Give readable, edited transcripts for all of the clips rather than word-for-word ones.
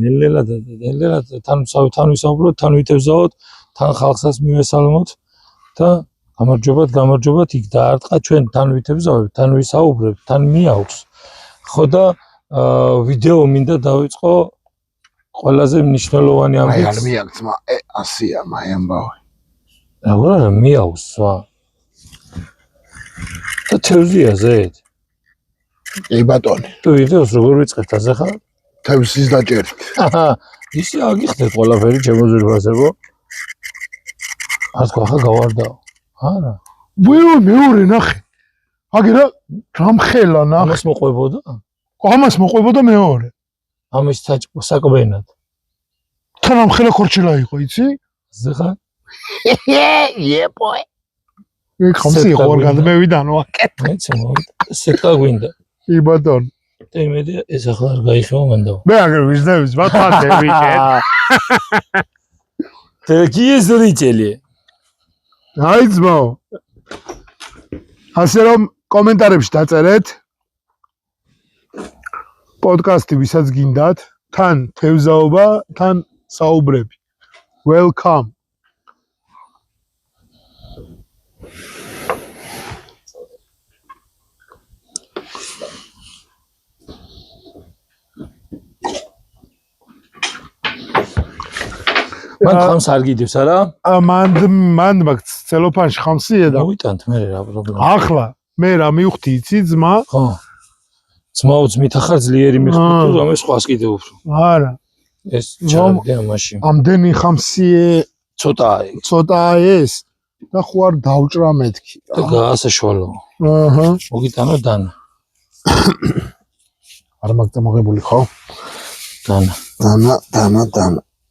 ნელ-ნელა თან ვისაუბროთ, თან ვითევზაოთ, თან ხალხსაც მივესალმოთ და გამარჯობათ იქ დაარტყა ჩვენ თან ვითევზავებთ, თან ვისაუბრებთ, თან მიაქვს. ხო და ვიდეო მინდა დავიწყო ყველაზე მნიშვნელოვანი ამბიც. არ მიაქვს, ასია მაი ამბავი. როგორ არა მიაქვს სვა. და თევზია ზედ. კი ბატონი. თუ ვიდეოს როგორ ვიწყებთ ასახა? თევზის დაჭერით. ისე აგიხდეთ ყველაფერი ჩემო ზურბასებო. ასკო ხა გავარდაო. არა. მეორე ნახე. აგერა რამხელა ნახე. ამას მოყვებოდა? ამას მოყვებოდა მეორე. ამის საკბენად. თან ამხელა ქორჩილა იყო, იცი? ზეხა? boy. ხამსი იყო ორგანიზმებიდან ვაკეთ. მეც სექტა გვინდა. კი ბატონი. იმედი ეს ახლა არ გაიხევა მანდ. მე აგერ ვიზნებს ვატყადე ვიკეთ. Такие зрители. აი ძმო. ასე რომ კომენტარებში დაწერეთ. პოდკასტი ვისაც გინდათ, თან თევზაობა, თან საუბრები. Welcome. მან ხამს არ გიდევს არა? მან მაგ ცელოფანში ხამსია და მოვიტანთ მე რა პრობლემა. ახლა მე რა მივხვდი იცი ძმა? ხო. ძმაუც მითახარ ძლიერი მიხვდი თუ რამე სხვას კიდევ უფრო. არა. ეს ჩავდე ამაში. ამდენი ხამსიე ცოტაა ეს და ხო არ დავჭრა მეთქი. და გაასაშვალო. აჰა. მოგიტანო დანა. არ მაგდამაღებული ხო?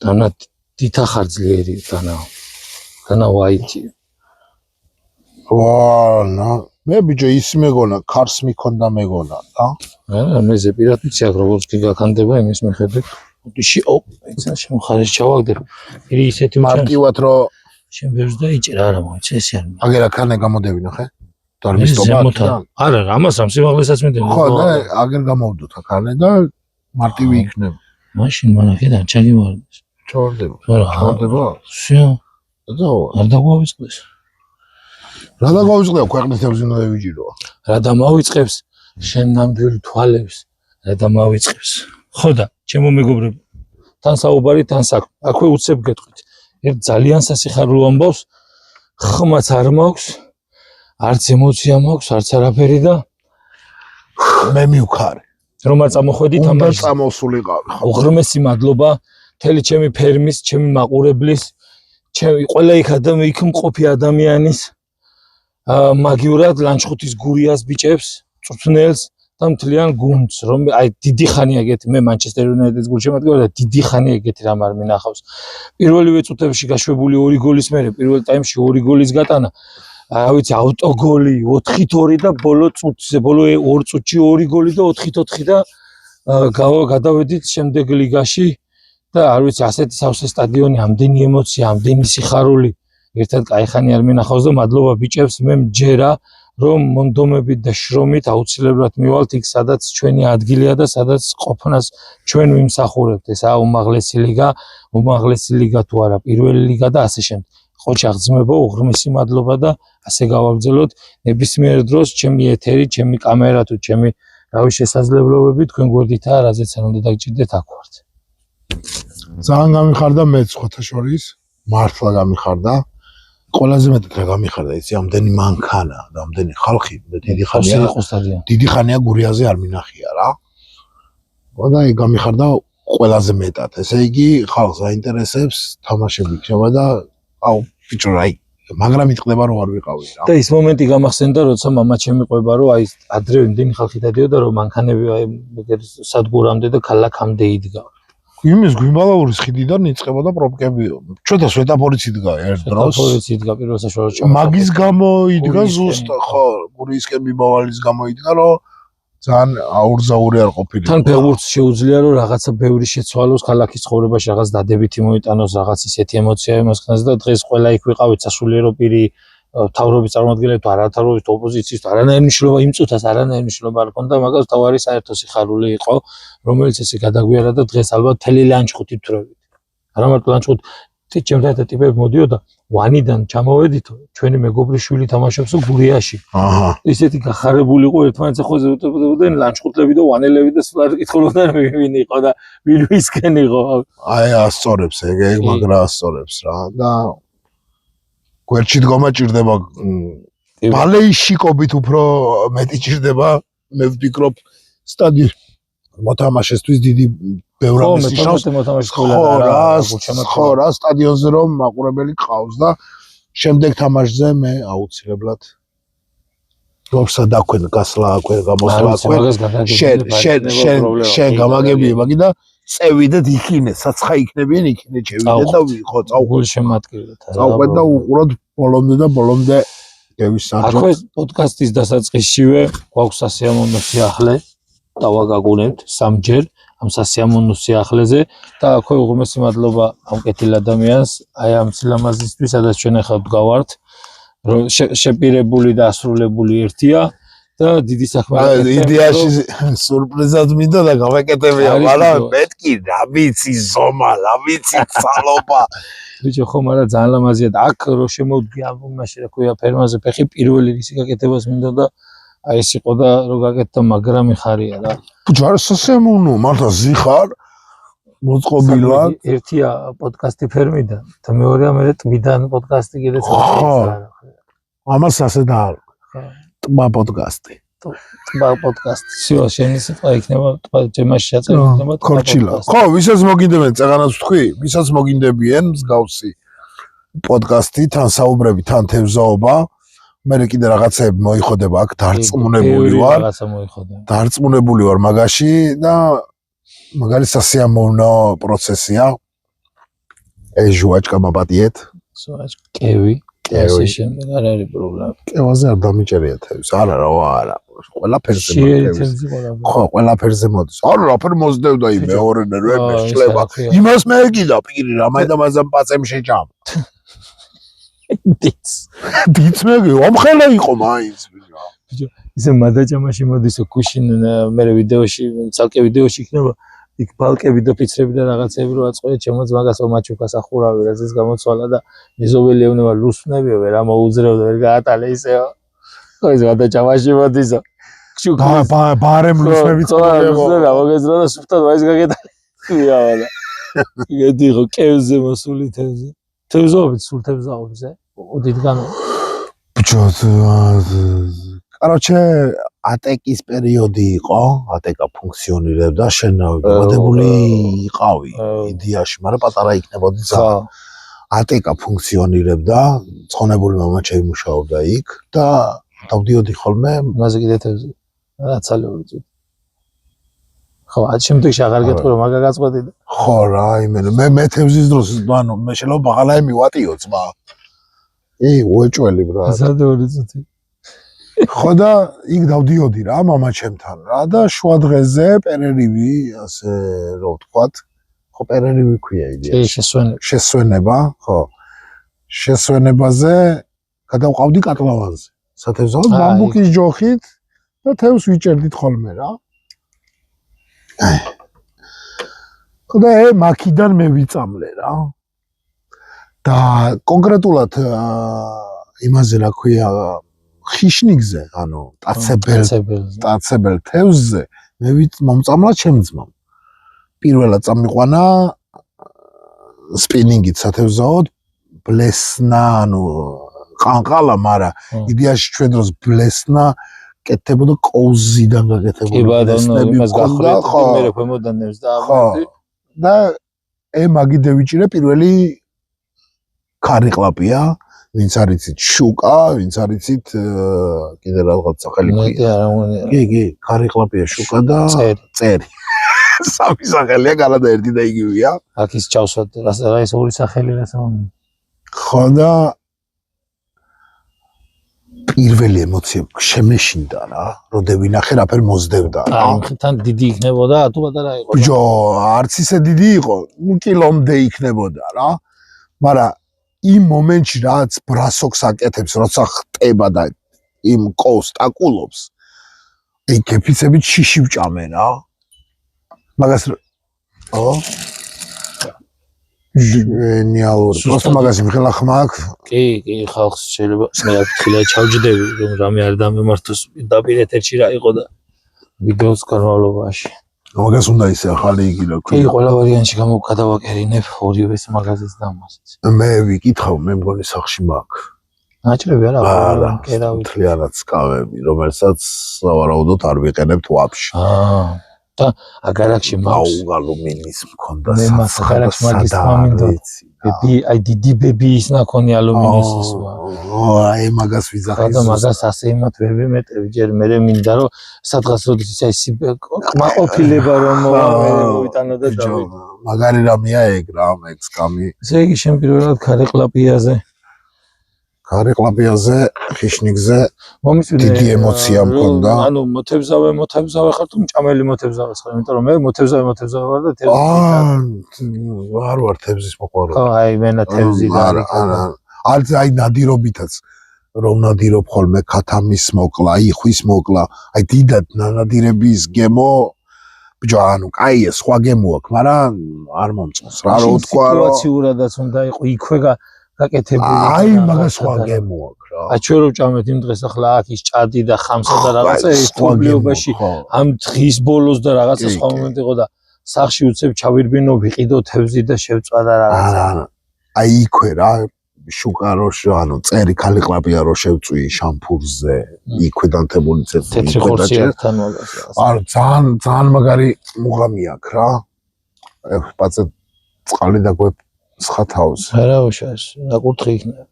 დანა დითახარ ძლიერი დანა ვაიტი. ვანა მე ბიჭო ის მეგონა ქარს მიქონდა მეგონა და არა მეზე პირადიც აქ როგორც კი გაქანდება იმის მიხედვით ოდიში ეცა შემხარეს ჩავაგდებ პირი ისეთი მარტივად რომ შენ ვერს დაიჭერა არა მოიცა ესე არ აგერა ქანე გამოდები ნახე დარმისტობა არა ამას ამ სიმაღლესაც მიდენ ხო და აგერ გამოვდოთ ქანე და მარტივი იქნება მაშინ მანაკედან ჩაგივარდეს ჩორდება შენ არ დაგვავიწყდეს რა დაგვავიწყდება ქვეყნის თევზინოები ვიჯიროა რა დამავიწყებს შენ ნამდვილი თვალებს რა დამავიწყებს ხო და ჩემო მეგობრებო თან საუბარი თან საქმე აქვე უცებ გეტყვით ერთ ძალიან სასიხარულო ამბავს ხმაც არ მაქვს არც ემოცია მაქვს არც არაფერი და მე მივქარი რომ არ წამოხვედით ამას წამოსულიყავი ხო უღრმესი მადლობა მთელი ჩემი ფერმის ჩემი მაყურებლის ჩემი ყველა იქ მყოფი ადამიანის მაგიურად ლანჩხუთის გურიას ბიჭებს წვრთნელს და მთლიან გუნდს რომ აი დიდი ხანია ეგეთი მე მანჩესტერ იუნაიტედის გულშემატკივარი და დიდი ხანია ეგეთი რამ არ მინახავს პირველივე წუთებში გაშვებული 2 გოლის მერე პირველ ტაიმში 2 გოლის გატანა აი ვიცი ავტოგოლი 4-2 და ბოლო 2 წუთში 2 გოლი და 4-4 და გადავედით შემდეგ ლიგაში და არ ვიცი ასეთი სავსე სტადიონი ამდენი ემოცია ამდენი სიხარული ერთად კაი ხანი არ მინახავს და მადლობა ბიჭებს მე მჯერა რომ მონდომებით და შრომით აუცილებლად მივალთ იქ სადაც ჩვენი ადგილია და სადაც ყოფნას ჩვენ ვიმსახურებთ ესაა უმაღლესი ლიგა თუ არა პირველი ლიგა და ასე შემდეგ ხოჭი აღძმებო უღრმესი მადლობა და ასე გავაგრძელოთ ნებისმიერ დროს ჩემი ეთერი ჩემი კამერა თუ ჩემი რავი შესაძლებლობები თქვენ გვერდითაა რაზეც არ უნდა დაგჭირდეთ აქ ვართ ძალიან გამიხარდა მეც ხოთა შორის მართლა გამიხარდა ყველაზე მეტად რა გამიხარდა იცი ამდენი მანქანა და ამდენი ხალხი და დიდი ხანია გურიაზე არ მინახია რა და აი გამიხარდა ყველაზე მეტად ესე იგი ხალხს აინტერესებს თამაშები იქნება და აუ ბიჭო აი მაგრამ იტყდება რომ არ ვიყავი რა და ის მომენტი გამახსენდა როცა მამა ჩემი ყვება რომ აი ადრე იმდენი ხალხი დადიოდა რომ მანქანები აი სადგურამდე და ქალაქამდე იდგა იმის გვიმალაურის ხიდიდან იწყებოდა პრობლემებიო. ჩვენთან სვეტაფორიც იდგა ერთ დროს. სვეტაფორიც იდგა პირველ საშუალოში. მაგის გამო იდგა ზუსტად, ხო, გურიისკენ მიმავალის გამო იდგა, რომ ძალიან აურზაური არ ყოფილიყო. თან ფეხბურთს შეუძლია რომ რაღაცა ბევრი შეცვალოს ქალაქის ცხოვრებაში, რაღაც დადებითი მოიტანოს, რაღაც ისეთი ემოცია იმას ხნას და დღეს ყველა იქ ვიყავით სასულიერო პირი თავრობის წარმომადგენლებს თუ არათავრობის ოპოზიციის თუ არანაირი მნიშვნელობა იმ წუთას არანაირი მნიშვნელობა არ ჰქონდა, მაგას თავარი საერთო სიხარული იყო, რომელიც ესე გადაგვიარა და დღეს ალბათ თელი ლანჩხუთი თვრევით. არა მარტო ლანჩხუთი, ჩემთან და ტიპები მოდიოდა ვანიდან ჩამოვედითო, ჩვენი მეგობრის შვილი თამაშობს გურიაში. აჰა. ისეთი გახარებული იყო ერთმანეთს ხოზე უტებოდნენ ლანჩხუთლები და ვანელები და სულ არ კითხულობდნენ ვინ იყო და ვინ ვისკენ იყო. აი ასწორებს ეგ მაგრა ასწორებს რა და გვერდში დგომა ჭირდება ბალეიში კობით უფრო მეტი ჭირდება მე ვფიქრობ სტადიონი მოთამაშესთვის დიდი ბევრი ამის ნიშნავს ხო რა სტადიონზე რომ მაყურებელი ყავს და შემდეგ თამაშზე მე აუცილებლად როცა დაქვენ გასლა აქვენ გამოსვლა აქვენ შენ გამაგებია მაგი და წევიდეთ იქინე საცხა იქნებიან იქინე შევიდეთ და ხო წავყვეთ შემატკივრეთ წავყვეთ და უყუროთ ბოლომდე გევისარჯოთ აქვე პოდკასტის დასაწყისშივე გვაქვს სასიამოვნო სიახლე დავაგაგუნებთ სამჯერ ამ სასიამოვნო სიახლეზე და აქვე უღრმესი მადლობა ამ კეთილ ადამიანს აი ამ სილამაზისთვის სადაც ჩვენ ახლა ვდგავართ შეპირებული და ასრულებული ერთია და დიდი საქმე იდეაში სურპრიზად მინდა და გავაკეთებია მაგრამ მეთქი რა ვიცი ზომა რა ვიცი ცალობა ბიჭო ხომ არა ძალიან ლამაზია და აქ რო შემოვდგე ამ იმაში რა ქვია ფერმაზე ფეხი პირველი რისი გაკეთებას მინდა და აი ეს იყო და რო გაკეთდა მაგრამი ხარია რა ბიჭო არა სასიამოვნო მართლა ზიხარ მოწყობილად ერთია პოდკასტი ფერმიდან და მეორეა მე ტბიდან პოდკასტი კიდეც ამას ასე და ტბა პოდკასტი ტბა პოდკასტი всё შენი სიტყვა იქნება ტბა ჯემაში ჩაწერილი იქნება ქორჩილა ხო ვისაც მოგინდებენ წეღანას ვთქვი ვისაც მოგინდებიან მსგავსი პოდკასტი თან საუბრები თან თევზაობა მე კიდე რაღაცები მოიხოდება აქ დარწმუნებული ვარ მაგაში და მაგარი სასიამოვნო პროცესია ეს ჟუაჭკა მაპატიეთ კევი ეს შემდეგ არ არის პრობლემა კევაზე არ დამიჭერია თევზი არა რა ყველაფერზე მოდის ხო ყველაფერზე მოდის არა რაფერ მოძდევდა იმ მეორე ნერვები შლება იმას მე ეგიდა პირი რა მაინდა მაზამ პაცემ შეჭამ დიც მე ამხელა იყო მაინც ბიჭო ისე მადაჭამაში მოდის კუშინ მე ვიდეოში ცალკე ვიდეოში იქნება იქ ბალკები და ფიცრები და რაღაცები რო აწყვეტ ჩემოც მაგას ომაჩუკას ახურავი რაც ეს გამოცვალა და მეზობელი ეუბნება ლუსნებიო ვერ ამოუძრევდა ვერ გაატალე ისეო ხო ეს მადაჭამაში მოდის ბარემ ლუსნები წოდება მოგეძრა და სუფთად ვაის გაკეთე ხიავალა იგი ხო კევზე მოსული თევზაობით სულ თევზაობზე ოდითგან ბიჭო короче ატეკის პერიოდი იყო ატეკა ფუნქციონირებდა შენ დამატებული იყავი იდეაში მაგრამ პატარა იქნებოდი ზა ატეკა ფუნქციონირებდა ცხონებული მამა შეიმუშაობდა იქ და დავდიოდი ხოლმე მასე კიდე თევზი რაცალეური წუთი ხო აი შემდეგში აღარ გეტყვი რომ მაგა გაწყვეტი ხო რა იმენ მე თევზის დროს ანუ მე შეიძლება ბაღალაი მივატიო ძმა უეჭველი ბრა ასადე ორი წუთი ხო და იქ დავდიოდი რა მამა ჩემთან რა და შუა დღეზე პერერივი ასე რო ვთქვათ ხო პერერივი ქვია იდეაში შესვენება ხო შესვენებაზე გადავყავდი კატლავანზე სათევზაოდ ბამბუკის ჯოხით და თევზს ვიჭერდით ხოლმე რა და მაქიდან მე ვიწამლე რა და კონკრეტულად იმაზე რა ქვია ხიშნიგზე ანუ ტაცებელ თევზზე მე მომწამლა ჩემ ძმამ პირველად წამიყვანა სპინინგით სათევზაოდ ბლესნა ანუ ყანყალა მაგრამ იდეაში ჩვენ დროს ბლესნა კეთებოდა კოუზიდან გაკეთებული ბლესნები მქონდა ხო მე ქვემოდან ნერს და და მაგიდე ვიჭირე პირველი ქარიყლაპია ვინც არიცით შუკა ვინც არიცით კიდე რაღაც სახელი ქვია კი ქარიყლაპია შუკა და წერი სამი სახელია გალა და ერთი და იგივეა აქ ის ჩავსვათ რა ეს ორი სახელი რასაუბრია ხო და პირველი ემოცია შემეშინდა რა როდევინახე რაფერ მოძდევდა რა თან დიდი იქნებოდა თუ პატარა იყო ბიჭო არც ისე დიდი იყო ნუ კილომდე იქნებოდა რა მაგრამ იმ მომენტში რაც ბრასოქს აკეთებს, როცა ხტება და იმ კოვს ტაკულობს, აი კეფიცებით შიში ვჭამე რა. მაგას ჟენიალური. просто მაგას იმხელა ხმა აქვს. კი, ხალხს შეიძლება მე აფრთხილია ჩავჯდები, რომ რამე არ დამემართოს დაპირ ეთერში რა იყო და ვიდეოს განმავლობაში. მაგას უნდა ისე ახალი იგივე კი, ყველა ვარიანტში გადავაკერინებ ორივეს მაგაზეც და ამასაც. მე ვიკითხავ, მე მგონი სახში მაქვს. ნაჭრები არა, კერავი. თლიანად სკავები, რომელსაც სავარაუდოდ არ ვიყენებთ ვაფშე. და აგარაკში მაქვს ალუმინის მქონდა. მე მას აგარაკში მაგის მამინდო. აი დიდი ბებიის ნაკონი ალუმინისის. აი მაგას ვიზახი. და მაგას ასე იმათ ვერ ვიმეტები, ჯერ მე მინდა რომ სადღაც როდესაც აი კმაყოფილება რომ მოვა მე მოვიტანო და დავიდე. მაგარი რამეა ეგ რა, ეგ სკამი. ესე იგი შენ პირველად ქარეყლაპიაზე ხიშნიკზე მომისვიდე დიდი ემოცია მქონდა. ანუ მოთევზავე ხარ თუ მჭამელი მოთევზავე ხარ, იმიტომ რომ მე მოთევზავე ვარ და თევზი. არ ვარ თევზის მოყვარული. აი მენა თევზი და აი ნადირობითაც რომ ნადირობ ხოლმე ქათამის მოკლა, იხვის მოკლა, აი დიდად ნადირების გემო ბიჭო, ანუ კაია, სხვა გემო აქვს, მაგრამ არ მომწონს რა რო თქვა რა. სიტუაციურადაც უნდა იყო იქვე გაკეთებული. აი მაგას სხვა გემო აქვს რა. აი ჩვენ რო ვჭამეთ იმ დღეს ახლა აქ ის ჭადი და ხამსა და რაღაცა ის პრობლემაში ამ დღის ბოლოს და რაღაცა სხვა მომენტი იყო და სახში უცებ ჩავირბინო, ვიყიდო თევზი და შევწვა და რაღაცა. აი იქვე რა შუკაროშ, ანუ წერი ქალიყლაპია რო შევწვი შამფურზე, იქვე დანთებული თეთრი ხორციელთან მაგას. არ ძალიან მაგარი მუღამი აქვს რა. პაწე წყალი დაგვებ ცხათავს. არა უშავს, ნაკურთხი იქნება.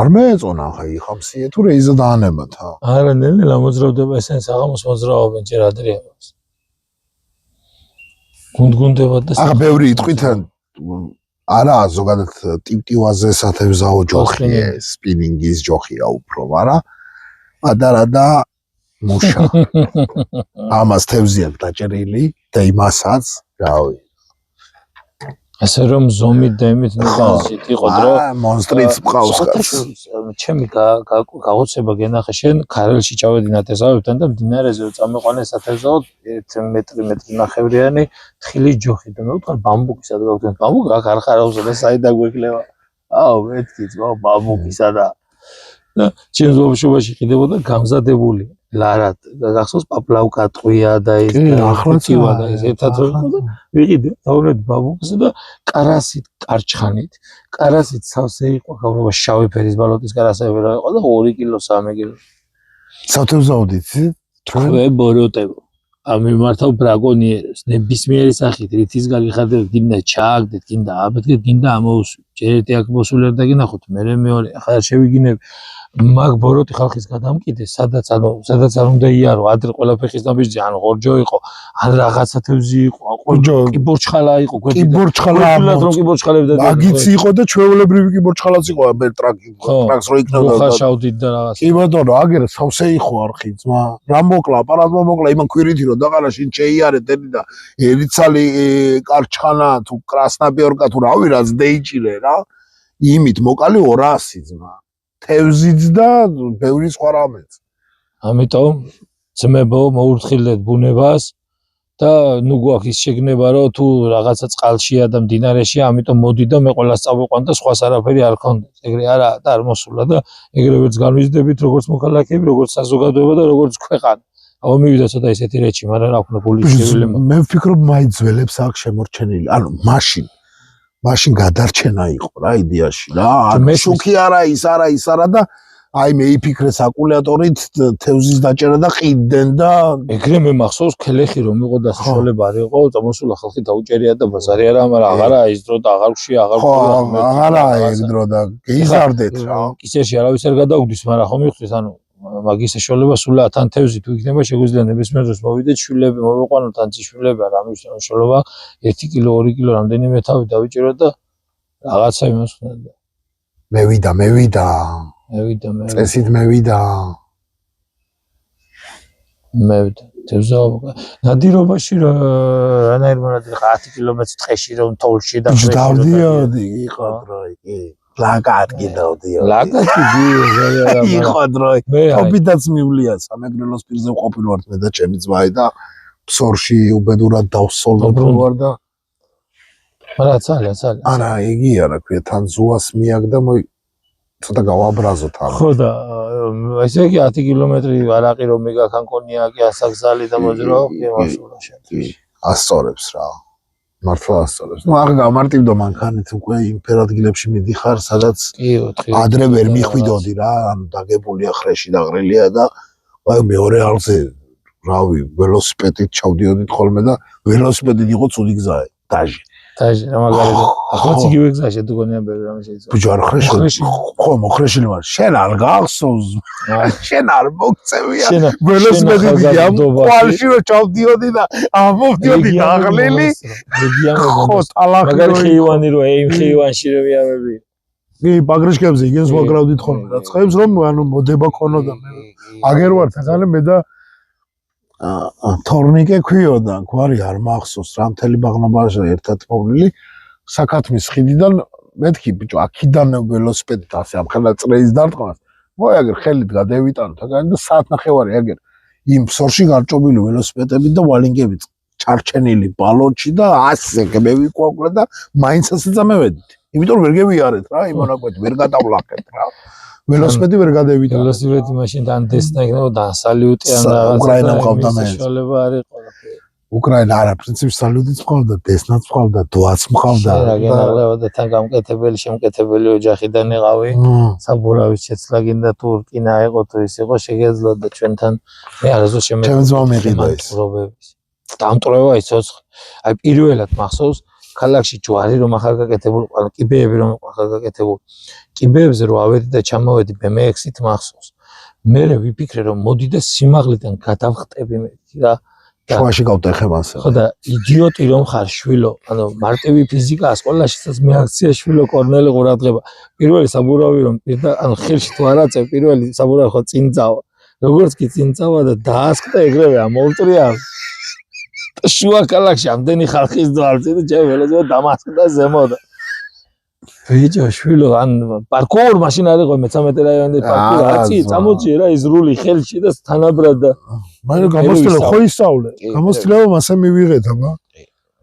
არ მეეწონა ხა იხამსიე თუ რეიზა დაანებათ. არა ნელ-ნელა მოძრავდება ესენ საღამოს მოძრავობენ ჯერ ადრეამას. გუნდგუნდება და ახლა ბევრი იტყვით არა ზოგადად ტივტივაზე სათევზაო ჯოხია, სპინინგის ჯოხია უფრო, მაგრამ ადარადა მუშა. ამას თევზი აქვს დაჭერილი და იმასაც, რავი. ასე რომ ზომით და იმით ნუგანზით იყო დრო მონსტრიც მყავს კაცს. ჩემი გაღოცება გენახე შენ ქარელში ჩავედი ნათესავებთან და მდინარეზე წამეყვანე სათევზაოდ 1 მეტრი ნახევრიანი თხილის ჯოხი და მე ვთქვი ბამბუკისა და გავთქვი ბამბუკი აქ არ ხარავსო და საით დაგვეკლება. აუ მეთქი ძმა ბამბუკისა და ჩემს ბავშვობაში ყიდებოდა გამზადებული ლარად გახსოვს პაპლავკა ტყვია და ის ახლა და ეს ერთად რომ ვიყიდე დავუნეთ ბამბუკსა და კარასით კარჩხანით კარასით სავსე იყო გავრობა შავი ფერის ბალოტის კარასები რა იყო და 2 კილო 3 კილო სათევზაოდით ჩვენ ბოროტებო ამემართავ ბრაკონიერებს ნებისმიერი სახით რითის გაგიხარდებით გინდა ჩააგდეთ გინდა აბეთქეთ გინდა ამოუსვით ჯერ ერთი აქ მოსულერ და გინახოთ მე მეორე ახლა შევიგინებ მაგ ბოროტი ხალხის გადამკიდეს სადაც არ უნდა იარო ადრე ყველაფერი დამიჯი ან ღორჯო იყო ან რაღაცა თევზი იყო კი ბორჩხალა იყო კი ბორჩხალა რომ კი ბორჩხალები და მაგიც იყო და ჩვეულებრივი კი ბორჩხალაც იყო მე ტრაქს რო იქნებოდა ხა შავდით და რაღაცა კი ბატონო აგერე სავსე იყო არხი ძმა რა მოკლა პარადმა მოკლა იმან ქვირითი რომ დაყარა შინ შეიარე დენი და ერიცალი კარჩხანა თუ კრასნაბიორკა თუ რავი რაც დეიჭირე რა იმით მოკალი 200 ძმა თევზიც და ბევრი სხვა რამეც. ამიტომ ძმებო მოურთხილდეთ ბუნებას და ნუ გვაქვს ის შეგნება რომ თუ რაღაცა წყალშია და მდინარეშია, ამიტომ მოდი და მე ყველას წავიყვან და სხვას არაფერი არ ქონდეს. ეგრე არა და არ მოსულა და ეგრევეც განვიზდებით როგორც მოქალაქეები, როგორც საზოგადოება და როგორც ქვეყანა. აუ მივიდა ცოტა ისეთი რეჩი, მაგრამ რა ვქნა პოლიციური. მე ვფიქრობ მაინც ძველებს აქვს შემორჩენილი. ანუ მაშინ გადარჩენა იყო რა იდეაში რა შუქი არა ის არა და აი მე იფიქრე საკულატორით თევზის დაჭერა და ყიდდნენ და ეგრე მე მახსოვს ქელეხი რომ იყო და საშუალება არ იყო წამოსულა ხალხი დაუჭერია და ბაზარი არა მაგრამ აღარა ის დრო და აღარ ვშია აღარა ეგ დრო და გიზარდეთ რა კისერში არავის არ გადაუგდის მაგრამ ხომ მიხდით ანუ მაგის საშუალება სულა თან თევზი თუ იქნება შეგვიძლია ნებისმიერ დროს მოვიდეთ შვილები მოვიყვანოთ ან წიშვილები არა ამის საშუალება 1 კილო 2 კილო რამდენიმე თავი დავიჭირო და რაღაცა იმას ხდება მევიდა წესით მევიდა თევზაობა. ნადირობაში რანაირ მონადირე 10 კილომეტრი ტყეში რომ თოვლში და დავდიოდი, იყო დროი, კი. ლაკატი დავდიოდი. ლაკატი დიო, იყო დროი. თობიდაც მივლია სამეგრელოს პირზე ყოფილი ვარ მე და ჩემი ძმაი და ფსორში უბედურად დავსოლდო ვარ და არა ცალია. არა, იგი არა, ქვია თან ზუას მიაგდა ცოტა გავაბრაზო თან. ხო და ესე იგი 10 კილომეტრი არაყი რომ მიგაქან კონიაკი ასაგზალი და მოძრაო კი მასულა შემდგომში. ასწორებს რა. მართლა ასწორებს. ნუ აღ გამარტივდო მანქანით უკვე იმ ფერადგილებში მიდიხარ, სადაც ადრე ვერ მიხვიდოდი რა, ანუ დაგებულია ხრეში დაღრილია და აი მეორე ალზე რავი, ველოსიპედით ჩავდიოდით ხოლმე და ველოსიპედით იყო ცუდი გზაა, დაჟე. დაჟე, რა მაგარია. ახლა იგივე გზაში თუ გონია ბევრი რამე შეიძლება. ბიჭო არ ხრეში. ხო, მოხრეშილი ვარ. შენ არ გახსოვს. შენ არ მოგწევია. ველოსიპედით ამ ყვალში რომ ჩავდიოდი და ამოვდიოდი დაღლილი. ხო, ტალახი. მაგარი ხეივანი რო იმ ხეივანში რომ იამები. კი, ბაგრიშკებზე იგენს ვაკრავდით ხოლმე რა. ცხებს რომ ანუ მოდება ქონოდა მე. აგერ ვარ თაღალე მე და თორნიკე ქვიოდა, გვარი არ მახსოვს რა მთელი ბაღნაბარში ერთად მოვლილი საქათმის ხიდიდან მეთქი ბიჭო აქიდან ველოსიპედით ასე ამხელა წრეის დარტყმას მოიაგერ ხელით გადევიტანო თაგანი და საათნახევარი აგერ იმ ფსორში გარჭობილი ველოსიპედები და ვალინგები ჩარჩენილი ბალონში და ასე მევიკვაკვლა და მაინც ასე წამევედით იმიტომ ვერ გევიარეთ რა იმ მონაკვეთი ვერ გადავლახეთ რა ველოსიპედი ვერ გადევიდა. ველოსიპედი მაშინ თან დესნა იქნება და სალიუტი ან რაღაცა. უკრაინა მყავდა მე. საშუალება არ იყო ყველაფერი. უკრაინა არა, პრინციპში სალიუტიც მყავდა, დესნაც მყავდა, დოაც მყავდა. რა გენაღლება და თან გამკეთებელი, შემკეთებელი ოჯახიდან იყავი. საბურავის შეცვლა გინდა თუ რკინა იყო თუ ის იყო შეგეძლო და ჩვენთან მე არასდროს შემეძლო. ჩემს ძმა მეყიდა ის. დამტვრევა ის ცოცხლი. აი პირველად მახსოვს ქალაქში ჯვარი რომ ახალ გაკეთებული ყველა კიბეები რომ ახალ გაკეთებული კიბეებზე რომ ავედი და ჩამოვედი მე6-ით მახსოვს მე ვიფიქრე რომ მოდი და სიმაღლიდან გადავხტები მე რა შუაში გავტეხებას ხო და იდიოტი რომ ხარ შვილო ანუ მარტივი ფიზიკა სკოლაშიც მე აქცია შვილო კორნელი ყურადღება პირველი საბურავი რომ პირდა ანუ ხელში თუ არ აწევ პირველი საბურავი ხო წინ წავა როგორც კი წინ წავა და დაასკდა ეგრევე ამოვტრია შუა ქალაქში ამდენი ხალხის დვარზე და ჯერ ველოზე დამასკდა ზემოდა. ბიჭო შვილო ან პარკურ მაშინ არ იყო მე-13 რაიონი პარკური აცი წამოჭი რა ის რული ხელში და თანაბრად და მაგრამ გამოსtildeო ხო ისწავლე. გამოსtildeო მასე მივიღეთ აბა.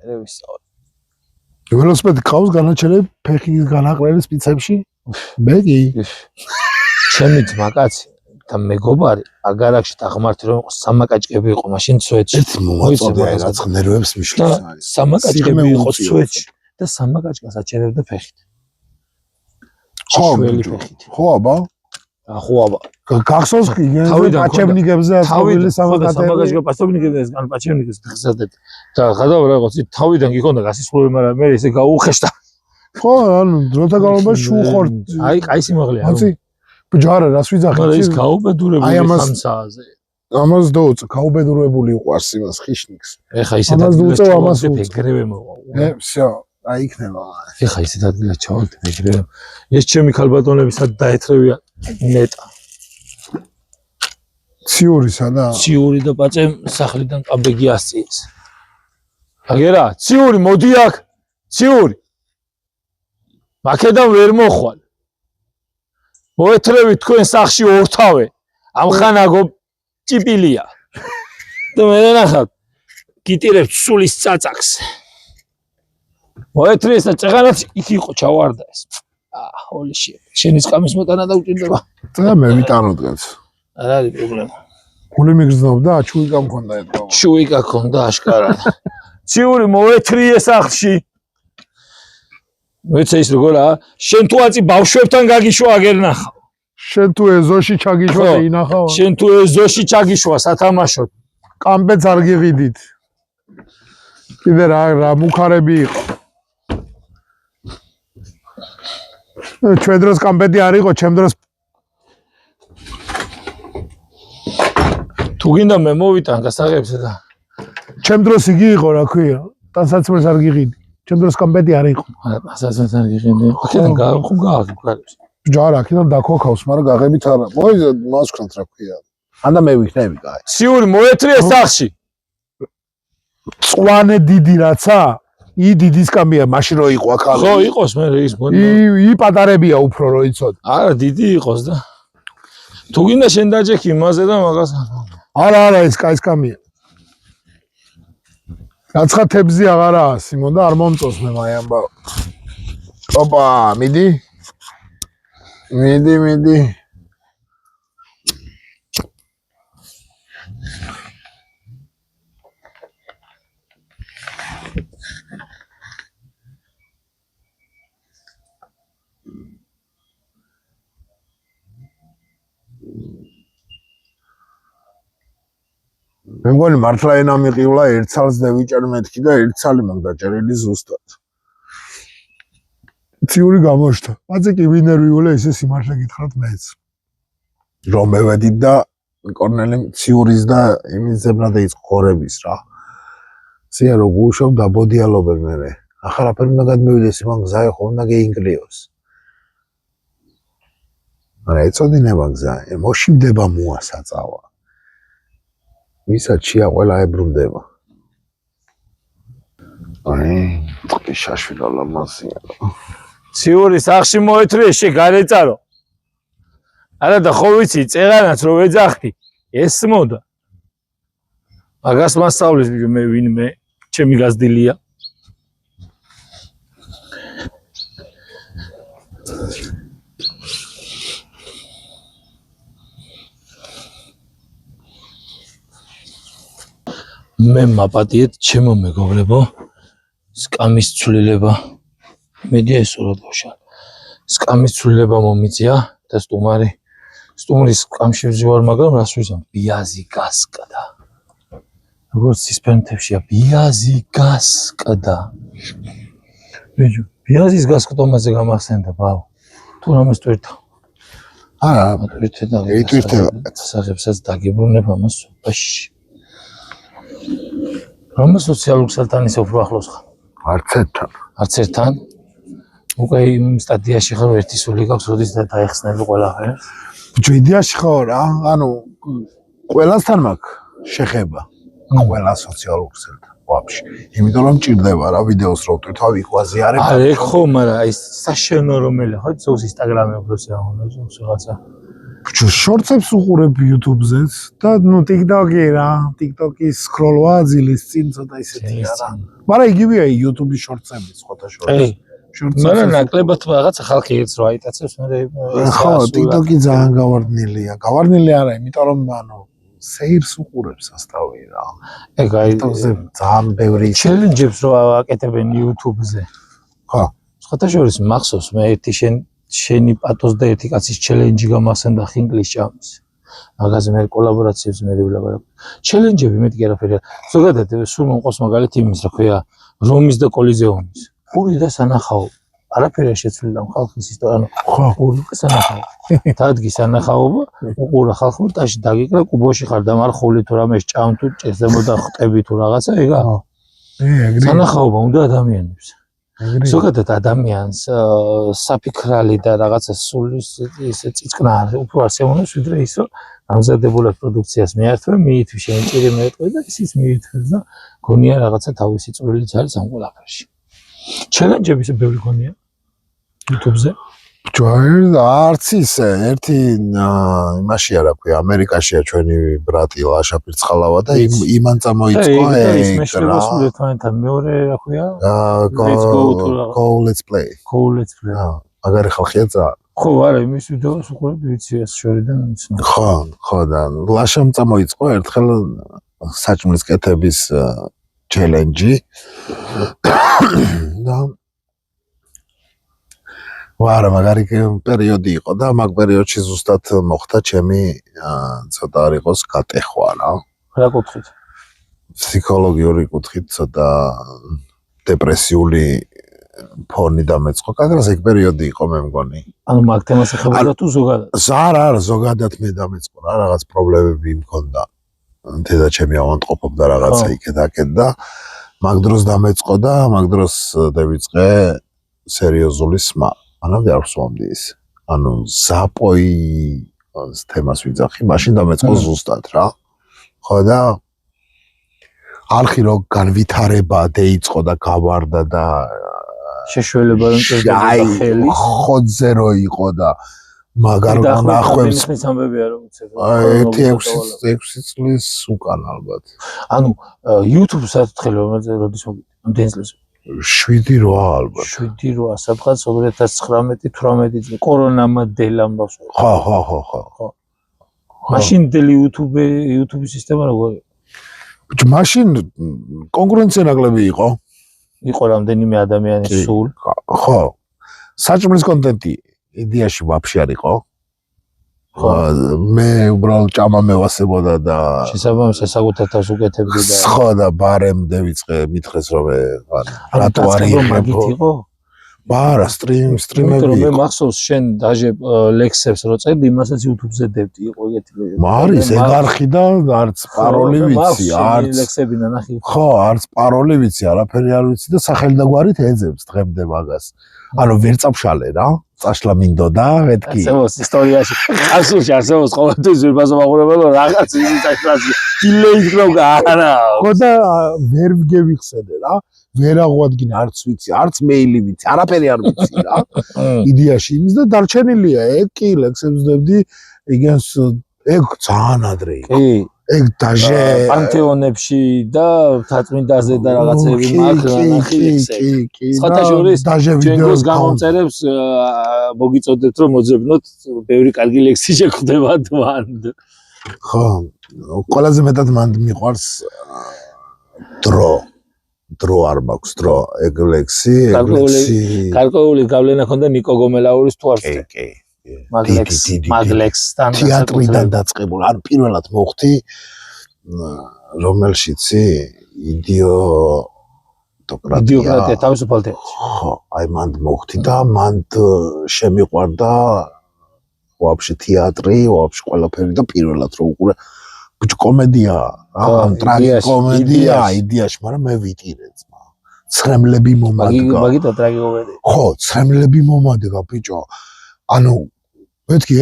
მე ვისწავლე. ველოსიპედი ყავს განაჩენები ფეხის განაყრელი სპიცებში? მე კი. ჩემი ძმა კაცი და მეგობარი აგარაკში დაღმართი რომ იყო სამაკაჭკები იყო მაშინ სვეტში. მოიწოდე რაც ნერვებს მიშლის არის. სამაკაჭკები იყო სვეტში და სამაკაჭკას აჩერებდა ფეხით. ხო აბა. ხო აბა. გახსოვს კი პაჩევნიკებზე ასწავლილი სამაკაჭკა პაჩევნიკებზე ან პაჩევნიკებს ფეხსადეთ. და გადავა რაღაც თავიდან გიქონდა გასისხლური მაგრამ მე ისე გაუხეშდა. ხო ანუ დროთა განმავლობაში შუხორთ. აი კაი სიმაღლეა. აცი ბჯარა რას ვიძახი მაგრამ ის გაუბედურებული ხამსააზე ამას დაუწ გაუბედურებული უყარს იმას ხიშნიკს ეხა ისეთ ადგილას ჩავდე ეგრევე მოვა всё აი იქნება ეხა ისეთ ადგილას ჩავდე ეგრევე ეს ჩემი ქალბატონები სად დაეთრევია ნეტა ციური სადა ციური და პაწე სახლიდან კაბეგი ასწიეს აგერა ციური მოდი აქ ციური მაკედან ვერ მოხვალ მოეთრევი თქვენ სახში ორთავე ამხანაგო ჭიპილია და მე ნახავ გიტირებ სულის წაწაკს მოეთრეს და წეღანაც იქ იყო ჩავარდა ეს ჰოლი შე შენი სკამის მოტანა და უჭირდება და მე ვიტანო დღეს არ არის პრობლემა გული მიგრძნობდა ჩუიკა მქონდა ეთქო ჩუიკა ქონდა აშკარად ციური მოეთრიე სახში მეც ის როგორა შენ თუ აწი ბავშვებთან გაგიშვა აგერ ნახავ შენ თუ ეზოში ჩაგიშვა და ინახავ შენ თუ ეზოში ჩაგიშვა სათამაშოდ კამბეც არ გიღიდით კიდე რა მუხარები იყო ჩვენ დროს კამბედი არ იყო ჩემ დროს თუ გინდა მე მოვიტან გასაღებზე და ჩემ დროს იგი იყო რა ქვია დასაცმელს არ გიღიდი ჩემ დროს კამბედი არ იყო დასაცმელს არ გიღიდი აქედან გავხომ გააგებს ჯარა აქედან დაქოქავს მაგრამ გაღებით არა მოიძა მას ვქნათ რა ქვია ანდა მე ვიქნები კაი. ციური მოეთრია სახში. წვანე დიდი რაცა? ი დიდის კამია, მაშინ რო იყო ახალი. ხო, იყოს მე ის მგონი. ი პატარებია უფრო რო იცოდ. არა, დიდი იყოს და. თუ გინდა შენ დაჯექი იმაზე და მაგას. არა, ეს კამია. გაცხათებზე აღარაა, სიმონ და არ მომწონს მე მაი ამბავ. ოპა, მიდი. მე მგონი მართლა ენა მიყივლა ერთ ცალს და ვიჭერ მეთქი და ერთ ცალი მაგ დაჭერილი ზუსტად. ციური გამოშთა. მაზე კი ვინერვიულა ესე სიმართლე გითხრათ მეც. რომ მევედით და კორნელი ციური და იმის ზებნა და ის ხორების რა. სია რო გუშავ და ბოდიალობენ მე. ახლა რაფერი უნდა გადმევიდეს იმან გზა ეხო უნდა გეინგლიოს. არა ეწოდინება გზა, მოშიმდება მოასაწავა. ვისაც ყველა ებრუნდება. აი, ტყი შაშვილა ლამაზია. ციური სახში მოეთრია შე განეწარო. არა და ხო ვიცი, წერანაც რო ვეძახდი, ესმოდა. მაგას მასწავლის მე ვინმე, ჩემი გაზდილია. მე მაპატიეთ ჩემო მეგობრებო, სკამის ცვლილება. მედია ესურა დავშალ. სკამის ცვლილება მომიწია და სტუმრის სკამში ვზივარ, მაგრამ რას ვიზამ? ბიაზი გასკდა. როგორც სისფერნთებშია, ბიაზი გასკდა. ბიჭო, ბიაზის გასკდომაზე გამახსენდა ბავ. თუ რამეს ტვირთა. არა, ტვირთე და იტვირთება. სასაღებსაც დაგიბრუნებ ამას სოფაში. რომ სოციალურ ქსელთან ისე უფრო ახლოს ხარ? არც ერთთან. უკვე იმ სტადიაში ხარ, ერთი სული გაქვს, როდის დაეხსნები ყველაფერს. ბიჭო, იდეაში ხარ რა, ანუ ყველასთან მაქვს შეხება. ყველა სოციალურ ქსელთან, ვაფშე. იმიტომ რომ ჭირდება რა ვიდეოს რო ვტვირთავ იყვაზიარებ. არა, ხო, მაგრამ აი საშენო რომელია, ხო, ზოგს ინსტაგრამი უბრალოდ აღონდა, ზოგს რაღაცა. ბიჭო, შორტებს უყურებ YouTube-ზეც და ნუ TikTok-ი რა, TikTok-ის სკროლვა ძილის წინ ცოტა ისეთია რა. მაგრამ იგივეა YouTube-ის შორტები სხვათა შორის. მაგრამ ნაკლებად რაღაცა ხალხი ერთს რო აიტაცებს, მე ხო, TikTok-ი ძალიან გავარდნილია. გავარდნილი არა, იმიტომ რომ ანუ სეირს უყურებს ასთავი რა. ეგ აი ძალიან ბევრი ჩელენჯებს რო აკეთებენ YouTube-ზე. ხო. სხვათა შორის მახსოვს მე ერთი შენი პატოს და ერთი კაცის ჩელენჯი გამახსენდა ხინკლის ჭამის. მაგაზე მე კოლაბორაციებს მე ვილაპარაკ. ჩელენჯები მეტი არაფერია. ზოგადად სულ მომყავს მაგალითი იმის რა ქვია რომის და კოლიზეუმის. პური და სანახაო. არაფერია შეცვლილი ამ ხალხის ისტორია. ხო, პური და სანახაო. დადგი სანახაობა, უყურა ხალხი ტაში დაგიკრა კუბოში ხარ და მარხული თუ რამე ჭამ თუ ჭესდებოდა ხტები თუ რაღაცა ეგა. სანახაობა უნდა ადამიანებს. ზოგადად ადამიანს საფიქრალი და რაღაცა სული ისე წიწკნა უფრო არსებობს ვიდრე ის რომ ამზადებულად პროდუქციას მიართვე, მიითვი შენ ჭირი მეტყვი და ისიც მიითვეს და გონია რაღაცა თავისი წვლილიც არის ამ ყველაფერში. ჩელენჯები ისე ბევრი გონია YouTube-ზე. ჯერ არც ისე ერთი იმაშია რა ქვია ამერიკაშია ჩვენი ბრატი ლაშა პირცხალავა და იმან წამოიწყო ეს რა ერთმანეთთან მეორე რა ქვია let's play მაგარი ხალხია ძალიან ხო არა იმის ვიდეოს უყურებ ვიცი ეს შორიდან მიცნო ხო და ლაშამ წამოიწყო ერთხელ საჭმლის კეთების ჩელენჯი და ვარა მაგარი პერიოდი იყო და მაგ პერიოდში ზუსტად მოხდა ჩემი ცოტა არ იყოს გატეხვა რა კუთხით ფსიქოლოგიური კუთხით ცოტა დეპრესიული ფონი დამეწყო კაგრას ეგ პერიოდი იყო მე მგონი ანუ მაგ თემას ეხება თუ ზოგადად არა ზოგადად მე დამეწყო რა რაღაც პრობლემები მქონდა დედა ჩემი ავანტყოფობდა რაღაცა იქეთ-აქეთ და მაგ დროს დამეწყო და მაგ დროს დავიწყე სერიოზული სმა მანამდე არ ვსვამდი ის ანუ ზაპოი თემას ვიძახი, მაშინ დამეწყო ზუსტად რა. ხო და არხი რო განვითარება დაიწყო და გავარდა და შეშველება რომ წერდა ხელი ხოძე რო იყო და მაგარ ნახვებს ამბებია რომ ერთი 6 წლის უკან ალბათ. ანუ YouTube სათხელ როდის მოგიწევს? 7-8 ალბათ. 7-8 სადღაც 2019-18 წელი კორონამდელ ამბავს. ხო. მაშინ YouTube სისტემა როგორ იყო? მაშინ კონკურენცია ნაკლები იყო. იყო რამდენიმე ადამიანის სულ. ხო. საჭმლის კონტენტი იდეაში ვაფშე არ იყო. მე უბრალოდ ჭამა მევასებოდა და შესაბამისად საკუთარ თავს უკეთებდი და ხო და ბარემდე ვიწყე მითხრეს რომ რატო არ იყო? ბარა სტრიმები მე მახსოვს შენ დაჟე ლექსებს რო წერდი იმასაც YouTube-ზე დებდი იყო ეგეთი მარის ეგარხი და არც პაროლი ვიცი არც ლექსები ნანახი ხო არც პაროლი ვიცი არაფერი არ ვიცი და სახელი და გვარით ეძებს დღემდე მაგას ანუ ვერ წაფშალე რა წაშლა მინდოდა მეთქი არსებობს ისტორიაში ასულში არსებობს ყოველთვის ვირბაზო მაყურებელო რაღაც ისე წაშლაში დილეით რო არა ხო და ვერ გევიხსენე რა ვერ აღვადგინე არც ვიცი არც მეილი ვიცი არაფერი არ ვიცი რა იდეაში იმის და დარჩენილია ეგ კი ლექსებს დებდი იგენს ეგ ძალიან ადრე იყო ეგ დაჟე პანთეონებში და თაწმინდაზე და რაღაცები მაგრანახი ლექსები სხვათა შორის ჩვენგოს გამომწერებს მოგიწოდეთ რომ მოძებნოთ ბევრი კარგი ლექსი შეხვდება მანდ ხო ყველაზე მეტად მანდ მიყვარს დრო არ მაქვს დრო ეგ ლექსი გარკვეული გავლენა ქონდა ნიკო გომელაურის თუ არ კი მაგლექსთან თეატრიდან დაწყებული ან პირველად მოხდი რომელშიცი იდიოკრატია თავისუფალ თეატრში ხო აი მანდ მოხდი და მანდ შემიყვარდა ვაფშე თეატრი ვაფშე ყველაფერი და პირველად რო უყურე ბიჭო კომედია ან ტრაგიკომედია იდეაში მაგრამ მე ვიტირე ძმა ცრემლები მომადგა მაგიტო ტრაგიკომედია ხო ცრემლები მომადგა ბიჭო ანუ მეთქი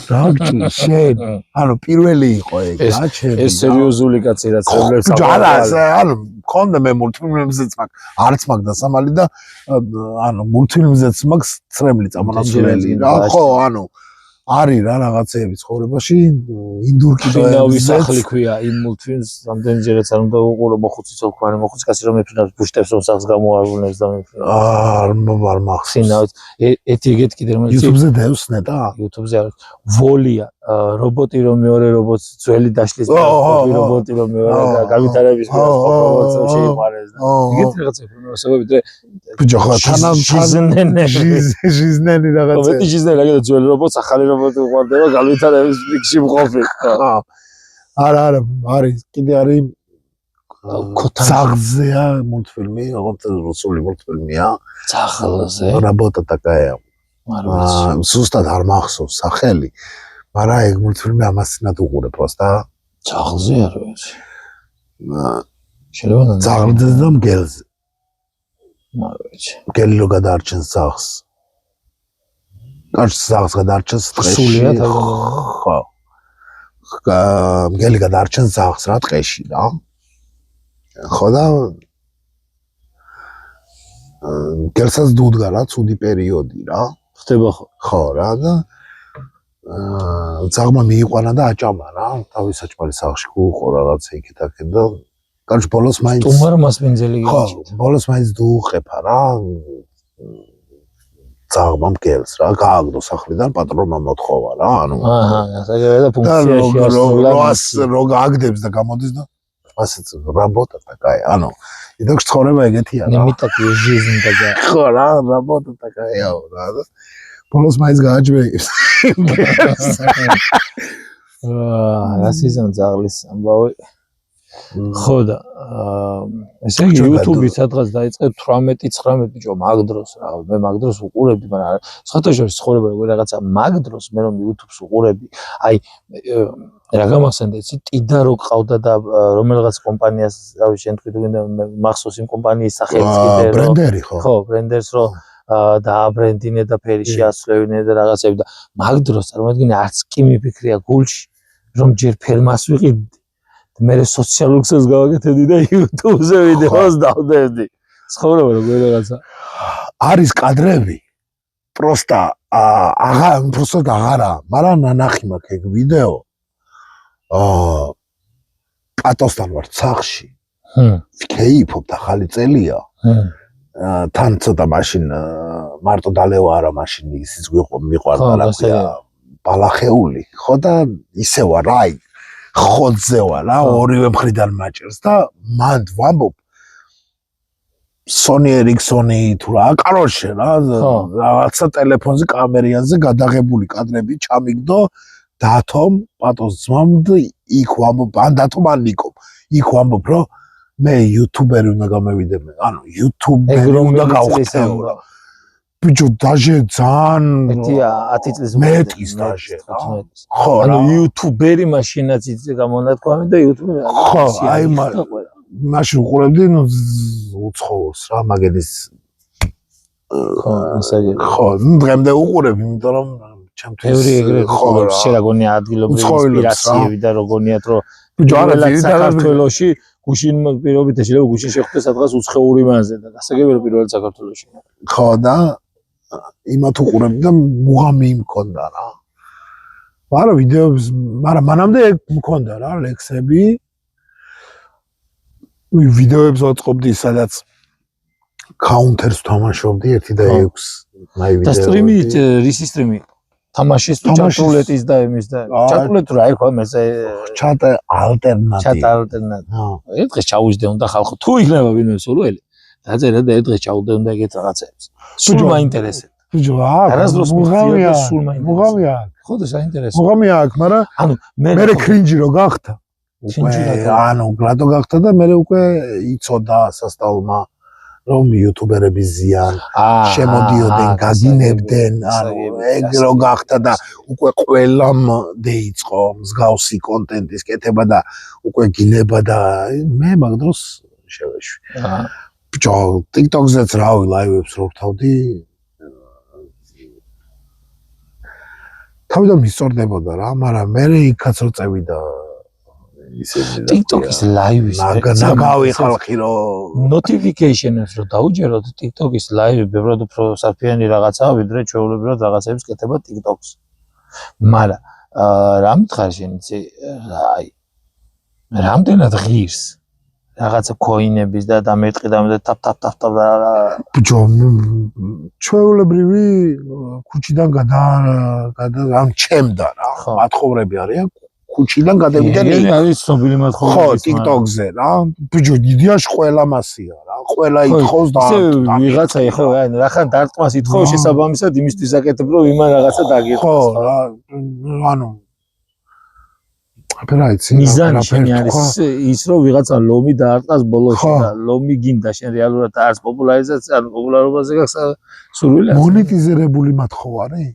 რაგჭი შენ ანუ პირველი იყო ეგ რა ჩემი ეს სერიოზული კაცი რაც ცრემლებს ანუ მქონდა მე მულტფილმებზეც მაგ არც მაგ დასამალი და ანუ მულტფილმებზეც მაგ ცრემლი წამონაცვლელი რა ხო ანუ არის რა რაღაცეები ცხოვრებაში ინდურ კიდეების სახლი ქვია იმ მულტფილმს რამდენჯერაც არ უნდა უყურო მოხუცი ცოლქმარი მოხუცი კაცი რომ მეფრინავს ბუშტებს რომ სახს გამოარვუნებს და მეფრინავს არ მახსოვს ეთიგეთ კიდე რომელიც YouTube-ზე დევსნე და YouTube-ზე არის ვოლია რობოტი რომ მეორე რობოტს ძველი დაშლის რობოტი რომ მეორე და გავითარების პრობლემას შეიყვარეს და იგივე რაღაცები მოსავებით ბიჭო ხო ჟიზნენი რაღაცა მეტი ჟიზნენი რაღაცა ძველი რობოტს ახალი რობოტი უყვარდება გავითარების პიკში მყოფი არა არის კიდე არის ცაღლზეა მულტფილმი როგორც რუსული მულტფილმია ცაღლზე რაბოტა такая ზუსტად არ მახსოვს სახელი მაგრამ ეგ მულტფილმი ამასინად უყურე პროსტა ცაღლზე არ ვიცი შეიძლება ცაღლზე და მგელზე მაგაჩი მგელი რო გადაარჩენს ცაღლს კარჩ ცაღლს გადაარჩენს სულია თავიდან ხო მგელი გადაარჩენს ცაღლს რა ტყეში რა ხო და მგელსაც დუდგა რა ცუდი პერიოდი რა ხდება ხო რა და ცაღმა მიიყვანა და აჭამა რა თავის საჭმელი სახლში გუყო რაღაცა იქეთ-აქეთ და კარჩ ბოლოს მაინც თუმარ მასპინძელი გიჩი ხო ბოლოს მაინც დუუყეფა რა ცაღმა მგელს რა გააგდო სახლიდან პატრონმა მოთხოვა რა ანუ და ფუნქციაში რო გააგდებს და გამოდის და ასეც რაბოტა такая ანუ იდოქს ცხოვრება ეგეთია რა ნიმიტაკი ჟიზნი და ხო რა რაბოტა такая რა ბოლოს მაინც გააჯვეებს რასიზმ ძაღლის ამბავი ხო და ესე იგი YouTube-ი სადღაც დაიწყე 18-19 ბიჭო მაგ დროს რა მე მაგ დროს უყურებდი მაგრამ სხვათა შორის ცხოვრება როგორ რაღაცა მაგ დროს მე რომ YouTube-ს უყურებდი აი რა გამახსენდა იცი ტიდა რო ყავდა და რომელიღაც კომპანიას რავი შენ თქვი თუ გინდა მახსოვს იმ კომპანიის სახელიც კიდე ბრენდერი ხო ხო ბრენდერს რო დააბრენდინე და ფერი შეასრულებინე და რაღაცები და მაგ დროს წარმოიდგინე არც კი მიფიქრია გულში რომ ჯერ ფერმას ვიყიდდი მე სოციალურ ქსელს გავაკეთებდი და YouTube-ზე ვიდეოს დავდებდი ცხოვრება როგორ რაღაცა არის კადრები პროსტა აღარა მაგრამ ნანახი მაქვს ეგ ვიდეო პატოსთან ვარ ცახში ვქეიფობ და ხალი წელია თან ცოტა მაშინ მარტო დალევა არა მაშინ ისიც მიყვარდა რა ქვია ბალახეული ხო და ისე ვარ აი ხოძე ვარ რა ორივე მხრიდან მაჭერს და მანდ ვამბობ Sony Ericsson-ი თუ რა კაროშე რა რაღაცა ტელეფონზე კამერიანზე გადაღებული კადრები ჩამიგდო დათომ პატოს ძმამ და იქ ვამბობ ან დათომ ან ნიკომ იქ ვამბობ რომ მე იუთუბერი უნდა გამევიდე მე ანუ იუთუბერი უნდა გავხდეო რა ბიჭო დაჟე ძალიან 10 წლის მეტის დაჟე ხო ანუ იუთუბერი მაშინაც იწე გამონათქვამი და იუთუბერი ხო აი მაშინ უყურებდი ნუ უცხოოს რა მაგედის ხო ასაგები ხო დღემდე უყურებ იმიტომ რომ ჩემთვის ბევრი ეგრე ხო შეგონია ადგილობრივი ინსპირაციები და როგორიათ რომ ბიჭო არა საქართველოში გუშინ პირობით შეიძლება გუშინ შეხვდეს სადღაც უცხოური მანზე და გასაგებია რომ პირველად საქართველოში ხო და იმათ უყურებდი და მუღამი მქონდა რა მაგრამ ვიდეოებს მაგრამ მანამდე ეგ მქონდა რა ლექსები ვიდეოებს ვაწყობდი სადაც კაუნტერს თამაშობდი 1 და 6 მაი ვიდეო და სტრიმი რისი სტრიმი თამაშის ჩატულეტის და იმის და ჩატულეტ რა იყო მეზე ჩატ ალტერნატივი ერთ დღეს ჩაუჯდე უნდა ხალხო თუ იქნება ვინმე სულველი დაწერა და ერთ დღეს ჩაუჯდე უნდა ეგეთ რაღაცებს სულ მაინტერესებდა ბიჭო არასდროს მიხდია და სულ მაინტერესებდა მუღამია ხო და საინტერესო მუღამია აქ მაგრამ ანუ მე კრინჯი რო გახდა ანუ გლადო გახდა და მე უკვე იცოდა სასწაულმა რომ იუთუბერები ზიან შემოდიოდნენ გაგინებდნენ ანუ ეგ რო გახდა და უკვე ყველამ დაიწყო მსგავსი კონტენტის კეთება და უკვე გინება და მე მაგ დროს შევეშვი ბიჭო TikTok-ზეც რავი ლაივებს რო ვთავდი თავიდან მისწორდებოდა რა მაგრამ მე იქაც რო წევიდა TikTok-ის ლაივის ნაგავი ხალხი რო notification-ებს რო დაუჯეროთ TikTok-ის ლაივი ბევრად უფრო საფრთხიანი რაღაცაა ვიდრე ჩვეულებრივად რაღაცების კეთება TikTok-ს. მაგრამ რა მითხარ შენ იცი აი რამდენად ღირს რაღაცა კოინების და დამეტყი და თაფ ბიჭო ჩვეულებრივი ქუჩიდან გადა ამ ჩემდა რა მათხოვრები არიან ქუჩიდან გადავიდა არის ცნობილი მათხოვრი ხო TikTok-ზე რა ბიჭო იდეაში ყველა მასია რა ყველა ითხოვს და ვიღაცა ხო აი რახან დარტყმას ითხოვს შესაბამისად იმისთვის აკეთებ რომ იმან რაღაცა დაგიერთოს ხო რა ანუ ოპერაცია მიზანი შენი არის ის რომ ვიღაცა ლომი დაარტყას ბოლოში და ლომი გინდა შენ რეალურად არც პოპულარიზაცია ან პოპულარობაზე გაქვს სურვილი მონეტიზირებული მათხოვარი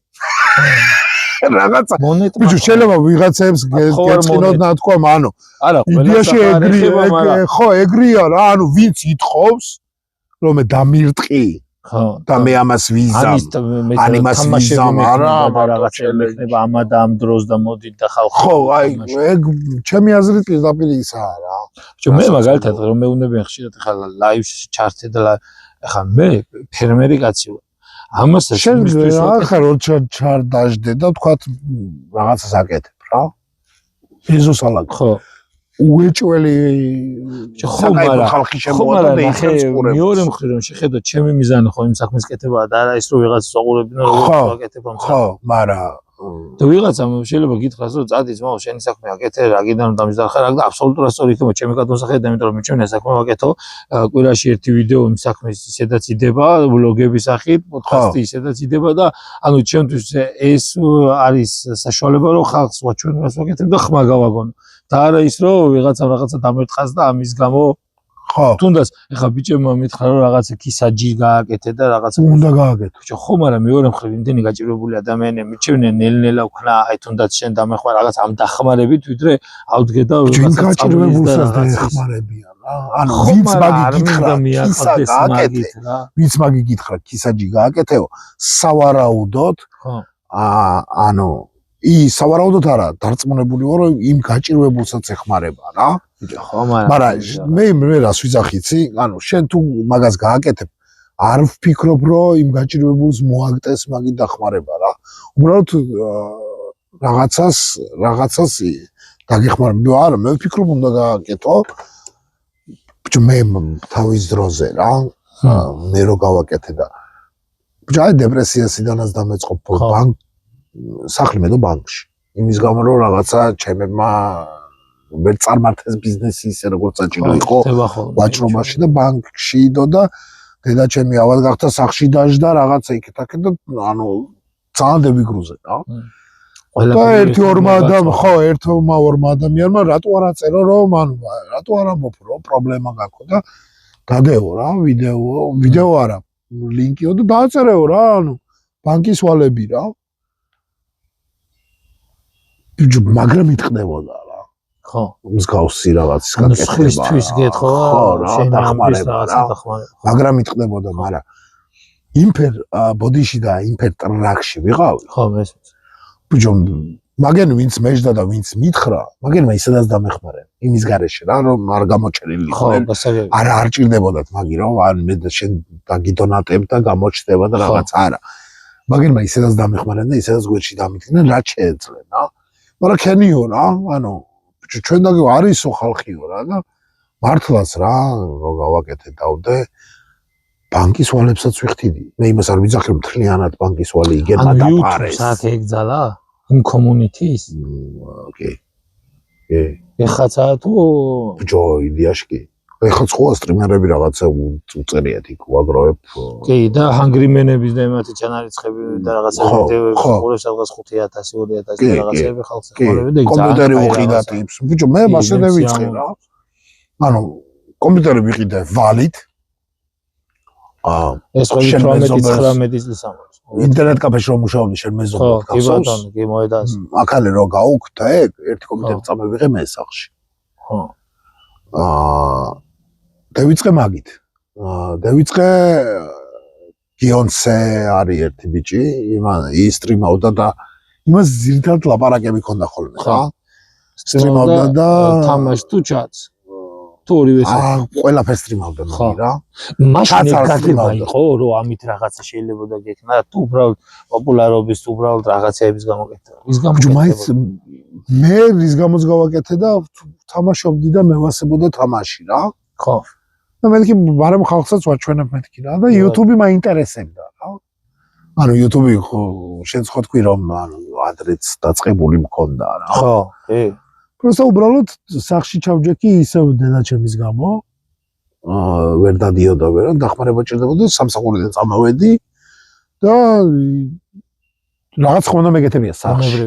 რაღაცა ბიჭო შეიძლება ვიღაცებს გეწყინოთ ნათქვამ ანუ არა იდეაში ხო ეგრია რა ანუ ვინც ითხოვს რომ მე დამირტყი ხო და მე ამას ვიზამ ან იმას ვიზამ არა რაღაცა მექნება ამა და ამ დროს და მოდი და ხალხი ხო აი ეგ ჩემი აზრით პირდაპირ ისაა რა ბიჭო მე მაგალითად რომ მეუნებიან ხშირად ახლა ლაივში ჩართე და ახლა მე ფერმერი კაცი ვარ ამას შემიძლია ახლა რო ჩარდაჟდე და თქვა რაღაცას აკეთებ რა ეზოსალაკ ხო უეჭველი ხო მაგრამ ხალხი შემოვა და იწყებს მეორე მხრივ რომ შეხედო ჩემი მიზანი ხო იმ საქმის კეთებაა და არა ის რომ ვიღაცას აყურებინა როგორ აკეთებ ამ ხო მაგრამ და ვიღაცა შეიძლება გითხრას რომ წადი ძმაო შენი საქმე აკეთე რა გიდან რომ დამიზარხე რა და აბსოლუტურად სწორი იქნება ჩემი გადმოსახედა იმიტომ რომ ჩემი საქმე ვაკეთო კვირაში ერთი ვიდეო იმ საქმის ისედაც იდება ვლოგების სახით პოდკასტი ისედაც იდება და ანუ ჩემთვის ეს არის საშუალება რომ ხალხს ვაჩვენოს ვაკეთებ და ხმა გავაგონო და არა ის რომ რაღაცა დამერტყას და ამის გამო ხო თუნდაც ეხა ბიჭებმა მითხრა რომ რაღაცა კისაჯი გააკეთე და რაღაცა უნდა გააკეთო ბიჭო ხო მაგრამ მეორე მხრივ იმდენი გაჭირვებული ადამიანები მიჩვენენ ნელ-ნელა ვქნა აი თუნდაც შენ დამეხმარ რაღაც ამ დახმარებით ვიდრე ავდგე და ვიღაცა გაჭირვებულსაც დახმარებიან ანუ ვინც მაგი გითხრა კისა გააკეთე ვინც მაგი გითხრა კისაჯი გააკეთეო სავარაუდოდ ანუ სავარაუდოდ არა დარწმუნებული ვარ რომ იმ გაჭირვებულსაც ეხმარება რა ხო მაგრამ მე რას ვიზახიცი ანუ შენ თუ მაგას გააკეთებ არ ვფიქრობ რომ იმ გაჭირვებულს მოაგტეს მაგი დახმარება რა უბრალოდ რაღაცას დაგეხმარება არა მე ვფიქრობ უნდა გააკეთო მე თავის დროზე რა მე რო გავაკეთე და ბჭა დეპრესიასიდანაც დამეწყო სახლი მე და ბანკში იმის გამო რომ რაღაცა ჩემებმა ვერ წარმართეს ბიზნესი ისე როგორც საჭირო იყო ვაჭრობაში და ბანკში იდო და დედა ჩემი ავად გახდა სახლში დაждდა რაღაცა იქეთ-აქეთ და ანუ ძალიან დევიგრუზე რა და ერთ-ორმა ადამიანმა რატო არ აწერო რომ ანუ რატო არ ამბობ რომ პრობლემა გაქვს და გადაეო რა ვიდეო არა ლინკიო და დააწერეო რა ანუ ბანკის ვალები რა მაგრამ იტყდებოდა რა ხო მსგავსი რაღაცის გაკეთება ხლისთვის გეთხოვა შენ დახმარება რა მაგრამ იტყდებოდა მაგრამ იმფერ ბოდიში და იმფერ ტრაქში ვიყავი ხო მესმის ბიჭო მაგენ ვინც მეждდა და ვინც მითხრა მაგენმა ისედაც დამეხმარება იმის გარეშე რა რომ არ გამოჩერილი ხო გასაგები არ ჭირდებოდათ მაგი რომ ან მე და შენ დაგიდონატებ და გამოჩდება და რაღაც არა მაგენმა ისედაც დამეხმარება და ისედაც გვერდში დამიდგნენ რაც შეეძლენ რა მაგრამ ქენიო რა ანუ ჩვენ და არისო ხალხიო რა და მართლაც რა რო გავაკეთე დავდე ბანკის ვალებსაც ვიხდიდი მე იმას არ ვიძახი რომ მთლიანად ბანკის ვალი იგება და პარეს აქ ეგძალა იმ კომუნიტის ოკეი ეხაცა თუ ბჭო იდეაში კი ეხა სხვა სტრიმერები რაღაცა უწერიათ იქ ვაგროვებ კი და ჰანგრიმენების და იმათი ჩანარიცხები და რაღაცა ვიდეოები ყურებს რაღაც 5000 2000 რაღაცები ხალხს ეხმარება და კომპიუტერი უყიდა ტიპს ბჭო მე მასედე ვიწყე რა ანუ კომპიუტერი ვიყიდე ვალით ეს ყველი 18-19 წლის ამბობს ინტერნეტ კაფეში რომ მუშაობდი შენ მეზობლად გახსოვს კი მოედას აქალე რო გაუქთა ეგ ერთი კომპიუტერი წამევიღე მე სახლში ხო დავიწყე მაგით დავიწყე გიონსე არის ერთი ბიჭი ის სტრიმავდა და იმას ძირითადად ლაპარაკები ქონდა ხოლმე რა სტრიმავდა და თამაში თუ ჩატს თუ ორივე ყველაფერს სტრიმავდა მაგი რა მაშინ გაგება იყო რომ ამით რაღაცა შეიძლება და გექნა თუ უბრალოდ პოპულარობის თუ უბრალოდ რაღაცეების გამოკეთება ის გამოკეთება მე რის გამოც გავაკეთე და თამაშობდი და მევასებოდა თამაში რა ხო და მეთქი ბარემ ხალხსაც ვაჩვენებ მეთქი რა და YouTube მაინტერესებდა რა ანუ YouTube ხო შენ ხო თქვი რომ ანუ ადრეც დაწყებული მქონდა რა ხო კი просто უბრალოდ სახში ჩავჯექი ისევ დედაჩემის გამო ვერ დადიოდა ვერა დახმარება ჭირდებოდა სამსახურიდან წამოვედი და რაღაც ხომ უნდა მეკეთებია სახში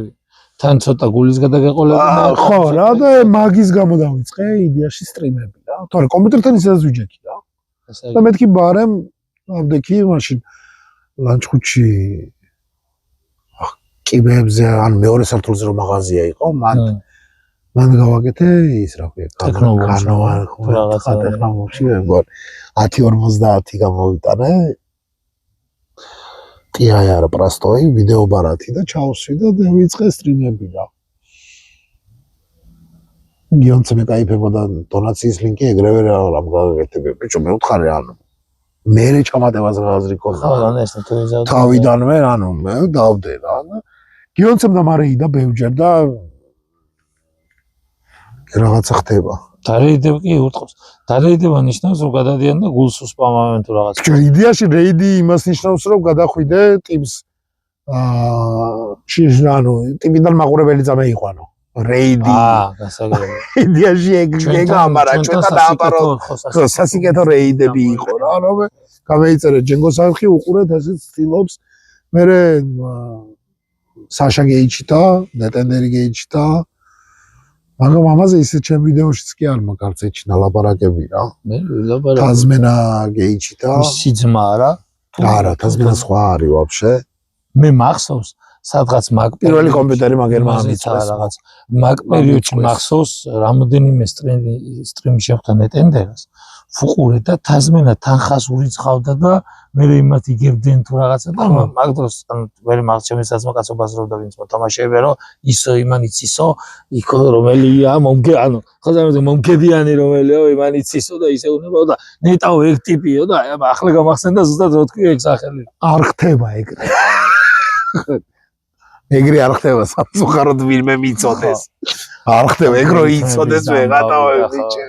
თან ცოტა გულის გადაგეყოლებინა ხო რა და მაგის გამო დავიწყე იდეაში სტრიმები რა თორე კომპიუტერთან ისედაც ვიჯექი რა და მეთქი ბარემ ავდექი მაშინ ლანჩხუთში კიბებზე ან მეორე სართულზე რომ მაღაზია იყო მან გავაკეთე ის რა ქვია რაღაცა ტექნოლოგიებში მეგონა 1050 გამოვიტანე ტიაი არა პრასტოი ვიდეო ბარათი და ჩავსვი და დავიწყე სტრიმები რა გიონცე მე кайფებოდა დონაციის ლინკი ეგრევე რა გავაკეთე ბიჭო მე უთხარი ანუ მე ჩამატებას აზრი ქონდა თავიდანვე ანუ მე დავდე რა გიონცემ და მარეიდა ბევრჯერ და რაღაცა ხდება დარეიდება კი უტყობს დარეიდება ნიშნავს რომ გადადიან და გულს უსპამავენ თუ რაღაც იდეაში რეიდი იმას ნიშნავს რომ გადახვიდე ტიპს ანუ ტიპიდან მაყურებელი წამე იყვანო რეიდი გასაგები იდეაში ეგ ამარა ჩვენ და დააბარო სასიკეთო რეიდები იყო რა რომ გამეიწერე ჯენგოს არხი უყურეთ ასე ცდილობს მე საშა გეიჩიტა ნეტენდერი გეიჩიტა მაგრამ ამაზე ისე ჩემ ვიდეოშიც კი არ მაგარც ეჩინა ლაპარაკები რა მე ლაპარაკი თაზმენა გეიჩიტა მისი ძმა არა არა თაზმენა სხვა არის ვაფშე მე მახსოვს სადღაც მაგ პირველი კომპიუტერი მაგერმა ამიწყეს რაღაც მაგ პერიოდში მახსოვს რამოდენიმე სტრიმი შეხვდა ნეტენდერას ფუყურე და თაზმენა თანხას ურიცხავდა და მე იმათ იგებდნენ თუ რაღაცა და მაგ დროს ანუ ვერი მაგჩემი საზმაკაცობას რო და ვინც მოთამაშეებია რომ ისო იმან იცისო იქ რომელია ანუ ხაზამზე მომგებიანი რომელიო იმან იცისო და ისე უნებაო და ნეტაო ეგ ტიპიო და ახლა გამახსენდა ზუსტად რო თქვი ეგ სახელი არ ხდება ეგრე ეგრე არ ხდება სამწუხაროდ ვინმე მიწოდეს არ ხდება ეგრო იცოდეს ვეღატაო ბიჭე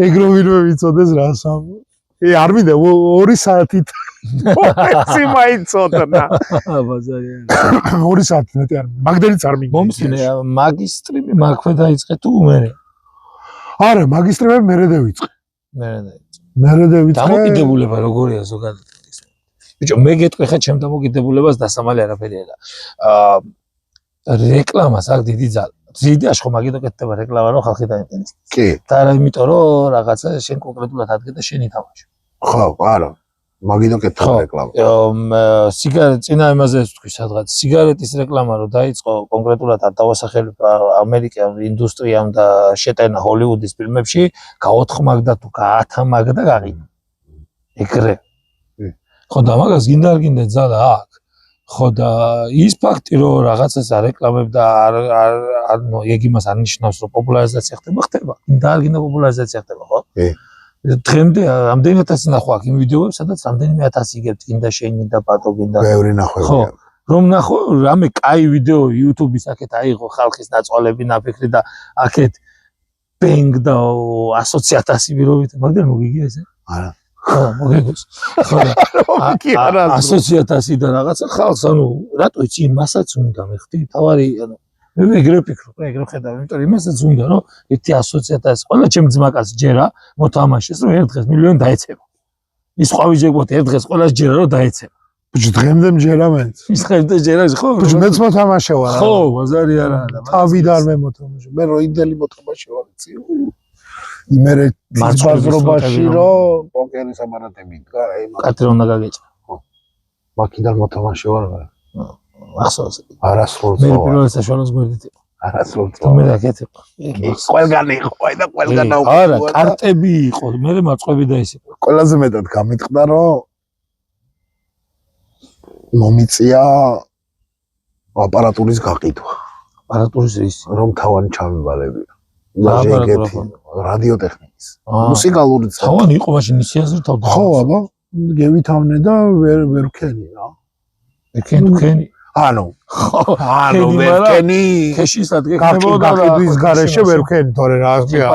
ეგრო ვინმე მიწოდეს რა სამ არ მინდა 2 საათით ეს მაიცოდნა ბაზარია 2 საათით მეტი არ მაგდენიც არ მინდა მომსინე მაგისტრიმი მაქვე დაიწყე თუ მე არა მაგისტრები მერე დავიწყე მერე დავიწყე დამოკიდებულება როგორია ზოგადად ბიჭო მე გეტყვი ხა ჩემ დამოკიდებულებას დასამალი არაფერი არა რეკლამას აქ დიდი ძალა ზიდი აშხო მაგითო კეთდება რეკლამა რომ ხალხი დაინტერესდეს კი და არა იმიტომ რომ რაღაცა შენ კონკრეტულად ადგე და შენ ითამაშო ხო არა მაგითო კეთდება რეკლამა სიგარეტ წინა იმაზე ვთქვი სადღაც სიგარეტის რეკლამა რომ დაიწყო კონკრეტულად არ დავასახელებ ამერიკამ ინდუსტრიამ და შეტანა ჰოლივუდის ფილმებში გაოთხმაგდა თუ გაათამაგდა გაყიდა ეგრე ხო და მაგას გინდა არ გინდა ძალა აქვს ხო და ის ფაქტი რომ რაღაცას არეკლამებდა არ ეგ იმას არ ნიშნავს რომ პოპულარიზაცია ხდება გინდა არ გინდა პოპულარიზაცია ხდება ხო დღემდე ამდენი 1000 ნახვა აქ იმ ვიდეოებს სადაც ამდენიმე 1000 იგებთ გინდა შენ გინდა პატო გინდა ბევრი ნახვები ხო რომ ნახო რამე კაი ვიდეო YouTube-ის აქეთ აიღო ხალხის ნაწვალები ნაფიქრი და აქეთ ბენგ და 100,000 ვირობით მაგდენ მოგიგია ესე არა ხო მოგეგოს ხო და 100,000 და რაღაცა ხალხს ანუ რატო იცი მასაც უნდა მე ხდი თავარი ანუ მე ეგრე ვფიქრობ ეგრე ხედავ იმიტომ რომ იმასაც უნდა რომ 100,000 ყველა ჩემ ძმაკაც ჯერა მოთამაშეს რომ ერთ დღეს მილიონი დაეცემა ის ყვავი ჯეკბოთ ერთ დღეს ყველას ჯერა რომ დაეცემა ბიჭო დღემდე მჯერა მეც ის ხერდა ჯერა ხო ბიჭო მეც მოთამაშე ვარ ხო ბაზარი არა თავიდან მე მოთამაშე მე როიდელი მოთამაშე ვარ იცი იმერე ბაზრობაში რომ პოკერის აპარატები დგა აი კატე უნდა გაგეჭა მაქიდან მოთამაშე ვარ ახსოვს არასრულ მე პირველ საშუალოს გვერდით იყო არასრულ მე დაგეთებ ყველგან იყო და ყველგან არა კარტები იყო მე მარწყები და ის იყო ყველაზე მეტად გამიტყდა რომ მომიწია აპარატურის გაყიდვა აპარატურის ის რომ თავანი ჩამევალებია რადიოტექნიკის მუსიკალური თავანი იყო მაშინ ისე აზრი თავდა ხო აბა გევითავნე და ვერ ვქენი რა ვქენი ანუ ვერქენი ქეშის ადგექნებოდა და გაყიდვის გარეშე ვერ ვქენი თორე რა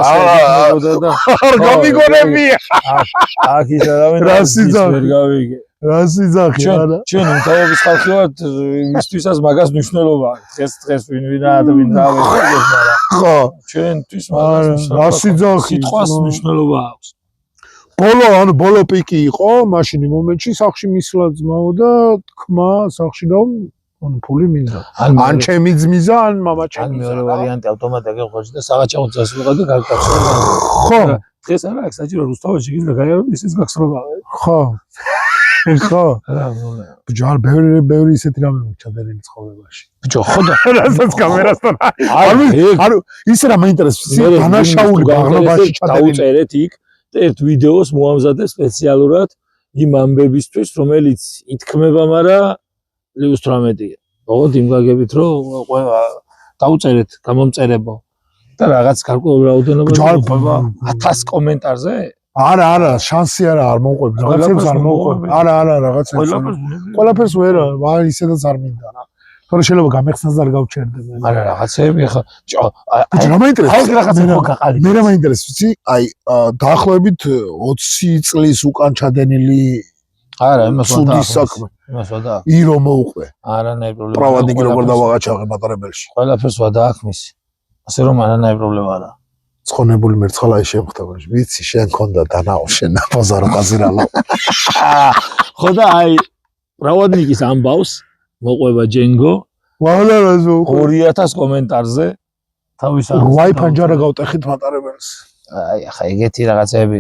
არ გამიგონებია აქ ის არავინ ვერ გავიგე რა სიძახი არა ჩვენ თავის ხალხი ვართ იმისთვისაც მაგას მნიშვნელობა აქვს დღეს ვინ დავეცეს მაგრამ ხო ჩვენთვის მაგას რა სიძახი სიტყვას მნიშვნელობა აქვს ბოლო პიკი იყო მაშინ იმ მომენტში სახში მისვლა ძმაო და თქმა სახში რომ ანუ ფული მინდა ან ჩემი ძმიზა ან მამა ჩემი ან მეორე ვარიანტი ავტომატად გეღოჩი და საღაჭაო წასულიყო და გაგკაცო ხო დღეს არა აქ საჭირო რუსთავში გინდა გაიარო ისიც გახსრობა ხო ხო რა ბიჭო არ ბევრი ისეთი რამე მოჩადენილი ცხოვრებაში ბიჭო ხო და რასაც კამერასთან არ ის რა მაინტერესებს დანაშაული ბაღლობაში ჩადენილი დაუწერეთ იქ და ერთ ვიდეოს მოამზადე სპეციალურად იმ ამბებისთვის რომელიც ითქმება მაგრამ + 18-ია. ოღონდ იმ გაგებით რომ დაუწერეთ გამომწერებო და რაღაც გარკვეულ რაოდენობაზე მოყვება 1000 კომენტარზე? არა, შანსი არ მოყვება. რაღაცებს არ მოყვება. არა, რაღაცებს. ყველაფერს ვერ, ისედაც არ მინდა რა. თორე შეიძლება გამეხსნას და არ გავჩერდე მე. არა, რაღაცები ხა. ბიჭო, რა მაინტერესებს? აი რაღაცა ხო გაყალი. მე რა მაინტერესებს, ვიცი? აი, დაახლოებით 20 წლის უკან ჩადენილი არა, იმას სუდის საქმე. იმას ვადა. ირო მოუყვე. არანაირი პრობლემა. პრავადნიკი როგორ დავაღაჩაღე მატარებელში. ყველაფერს ვადა აქვს მის. ასე რომ არანაირი პრობლემა არა. ცხონებული მერცხალაი შემხდება. ვიცი, შენ ქონდა დანაო, შენ ბაზარო ყაზირალო. ხო და აი, პრავადნიკის ამბავს მოყვება ჯენგო. ვალა 2000 კომენტარზე თავის Wi-Fi ჯარა გავტეხით მატარებელს. აი, ახლა ეგეთი რაღაცები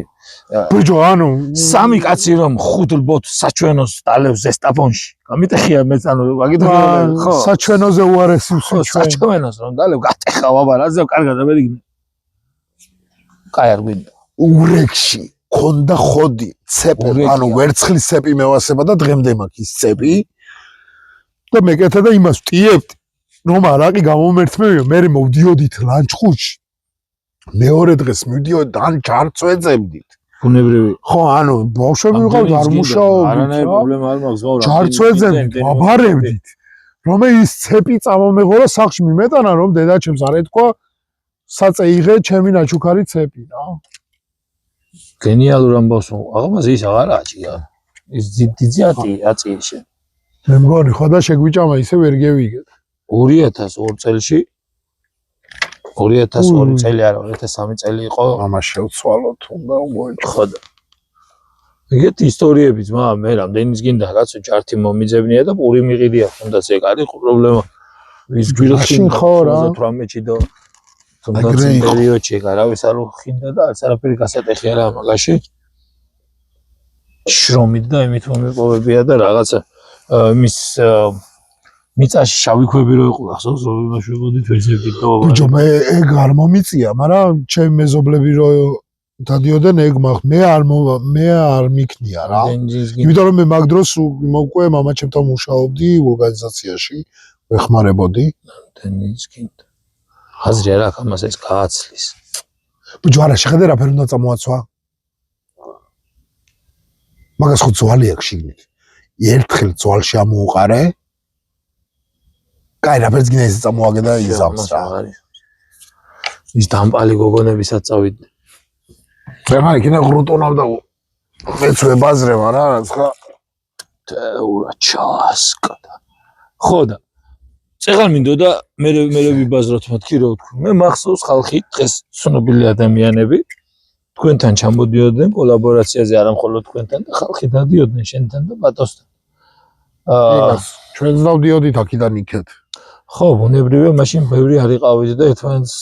ბიჭო ანუ სამი კაცი რომ ხუთლბოთ საჩვენოს დალევს ზესტაფონში გამიტეხია მეც ანუ მაგიტეხია ხო საჩვენოზე უარესი ხო საჩვენოს რომ დალევ გატეხავ აბა რაზე კარგად ამერიგნე კაი არ გვინდა ურეკში ქონდა ხოდი ცეპი ანუ ვერცხლის ცეპი მევასება და დღემდე მაქვს ის ცეპი და მეკეთა და იმას ვტიებთ რომ არაყი გამომერთმევია მე მოვდიოდით ლანჩხუთში მეორე დღეს მივდიოდი და ჯარც ვეძებდით ბუნებრივი ხო ანუ ბავშვები ვიყავთ არ მუშაობდით არანაირი პრობლემა არ მაქვს ზღაურა ჯარც ვეძებდით აბარებდით რომ ის ცეპი წამომეღო და სახში მიმეტანა რომ დედაჩემს არ ეთქვა საწე იღე ჩემი ნაჩუქარი ცეპი რა გენიალურ ამბავს აღამაზე ის აღარაა ჭია ის ძიძიათი აწიეშე მე მგონი ხო და შეგვიჭამა ისე ვერ გევიგეთ 2002 წელში 2002 წელი არა 2003 წელი იყო ამას შევცვალოთ თუნდა მოიჭრა ხო და ეგეთი ისტორიები ძმა მე რამდენის გინდა რაც ჯართი მომიძებნია და პური მიყიდია თუნდაც ეგ არის პრობლემა ვის გვიხინ ხო რა 18-ში და თუნდაც პერიოდში არავის არ უხინდა და არც არაფერი გასატეხი არა მაგაში შრომით და იმით მომეპოვებია და რაღაცა მის მიწაში შავი ქვები რო იყო ახსოვს რომ იმაშვებოდით ვეძებდით და ბიჭო მე ეგ არ მომიწია მაგრამ ჩემი მეზობლები რო დადიოდნენ ეგ მე არ მიქნია რა იმიტომ რომ მე მაგ დროს უკვე მამაჩემთან მუშაობდი ორგანიზაციაში ვეხმარებოდი დენის კინდა აზრი არა ამას ეს გააცლის ბიჭო არა შეხედე რაფერ უნდა წამოაცვა მაგას ხო ძვალი აქვს შიგნით ერთხელ ძვალში ამოუყარე კაი რაფერს გინდა ისე წამოაგე და იზამს რა ის დამპალი გოგონებისაც წავიდნენ მე იქიდან ღრუტონავ და მეც ვებაზრება რა რაც ხა თეურა ჩასკდა ხო და წეღარ მინდოდა მე ვიბაზროთ მეთქი რო ვთქვი მე მახსოვს ხალხი დღეს ცნობილი ადამიანები თქვენთან ჩამოდიოდნენ კოლაბორაციაზე არა მხოლოდ თქვენთან და ხალხი დადიოდნენ შენთან და ბატოსთან ჩვენც დავდიოდით აქიდან იქეთ ხო ბუნებრივია მაშინ ბევრი არ იყავით და ერთმანეთს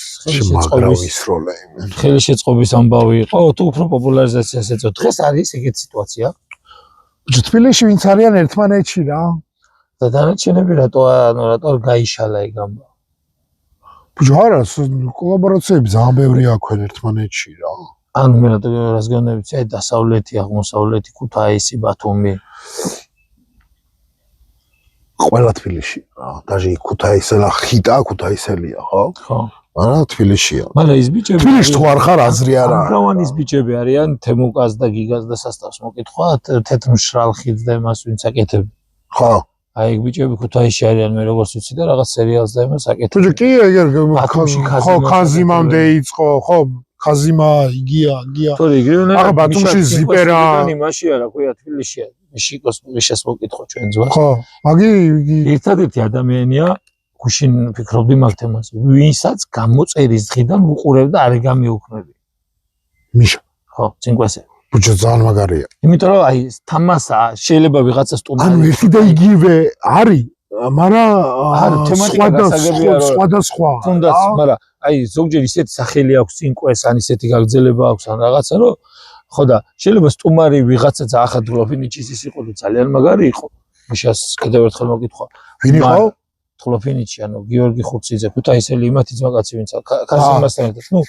ხელი შეწყობის ამბავი იყო თუ უფრო პოპულარიზაციას ეწევ დღეს არის ეგეთი სიტუაცია ბიჭო თბილისში ვინც არიან ერთმანეთში რა და დანარჩენები რატო არ გაიშალა ეგ ამბავი ბიჭო არა კოლაბორაციები ძალიან ბევრი აქვენ ერთმანეთში რა ანუ მე რას გონებიც აი დასავლეთი აღმოსავლეთი ქუთაისი ბათუმი ყველა თბილისში რა даже ქუთაისელა ხიტა ქუთაისელია ხო ხო არა თბილისშია მაგრამ ის ბიჭები თბილისში თუ არ ხარ აზრი არა ამრავან ის ბიჭები არიან თემუკას და გიგას და სასტავს მოკითხვა თეთრმშრალ ხიდს და იმას ვინც აკეთებდა ხო აი ეგ ბიჭები ქუთაისში არიან მე როგორც ვიცი და რაღაც სერიალს და იმას აკეთებდა ბიჭო კი ეგ ხო ხაზიმამდე იწყო ხო ხაზიმა იგია თორე იგივე აღა ბათუმში ზიპერა იმაში არა ქვია თბილისშია შიკოს მიშას მოკითხო ჩვენ ძმა ხო მაგი ერთადერთი ადამიანია გუშინ ფიქრობდი მაგ თემაზე ვინსაც გამოწერის დღიდან უყურებდა არ გამიუქმები მიშა ხო წინკვესე ბიჭო ძალიან მაგარია იმიტომ რომ აი თამასა შეიძლება ვიღაცა სტუმარი ანუ ერთი და იგივე არის მაგრამ სხვადასხვა თუნდაც მაგრამ აი ზოგჯერ ისეთი სახელი აქვს წინკვეს ან ისეთი გაგრძელება აქვს ან რაღაცა რომ ხო და შეიძლება სტუმარი ვიღაცა ახლა თლოფინიჩის ის იყო და ძალიან მაგარი იყო მიშას კიდევ ერთხელ მოკითხვა ვინ იყო თლოფინიჩი ანუ გიორგი ხურციძე ქუთაისელი იმათი ძმაკაცი ვინც კაზიმასთან ერთად ნუ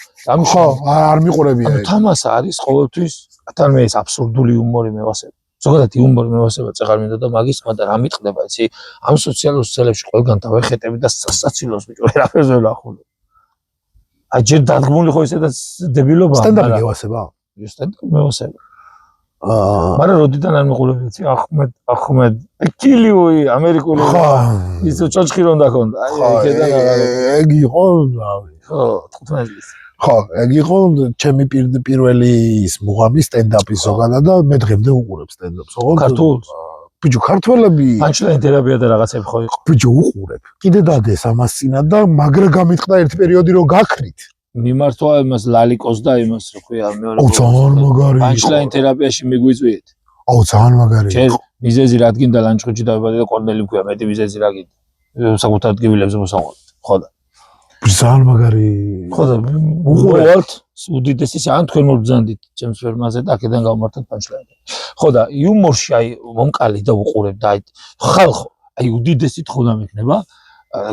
ხო არ მიყურებია ეგ თამასა არის ყოველთვის თან მე ეს აბსურდული იუმორი მევასება ზოგადად იუმორი მევასება წეღარ მინდა და მაგის თქმა და რა მიტყდება იცი ამ სოციალურ ქსელებში ყველგან დავეხეტები და სასაცილოს ბიჭო ვერაფერზე ვლახულობ აი ჯერ დადგმული ხო ისედაც დებილობა სტენდაპი მევასება სტენდაპი მევასება მაგრამ როდიდან არ მიყურები იცი ახმედ კილიუი ამერიკული ის ჩოჩხი რომ დაქონდა აი ეგედან ეგ იყო ხო 15 წლის ხო ეგ იყო ჩემი პირველი ის მუღამი სტენდაპი ზოგადად და მე დღემდე უყურებ სტენდაპს ხო ქართულს ბიჭო ქართველები პანჩლაინ თერაპია და რაღაცები ხო იყო ბიჭო უყურებ კიდე დადეს ამას წინა და მაგრა გამიტყდა ერთი პერიოდი რომ გაქრით მიმართვა იმას ლალიკოს და იმას რო ქვია მეორე ძალიან მაგარი პანჩლაინ თერაპიაში მიგვიწვიეთ აუ ძალიან მაგარი ჩემ მიზეზი რადგინდა ლანჩხუთში დავიბადე და კორნელი მქვია მეტი მიზეზი რა გინდა საკუთარ ტკივილებზე მოსაყვანად ხო და ძალიან მაგარი ხო და უყურებთ უდიდესი ან თქვენ მობრძანდით ჩემს ფერმაზე და აქედან გავმართოთ პანჩლაინი. ხო და იუმორში აი მომკალი და უყურებ და აი ხალხო აი უდიდესი თხოვნა მექნება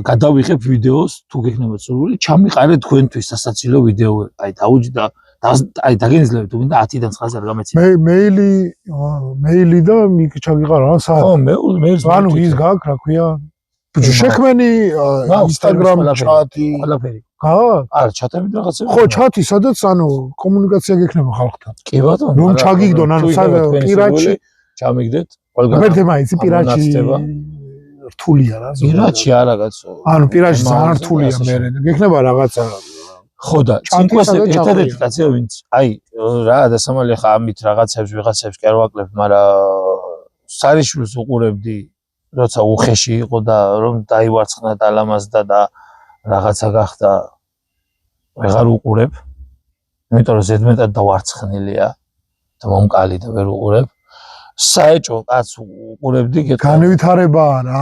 გადავიღებ ვიდეოს თუ გექნება სურვილი ჩამიყარეთ თქვენთვის სასაცილო ვიდეო აი დაუჯი და აი დაგენიძლებთ თუ მინდა 10-დან 9-ზე არ გამეცი. მეილი და ჩაგიყარა საათი. ხო მეილს ანუ ის გაქვს რა ქვია შექმენი Instagram ჩატი ყველაფერი. გაქვს? არ ჩატები რაღაცები. ხო, ჩატი, სადაც ანუ კომუნიკაცია გექნება ხალხთან. კი ბატონო. რომ ჩაგიგდონ, ანუ პირაჩი ჩამიგდეთ ყველგან. მერტემა იცი პირაჩი რთულია რა. პირაჩი არა კაცო. ანუ პირაჩი ძალიან რთულია მე. გექნება რაღაცა. ხო და წინკვასე ერთადერთი კაცია ვინც აი რა დასამალი ხა ამით ვიღაცებს კი არ ვაკლებ, მაგრამ სარიშვილს უყურებდი როცა უხეში იყო და რომ დაივარცხნა და ალამაზდა და რაღაცა გახდა ვეღარ უყურებ. იმიტომ რომ ზედმეტად დავარცხნილია და მომკალი და ვერ უყურებ. საეჭო კაც უყურებდი განვითარებაა რა.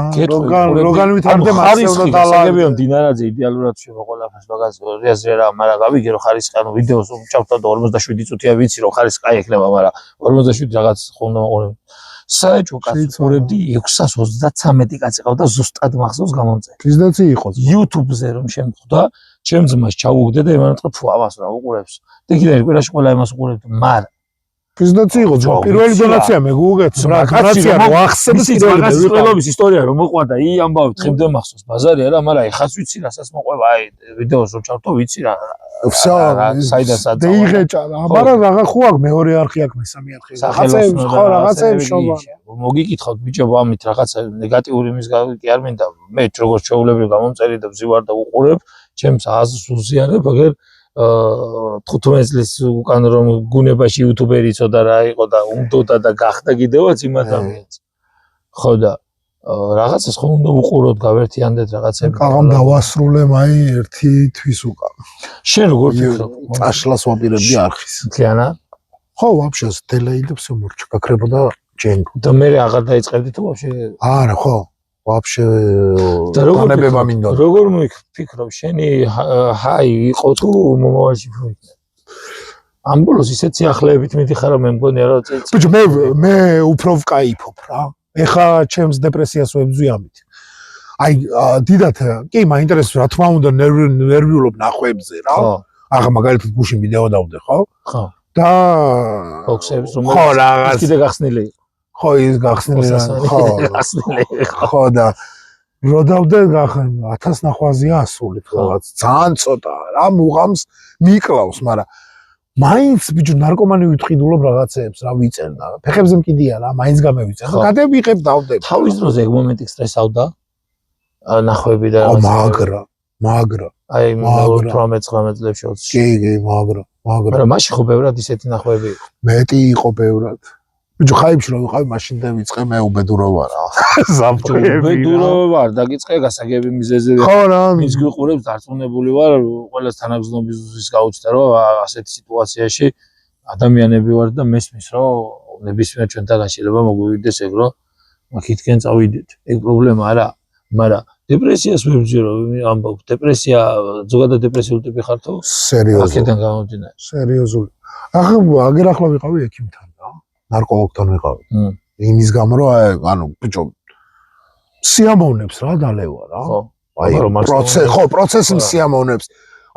რო განვითარდე მასე უნდა დალაგებია დინარაძე იდეალურად შევა ყველაფერს მაგას რეაზრე რა, მაგრამ გავიგე რომ ხარისხი ანუ ვიდეოს უჭავდა და 47 წუთია ვიცი რომ ხარისხი კაი ექნება, მაგრამ 47 რაღაც ხონდა უყურებ. საეჭო კაც უყურებდი 633 კაცი ყავდა ზუსტად მახსოვს გამომწერი. კიზდაცი იყო. YouTube-ზე რომ შემხვდა, ჩემ ძმას ჩაუგდე და იმანეთყო ფუ ამას რა უყურებს. და კიდე კვირაში ყველა იმას უყურებდი, მაგრამ კიზდაცი იყო, პირველი დონაცია მე გუგეთ, რა კაცია რო ახსენებს პირველობის ისტორია რომ მოყვადა ი ამბავი თხემდე მახსოვს ბაზარი არა, მაგრამ ეხაც ვიცი რასაც მოყვება, აი ვიდეოს რო ჩავთო ვიცი რა. всё, საიდანაც დაიღეჭა, მაგრამ რაღა ხო აქვს მეორე არხი აქვს, მესამე არხი. სახელოსნო ხო რაღაცები შობა. მოგიკითხავთ ბიჭო ამით რაღაცა ნეგატიური იმის კი არ მინდა. მე როგორც შეულებრივ გამომწერი და ვზივარ და უყურებ, ჩემს აზრს უზიარებ, აგერ 15 წლის უკან რომ გუნებაში იუთუბერი იწოდა რა იყო და უნდოდა და გახდა კიდევაც იმ ადამიანს. ხო და რაღაცას ხო უნდა უყუროთ, გავერთიანდეთ რაღაცები. კაღამ დავასრულე მაი ერთი თვის უკან. შენ როგორ ფიქრობ? წაშლას ვაპირებდი არხის. მთლიანად? ხო, вообще დელეიდებს მორჩა გაქრებოდა ჯენ. და მე აღარ დაიწყებდი თუ вообще? არა, ხო. вообще თანებება მინდოდა. როგორ მიფიქრობ შენი ჰაი იყო თუ მომავალში ფიქრობ? ამბოლოს ისეთ სიახლეებით მიდიხარ რომ მე მგონია რომ ბიჭო მე უფრო ვკაიფობ რა. ეხა ჩემს დეპრესიას ვებძვი ამით. აი დიდათ კი მაინტერესებს რა თქმა უნდა ნერვიულობ ნახვებზე რა. აღა მაგალითად გუშინ ვიდეო დავდე ხო? ხო. და ბოქსებს რომელიც კიდე გახსნილი იყო. ხო ის გახსნილი ხო და რო დავდე 1000 ნახვაზეა ასული რაღაც ძალიან ცოტა რა მუღამს მიკლავს, მაგრამ მაინც ბიჭო ნარკომანი ვიტყიდულობ რაღაცებს რა ვიწერდა. ფეხებზე მკიდია რა, მაინც გამევიწერ. გადავიღებ დავდებ. თავის დროზე ეგ მომენტი სტრესავდა ნახვები და მაგრა. აი 18-19 წლებში 20. კი, მაგრა. მაგრამ მაშინ ხო ბევრად ისეთი ნახვები იყო. მეტი იყო ბევრად. ბიჭო ხაიბში რომ ვიყავი მაშინ და ვიწყე მე უბედურო ვარ. უბედურო ვარ, დაგიწყე გასაგები მიზეზები. ხო რა, მის გიყურებს დარწმუნებული ვარ, ყველას თანაგზნობისთვის გაუჩნდა რომ ასეთი სიტუაციაში ადამიანები ვარ და მესმის რომ ნებისმიერ ჩვენთან შეიძლება მოგვივიდეს ეგ რომ აქეთკენ წავიდეთ. ეგ პრობლემა არა, მაგრამ დეპრესიას ვებძვი რომ ამბობ, დეპრესია, ზოგადად დეპრესიული ტიპი ხარ თუ? სერიოზული. აქედან გამომდინარე. სერიოზული. ახლა აგერ ახლა ვიყავი ექიმთან რა. ნარკოლოგთან ვიყავი. იმის გამო რომ ანუ ბიჭო სიამოვნებს რა დალევა რა. აი პროცესი სიამოვნებს.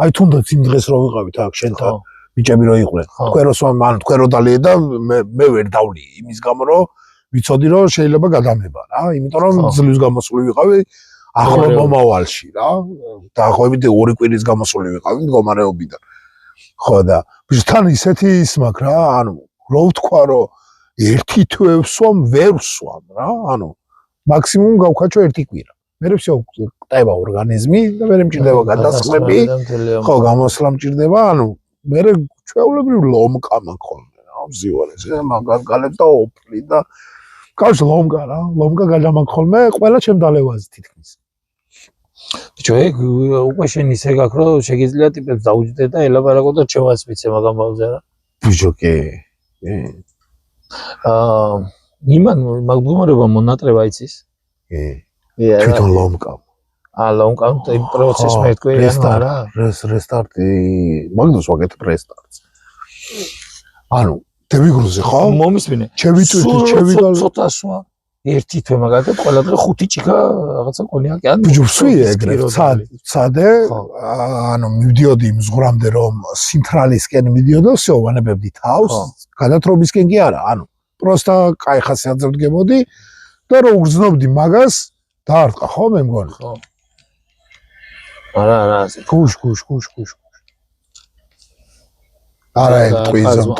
აი თუნდაც იმ დღეს რო ვიყავით აქ შენთან ბიჭები რო იყვნენ. თქვენ რო დალიე და მე ვერ დავლი იმის გამო რომ ვიცოდი რომ შეიძლება გადამება რა. იმიტომ რომ ძლივს გამოსული ვიყავი ახლა მომავალში რა. დაახლოებით 2 კვირის გამოსული ვიყავი მდგომარეობიდან. ხო და ბიჭო თან ისეთი ის მაქვს რა, ანუ რო ვთქვა რომ ერთი თვე ვსვამ, ვერ ვსვამ რა, ანუ მაქსიმუმ გავხაჩო ერთი კვირა. მე всё ყტება ორგანიზმი და მე მჭირდება გადასხმები. ხო, გამოსვლა მჭირდება, ანუ მე ჩვეულებრივ ლომკა მაქვს ხოლმე რა, ვზივარ ესე მაგალებ და ოფლი და კაც ლომკა რა, ლომკა გადამაქვს ხოლმე ყველა ჩემ დალევაზე თითქმის. ბიჭო, ეგ უკვე შენ ისე გაქვს რომ შეგიძლია ტიპებს დაუჯდე და ელაპარაკო და ჩვენს ვიცე მაგ ამბავზე რა. ბიჭო, კი. იმან მაგ მდგომარეობა მონატრება იცის? კი. თვითონ ლომკა. long im პროცესს მეთქვი არა რესტარტი მაგდოს ვაკეთებ რესტარტს ანუ დევიგრუზე ხო მომისმინე ჩემი და ცოტა სვა ერთი თვე მაგალითად ყველა დღე 5 ჭიქა რაღაცა კონიაკი ან ბიჭო ეგრე ცადე ანუ მივდიოდი იმ ზღვრამდე რომ სინთრალისკენ მიდიოდა всё ვანებებდი თავს გადათრობისკენ კი არა ანუ პროსტა კაი ხასიათზე ვდგებოდი და რო უგრძნობდი მაგას დაარტყა ხო მე მგონი ხო არა გუშ არა ეგ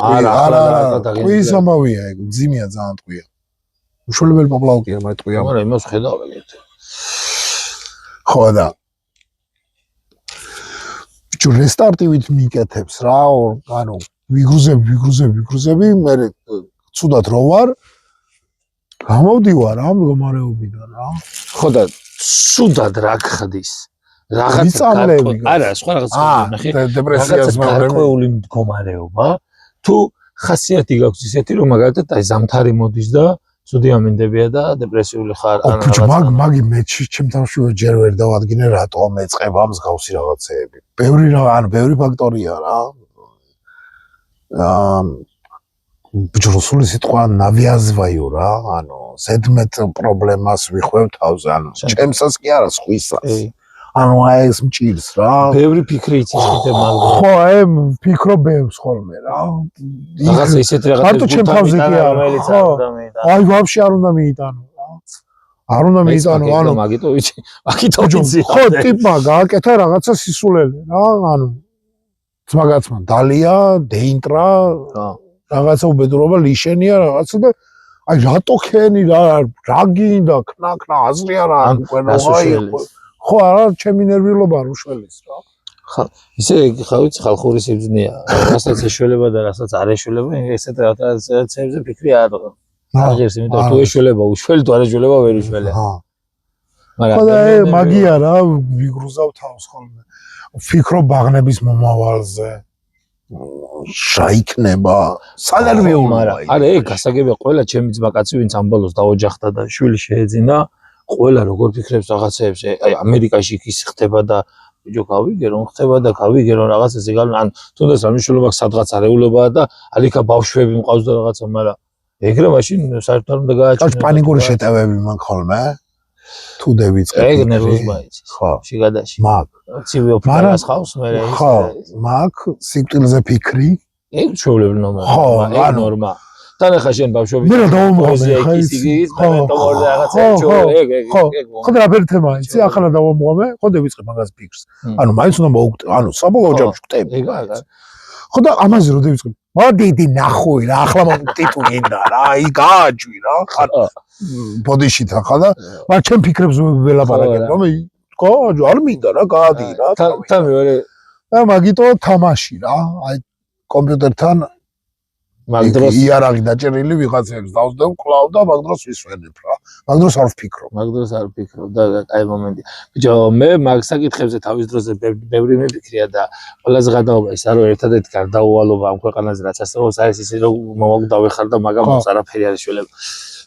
არა ტყვის ამავია ეგ ძიმია ძალიან ტყვია უშუალებელი პოპლაუკია მაგრამ ტყვია არა იმას ხედავ ეგეთ ხო და ბიჭო რესტარტივით მიკეთებს რა ანუ ვიგრუზები მე ცუდად რო ვარ გამოვდივარ ამ მდგომარეობიდან რა ხო და ცუდად რა გხდის რაღაც არა სხვა რაღაცა ნახე დეპრესიას გარკვეული მდგომარეობა თუ ხასიათი გაქვს ისეთი რომ მაგალითად აი ზამთარი მოდის და ცუდი ამინდებია და დეპრესიული ხარ ან რაღაცა მაგი მე ჩემთან ჯერ ვერ დავადგინე რატომ ეწყება მსგავსი რაღაცეები ბევრი ფაქტორია რა ბიჭროსული სიტყვა ნავიაზვაიო რა ანუ ზედმეტ პრობლემას ვიხვევ თავზე ანუ ჩემსაც კი არა სხვისას ანუ აი ეს მჭირს რა ბევრი ფიქრი იცის კიდე მაგრამ ხო აი ფიქრობ ბევრს ხოლმე რა რაღაცა ისეთი რაღაცა მარტო ჩემ თავზე კი არა აი ვაფშე არ უნდა მიიტანო რა არ უნდა მიიტანო ანუ მაგიტო ვიცი ხო ტიპმა გააკეთა რაღაცა სისულელე რა ანუ ძმაგაცმა დალია დეინტრა რაღაცა უბედურობა ლიშენია რაღაცა და აი რატო ხენი რა გინდა ქნა აზრი არა უკვე ნოაი ხო არა ჩემი ნერვიულობა არ უშველის რა ხა ისე ხა ვიცი ხალხური სიბრძნეა რასაც ეშველება და რასაც არ ეშველება ესეთ რაღაცებზე ფიქრი არ აღერს იმიტომ თუ ეშველება უშველი თუ არ ეშველება ვერ უშველია მაგრამ ხო და მაგია რა ვიგრუზავ თავს ხოლმე ვფიქრობ ბაღნების მომავალზე შაიქნება სალერვიულ არა ეგ გასაგებია ყველა ჩემი ძმაკაცი ვინც ამბალოს დაოჯახდა და შვილი შეეძინა ყველა როგორ ფიქრებს რაღაცეებს აი ამერიკაში ის ხდება და ბიჭო გავიგერო ხდება და გავიგერო რაღაცა ზეგალ ან თუნდაც რა მნიშვნელობა სადღაც არეულობაა და ალიქა ბავშვები მყავს და რაღაცა მაგრამ ეგრე მაშინ საერთოდ არ უნდა გააჩინო პანიკური შეტევები მაგ ხოლმე თუ დევიწყებ ეგ ნერვოს მაიცის ხო შიგადაში მაგ ცივი ოფლას ხავს მე ხო მაგ სიკვდილზე ფიქრი ეგ ჩვეულებრივი ნორმაა ხო ეგ ნორმა თან ახლა შენ ბავშვები მე რა დავამოღამე ხა ის მომენტომორ რაღაცა ეგ ხო და რაფერი თემა იცი ახლა დავამოღამე ხო დევიწყებ მაგას ფიქრს ანუ მაინც უნდა მოვუკვდე ანუ საბოლოო ჯამში ვკტები ეგ არა ხო და ამაზე რო დევიწყებ მოდიდი ნახუი რა ახლა მომტიტუინდა რა აი გააჯვი რა ხარ ბოდიშით ახლა და მაგრამ ჩემ ფიქრებს ველაპარაკებ რომ გააჯვი არ მინდა რა გაადი რა თან მეორე და მაგიტო თამაში რა აი კომპიუტერთან მაგ დროს იარაღი დაჭერილი ვიღაცებს დავსდევ კლავ და მაგ დროს ვისვენებ რა მაგ დროს არ ვფიქრობ და აი მომენტი ბიჭო მე მაგ საკითხებზე თავის დროზე ბევრი მიფიქრია და ყველაზე გადაობა ის არო ერთადერთი გარდაუვალობა ამ ქვეყანაზე რაც ასწავლოს არის ისე რომ მომაკვდავი ხარ და მაგამაც არაფერი არ შეიძლება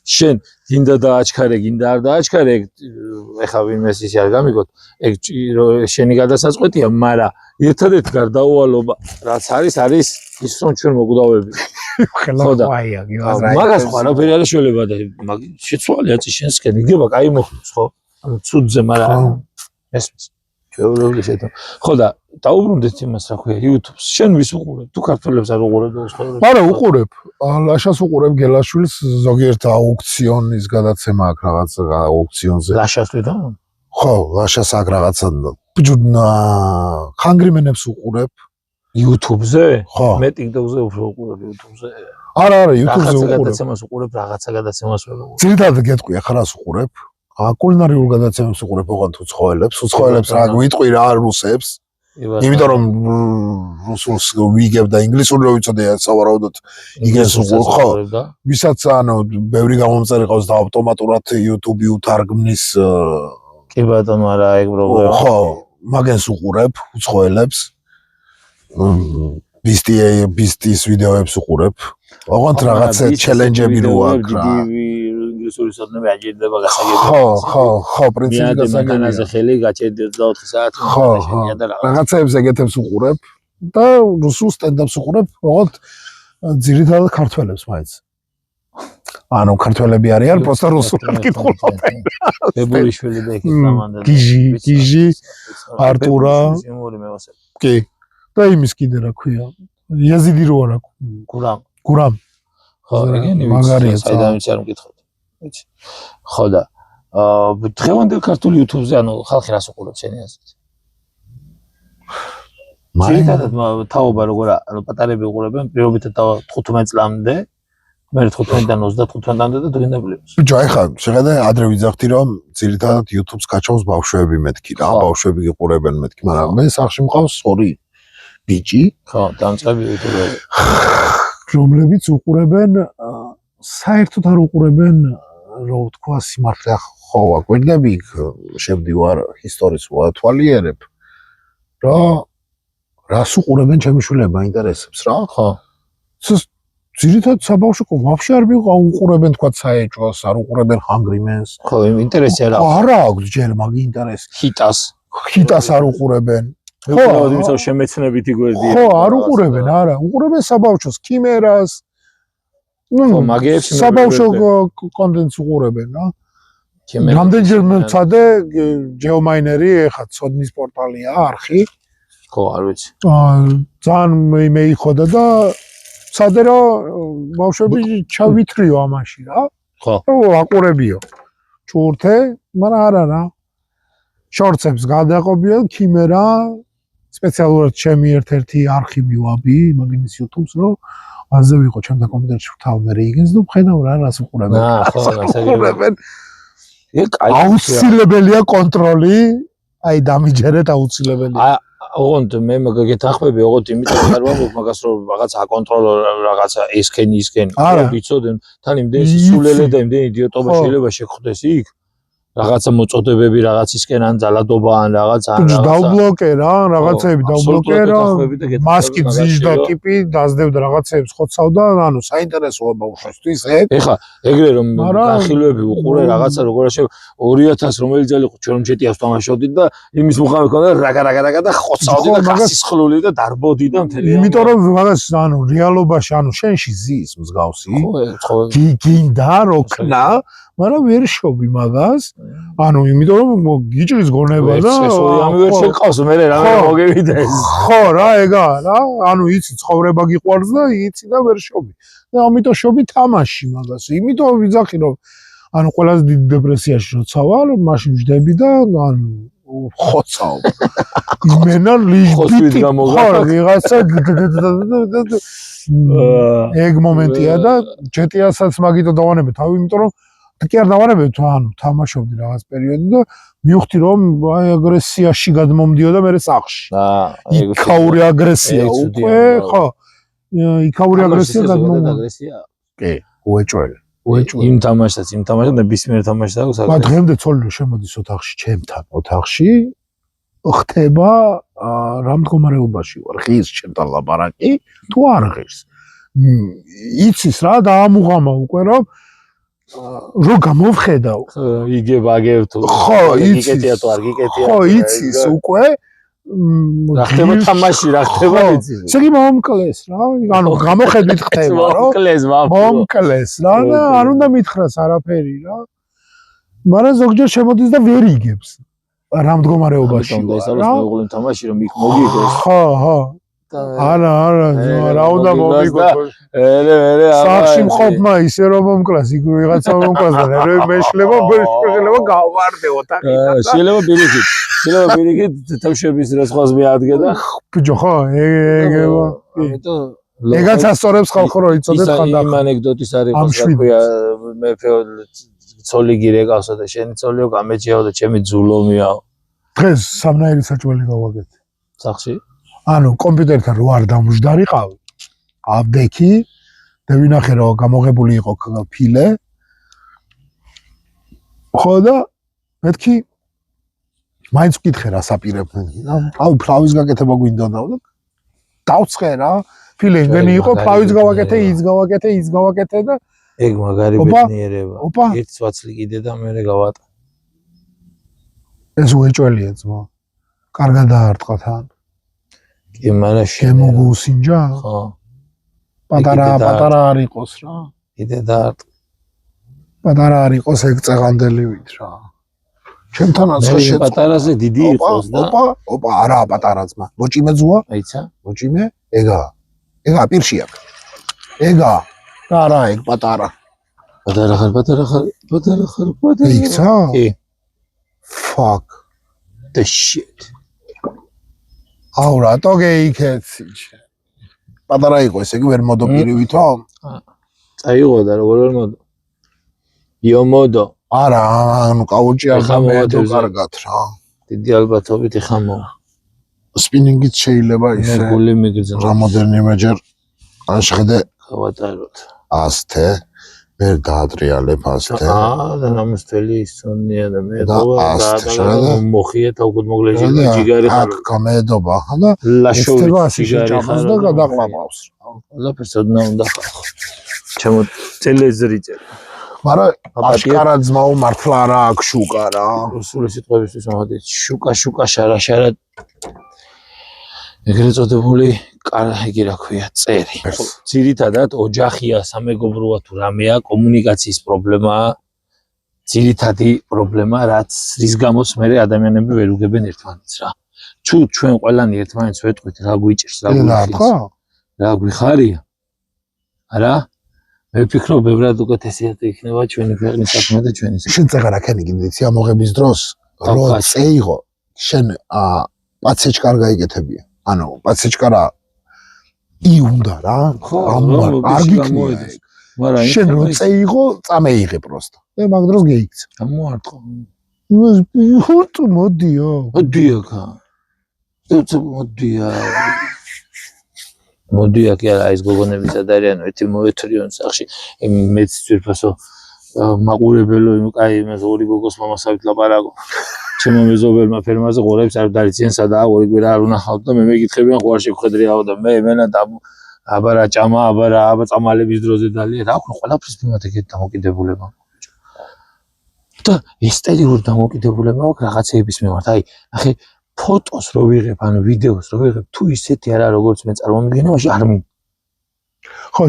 შენ გინდა დააჩქარე გინდა არ დააჩქარე ეხა ვინმეს ისე არ გამიგოთ ეგ შენი გადასაწყვეტია მაგრამ ერთადერთი გარდაუვალობა რაც არის ის რომ ჩვენ მოკვდავები ხო და მაგას ხო არაფერი არ შეიძლება და შეცვალე აწი შენსკენ იგება კაი მოხდეს ხო ანუ ცუდზე მაგრამ ესმის ჩვეულებრივი შეტო ხო და დაუბრუნდეთ იმას რა ქვია YouTube-ს შენ ვის უყურებ თუ ქართველებს არ უყურებ და უცხოელებს არა უყურებ ლაშას უყურებ გელაშვილს ზოგიერთ აუქციონის გადაცემა აქვს რაღაც აუქციონზე ლაშას თვითონ ხო ლაშას აქვს რაღაცა ბიჭუნა ხანგრიმენებს უყურებ YouTube-ზე ხო მე TikTok-ზე უფრო უყურებ YouTube-ზე არა YouTube-ზე უყურებ გადაცემას უყურებ რაღაცა გადაცემას ვერ უყურებ ძირითადად გეტყვი ახლა რას უყურებ კულინარიულ გადაცემებს უყურებ ოღონდ უცხოელებს რა გვიტყვი რა რუსებს იმიტომ რომ რუსულს ვიგებ და ინგლისური რო ვიცოდე სავარაუდოდ იგენს უყურებ ხო ვისაც ანუ ბევრი გამომწერი ყავს და ავტომატურად YouTube-ი უთარგმნის კი ბატონო არა ეგ პრობლემა ხო მაგენს უყურებ უცხოელებს ბისტის ვიდეოებს უყურებ ოღონდ რაღაცა ჩელენჯები რო აქვს რა ინგლისური სოდნები აჭირდება გასაგებია. ხო, პრინციპი გასაგებია. ხელი გაჭედით 24 საათი შეგია და რაღაც. რაღაცებს ეგეთებს უყურებ და რუსულ სტენდაპს უყურებ, ოღონდ ძირითადად ქართველებს მაინც. ანუ ქართველები არიან, პროსტა რუსულად კითხულობენ. ბებურიშვილი და ეკისლამანდა. გიჟი, არტურა. იმური მევასე. კი. და იმის კიდე რა ქვია? იაზიდი რო არა. გურამ. ხო, ეგენი მაგარია. საიდან ვიცი არ მკითხოთ. ვიცი. ხო და დღევანდელ ქართულ YouTube-ზე ანუ ხალხი რას უყურებს შენი აზრით? ძირითადად თაობა როგორ ანუ პატარები უყურებენ პირობითად 15 წლამდე მე 15-დან 35-მდე და დღინდაბლებს. ბიჭო, ეხლა შეხედე ადრე ვიძახდი რომ ძირითადად YouTube-ს გაჩვენს ბავშვები მეთქი რა, ბავშვები იყურებენ მეთქი, მაგრამ მე სახში მყავს ორი ბიჭი, ხო, დამწყები YouTube-ები, რომლებიც უყურებენ საერთოდ არ უყურებენ რო ვთქვა სიმართლე ხო, აკვირდები შევდივარ ისტორიის ვათვალიერებ რა რას უყურებენ ჩემი შვილები მაინტერესებს რა. ხო. ძირითადად საბავშვო ვაფშე არ უყურებენ თქვა საეჭვას, არ უყურებენ Hungry Man-ს. ხო, ინტერესი არ აქვს. არა აქვს ჯერ მაგ ინტერესი. ჰიტას არ უყურებენ. ხო, იმისო შემეცნებითი გვერდი. ხო, არ უყურებენ, არა, უყურებენ საბავშვოს, ქიმერას. ხო, მაგეებში საბავშვო კონტენტს უყურებენ რა. რამდენჯერ მცადე Geomineer-ი, ეხლა ცოდნის პორტალია, არხი. ხო, არ ვიცი. ძალიან მეიხოდა და სადე რა ბავშვები ჩავითრიო ამაში რა. ხო. აყურებიო. ჩურთე, მაგრამ არა რა. შორცებს გადაყობიო ქიმერა, სპეციალურად ჩემი ერთ-ერთი არქივი ვაბი, მაგინის YouTube-ს რო აზე ვიყო ჩემთან კომპიუტერში ვთავ მე რიგენს და ვხედავ რა რას უყურებენ. ხო, გასაგებია. აუცილებელია კონტროლი, აი დამიჯერეთ აუცილებელია. ოღონდ მე გეთახმები, ოღონდ იმიტომ არ ვამბობ მაგას რომ რაღაც აკონტროლო რაღაცა ესქენი. ვიცოდენ, თან იმდენი სულელე და იმდენი იდიოტობა შეიძლება შეგხვდეს იქ. რაღაცა მოწოდებები, რაღაცისკენ ან ძალადობა ან რაღაცა. დავბლოკე რა, რაღაცები დავბლოკე რა. მასკი ძიჟდა ტიპი, დაძდევდა რაღაცებს ხოცავდა, ანუ საინტერესოა ბავშვისთვის ეგ. ეხლა ეგრე რომ განხილვები უყურე რაღაცა როგორ შეიძლება 2000 რომელი ძალი იყო ჩვენ ჩეტიას თამაშობდით და იმის მუხამი ქონდა რაგა და ხოცავდი და გასისხლული და დარბოდი და მთელი. იმიტომ რომ მაგას ანუ რეალობაში ანუ შენში ზის მსგავსი. ხო, გინდა როქნა, მაგრამ ვერ შობი მაგას. ანუ იმიტომ რომ გიჭრის გონება და ამი ვერ შეყავს მე რამე მოგევიდა ეს. ხო რა, ეგაა რა. ანუ იცი ცხოვრება გიყვარს და იცი და ვერ შობი. და ამიტომ შობი თამაში მაგას. იმიტომ ვიძახი რომ ანუ ყველაზე დიდი დეპრესიაში როცა ვარ, მაშინ ვждები და ანუ ხოცავ. იმენა ლიჟბიტი ხო ვიღაცა ეგ მომენტია და GTA-საც მაგიტო დავანებე თავი, იმიტომ რომ კი არ დავანებებ ანუ თამაშობდი რაღაც პერიოდი და მივხვდი რომ აი აგრესიაში გადმომდიოდა მე სახში. იქაური აგრესია უკვე, ხო. იქაური აგრესია გადმომდიოდა. კი, უეჭველი. იმ თამაშსაც ნებისმიერ თამაშს აქვს აგრესია. მაგრამ დღემდე ცოლი შემოდის ოთახში, ჩემთან ოთახში ხდება რა მდგომარეობაში ვარ, ღირს ჩემთან ლაპარაკი, თუ არ ღირს. იცის რა დაამუღამა უკვე რომ რო გამოვხედავ იგებ თუ ხო იგიკეთია თუ არ გიკეთია ხო იცის უკვე რა ხდება თამაში რა ხდება იცი ესე იგი მომკლეს რა ანუ გამოხედვით ხდება რა მომკლეს რა და არ უნდა მითხრას არაფერი რა მაგრამ ზოგჯერ შემოდის და ვერ იგებს რა მდგომარეობაში რა ეს არის მეუღლე თამაში რომ იქ მოგიგოს ხო არა რა უნდა მომიგოს ელე სახში მყოფმა ისე რომ მომკლას იქ ვიღაცა მომკლას და მე შეიძლება გავვარდე ოთახი შეიძლება პირიქით თამშების რასხვას მიადგე და ბიჭო ხო ეგება ეგაც ასწორებს ხალხო რო იცოდეთ ხანდახან იმ ანეკდოტის არის ხოია მე ცოლი გირეკავსა და შენი ცოლიო გამეჭიაო და ჩემი ძულომიაო დღეს სამნაირი საჭველი გავაკეთე სახში ანუ კომპიუტერთან რო არ დამждარიყავი აბდექი და ვინახე რომ გამოღებული იყო ფილე ხო და მეთქი მაინც ვკითხე რა საპირებდნენ აუ ფლავის გაკეთება გვინდოდა და დავცხე რა ფილე იმდენი იყო ფლავის გავაკეთე ის გავაკეთე და ეგ მაგარი ოპა, ბედნიერება. ოპა. ერთი სვაცლი კიდე და მე გავატა. ეს უეჭველია ძმა. კარგად დაარტყა თან. კი, მაგრამ შემოგუსინჯა? ხო. პატარა არ იყოს რა. კიდე დაარტყა. პატარა არ იყოს ეგ წეღანდელივით რა. ჩემთანაც მე პატარაზე დიდი იყოს და ოპა, არა პატარა ძმა. მოჭიმე ძუა? აიცა? მოჭიმე? ეგა. ეგა პირში აქ. ეგა. არა, ეგ პატარა. პატარა ხარ. იქცა? კი. Fuck. The shit. აუ რატო გეიქეცი? პატარა იყო ესე იგი ვერ მოდო პირივითო? წაიღო და როგორ ვერ მოდო? იომოდო. არა, ანუ კაუჭი არ გამედო კარგად რა. დიდი ალბათობით ეხამო. სპინინგიც შეიძლება ისე. მე გული მიგრძნო. რამოდენიმეჯერ ან შეხედე გავატაროთ. ასთე ვერ დაადრიალებ ასთე. და ნამოსთელი ისონია და მე და მოხია თავკუთ მოგლეჟი ჯიგარი ხარ. აქ გამედობა და ლაშოვი ჯიგარი ხარ და გადაყლაპავს. ყველაფერს ოდნა უნდა ხალხო. ჩემო ტელეზრიძე. მაგრამ აშკარა ძმაო მართლა არა აქ შუკა რა. რუსული სიტყვებისთვის მოდი შუკა შარა ეგრეთ წოდებული იგი რა ქვია წერი. ძირითადად ოჯახია, სამეგობროა თუ რამეა, კომუნიკაციის პრობლემაა. ძირითადი პრობლემა, რის გამოც მე ადამიანები ვერ უგებენ ერთმანეთს რა. თუ ჩვენ ყველანი ერთმანეთს ვეტყვით რა გვიჭირს, რა გვიხარია. არა? მე ვფიქრობ, ბევრად უკეთესია იქნება ჩვენი ქვეყნის საქმე და ჩვენი საქმე. შენ წეღარ აქენი გინდიცი ამოღების დროს, რო წეიღო, შენ პაცეჩკა არ გაიგეთებია. ანუ პაცეჩკა რა იუნდა რა. არ გიქნია. მაგრამ შენ რო წეიღო, წამეიღე პროსტო. მე მაგ დროს გეიქცა. გამოარტყო. ხუთი მოდიო. მოდიაკა. მოდია კი არა ეს გოგონების ადარიანო ერთი მოეთრიონ სახში მეც ძირფასო მაყურებელო კაი იმას ორი გოგოს მამასავით ლაპარაკო ჩემო მეზობელმა ფერმაზე ღორებს არ დარიციან სადაა ორი კვირა არ უნახავთ და მე მეკითხებიან ხوارში ვხედრიაო და მე მენა და აბარა ჭამა აბა წამალების დროზე დალია რა ხო ყველაფრის მიმართ ეგეთ დამოკიდებულება და ესტერიული დამოკიდებულება აქვს რაღაცეების მიმართ აი ნახე ფოტოს რო ვიღებ, ანუ ვიდეოს რო ვიღებ, თუ ისეთი არა როგორც მე წარმომიდგენებაში არ მინდა. ხო,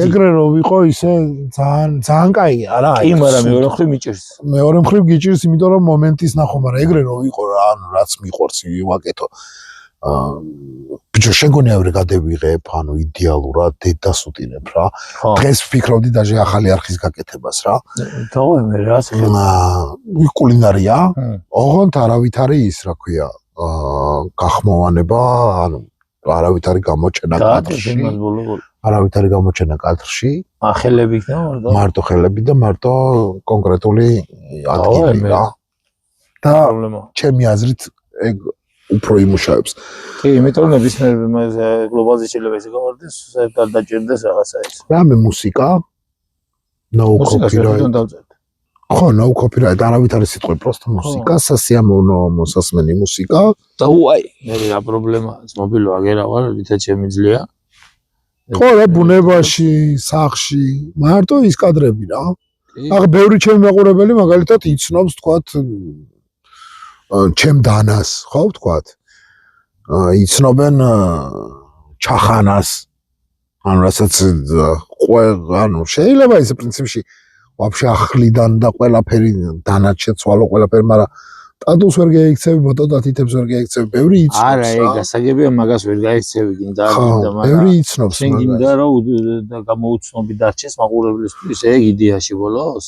ეგრე რო ვიყო ისე ძალიან კაია რა. კი, მაგრამ მეორე მხრივ მიჭირს. მეორე მხრივ გიჭირს, იმიტომ რომ მომენტის ნახო, მაგრამ ეგრე რო ვიყო რა, ანუ რაც მიყვარს ვაკეთო. ბიჭო, შენ გონია ვერ გადევიღებ, ანუ იდეალურად დედას უტირებ რა. დღეს ვფიქრობდი დაჟე ახალი არხის გაკეთებას რა. თողე მე რა კულინარია, ოღონდ არავითარი ის რა ქვია, გახმოვანება, ანუ არავითარი გამოჩენა კადრში. არავითარი გამოჩენა კადრში. ხელები იქნება მარტო ხელები და მარტო კონკრეტული ადგილი რა. და ჩემი აზრით ეგ უფრო იმუშავებს. კი, იმიტომ რომ ნებისმიერ გლობალზე შეიძლება ისე გავარდეს, საერთოდ დაჭირდეს რაღაცა ის. რამე მუსიკა, no copyright. ხო, no copyright, არავითარი სიტყვი, просто მუსიკა, სასიამოვნო მოსასმენი მუსიკა. და უაი, მე რა პრობლემაა, მობილო აგერა ვარ, რითაც შემიძლია. ხო, რა ბუნებაში, სახში, მარტო ის კადრები რა. აღ ბევრი ჩემი მაყურებელი მაგალითად იცნობს თქვათ ჩემ დანას, ხო ვთქვათ. იცნობენ ჩახანას. ანუ რასაც ანუ შეიძლება ისე პრინციპში ვაფშე ახლიდან და ყველაფერი დანაც შეცვალო ყველაფერი, მაგრამ ტატუს ვერ გაიქცევი, ფოტოდათითებს ვერ გაიქცევი, ბევრი იცნობს. არა, ეგ გასაგებია, მაგას ვერ გაიქცევი, გინდა მაგრამ ბევრი იცნობს. შენ გინდა რომ გამოუცნობი დარჩეს მაყურებლისთვის ეგ იდეაში ბოლოს.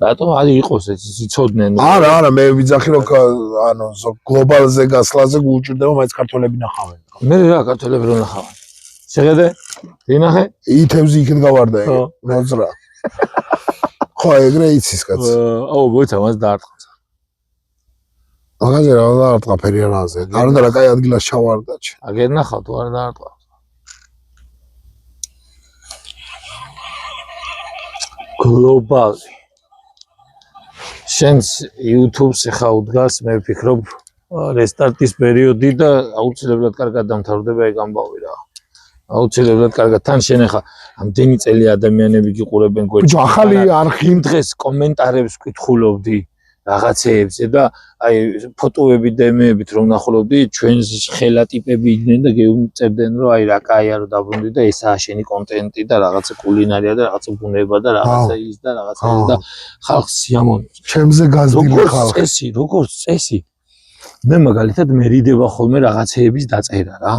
რატო არ იყოს ეს იცოდნენ? არა, მე ვიძახი რომ ანუ გლობალზე გასვლაზე გუჭირდება, მაინც ქართველები ნახავენ. მე რა ქართველები რო ნახავენ? შეხედე? ვინახე? ითევზი იქით გავარდა ეგ. მოძრა. ხო, ეგრე იცის კაცი. აუ, მოიცა მას დაარტყა. მაგაზე რა დაარტყა ფერიანაზე. არ უნდა რა კაი ადგილას ჩავარდა. აგერ ნახავ თუ არ დაარტყა. გლობალი შენს YouTube-ს ახლა უდგას, მე ვფიქრობ, რესტარტის პერიოდი და აუცილებლად კარგად დამთავრდება ეგ ამბავი რა. აუცილებლად კარგად. თან შენ ახლა ამდენი წელი ადამიანები გიყურებენ გვერდში. ბიჭო, ახალი არხი იმ დღეს კომენტარებს ვკითხულობდი რაღაცეებზე და აი ფოტოებით და ემეებით რომ ნახულობდი, ჩვენს ხელა ტიპები იდნენ და გეუწერდნენ რომ აი რა კაია რომ დაბრუნდი და ესაა შენი კონტენტი და რაღაცა კულინარია და რაღაცა ბუნება და რაღაცა ის და რაღაცა ის და ხალხს სიამოვნებს. ჩემზე გაზრდილი ხალხი. როგორც წესი მე მაგალითად მერიდება ხოლმე რაღაცეების დაწერა რა.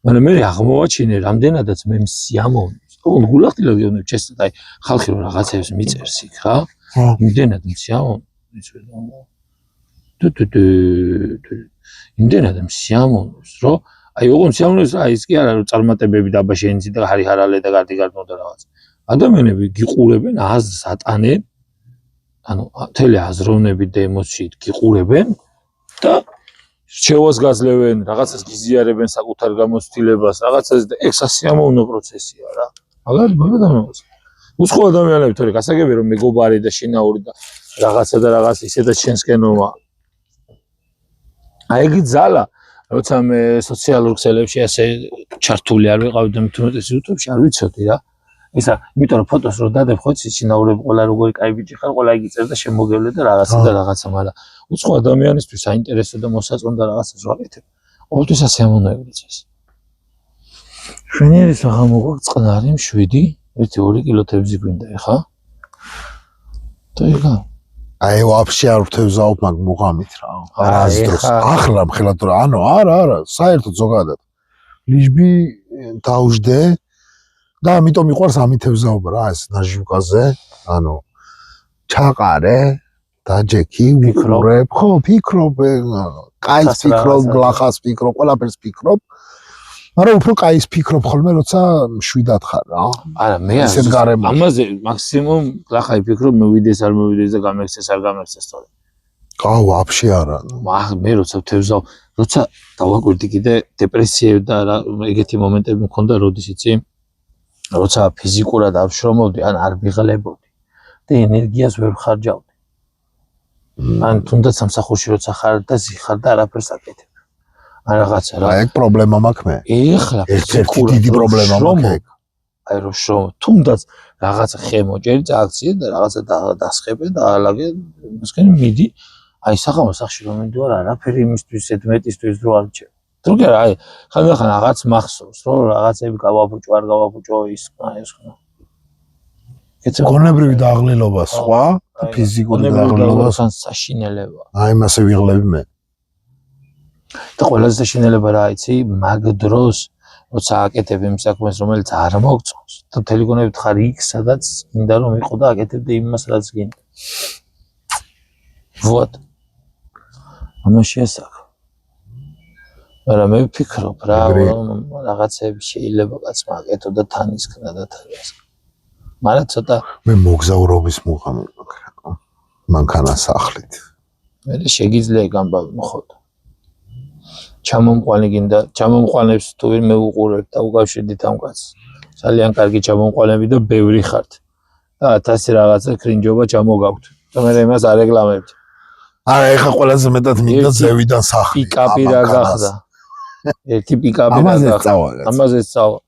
მაგრამ მე აღმოვაჩინე რამდენადაც მე სიამოვნებს. გულახდილად გეუბნები ჩესტად აი ხალხი რომ რაღაცეებს მიწერს იქ რა. იმდენად სიამოვნებს. იმდენად სიამოვნებს რომ აი ოღონდ სიამოვნებს რა ის კი არა რომ წარმატებები დაბა შენიცი და ჰარი ჰარალე და გარდი გარდმოდა რაღაც. ადამიანები გიყურებენ აზრს ატანენ ანუ მთელი აზროვნებით და ემოციით გიყურებენ და რჩევას გაძლევენ, რაღაცას გიზიარებენ საკუთარ გამოცდილებას, რაღაცას და ეგ სასიამოვნო პროცესია რა. მაგალითად უცხო ადამიანები თორე გასაგებია რომ მეგობარი და შინაური და რაღაცა და რაღაც ისედაც შენსკენოა. აი ეგ ძალა, როცა მე სოციალურ ქსელებში ასე ჩართული არ ვიყავდი და თუმცა YouTube-ში არ ვიცოდი რა. ისა, იმიტომ რომ ფოტოს რო დადებ ხო იცი შინაურები ყველა როგორი კაი ბიჭი ხარ, ყველა იგიწევ და შემოგევლე და რაღაცა და რაღაცა, მაგრამ უცხო ადამიანისთვის საინტერესო და მოსაწონდა რაღაცას რო აკეთებ. ყოველთვის ასიამოვნებაა ეს. შვენიერის აღარ მოგვაქვს წყნარი მშვიდი 1-2 კილო თევზი გვინდა ეხა. და აი ვაფშე არ ვთევზაობ მაგ მუღამით რა. არასდროს. ახლა მხოლოდ რა, ანუ არა, საერთოდ ზოგადად. ლიჟბი დაუждე და ამიტომ მიყვარს ამითევზაობა რა ეს ნაჟივკაზე, ანუ ჩაყარე და ჯექი ვიფიქრებ, ხო, ვფიქრობ, კაის ვფიქრობ, გლახას ვფიქრობ, ყველაფერს ვფიქრობ. მაგრამ უფრო კაის ვფიქრობ ხოლმე, როცა მშვიდად ხარ რა. არა, მე ამაზე მაქსიმუმ გლახა ვფიქრობ, მოვიდეს არ მოვიდეს და გამექცეს არ გამექცეს თორე. ყავ, ვაფშე არა. მე როცა ვთევზავ, როცა დავაკვირდი კიდე დეპრესიები და ეგეთი მომენტები მქონდა, როდის იცი? როცა ფიზიკურად არ ვშრომობდი, ან არ ვიღლებოდი და ენერგიას ვერ ვხარჯავდი. ან თუნდაც სამსახურში როცა ხარ და ზიხარ და არაფერს აკეთებ. ან რაღაცა რა. აი ეგ პრობლემა მაქვს მე. ეხლა ერთ-ერთი დიდი პრობლემა მაქვს ეგ. აი რომ შრომ, თუნდაც რაღაცა ხემოჭერი, აქცია და რაღაცა დასხებე და ალაგე, მასკენ მიდი. აი საღამო სახში რომ მიდივარ, არაფერი იმისთვის ედმეტისთვის რო არ ვჭერ. თუ კი არა, აი ხანდახან რაღაც მახსოვს, რომ რაღაცები გავაბუჭო, არ გავაბუჭო ის ხნა. გონებრივი დაღლილობა სხვა, ფიზიკური დაღლილობა საშინელება. აი მასე ვიღლები მე. და ყველაზე საშინელება რა იცი, მაგ დროს როცა აკეთებ იმ საქმეს, რომელიც არ მოგწონს, და მთელი გონებით ხარ იქ, სადაც გინდა რომ იყო და აკეთებდი იმას, რაც გინდა. ვოთ. ამაშია საქმე. მაგრამ მე ვფიქრობ რა, რომ რაღაცები შეიძლება კაცმა აკეთო და თან ისქნა და თან ისქნა. მაგრამ ცოტა მე მოგზაურობის მუღამი მაქვს რა. მანქანას ახლით. მე შეგიძლია გამბავი მოხოთ. ჩამომყვანი გინდა, ჩამომყვანებს თუ ვინმე უყურებთ და უკავშირდით ამ კაცს. ძალიან კარგი ჩამომყვანები და ბევრი ხართ. და 1000 რაღაცა კრინჯობა ჩამოგაქვთ. და მე იმას არ რეგლამებთ. არა, ეხა ყველაზე მეტად მინდა ზევიდან სახლი. პიკაპი რა გახდა. ერთი პიკაპი რა გახდა. ამაზე სწავლა.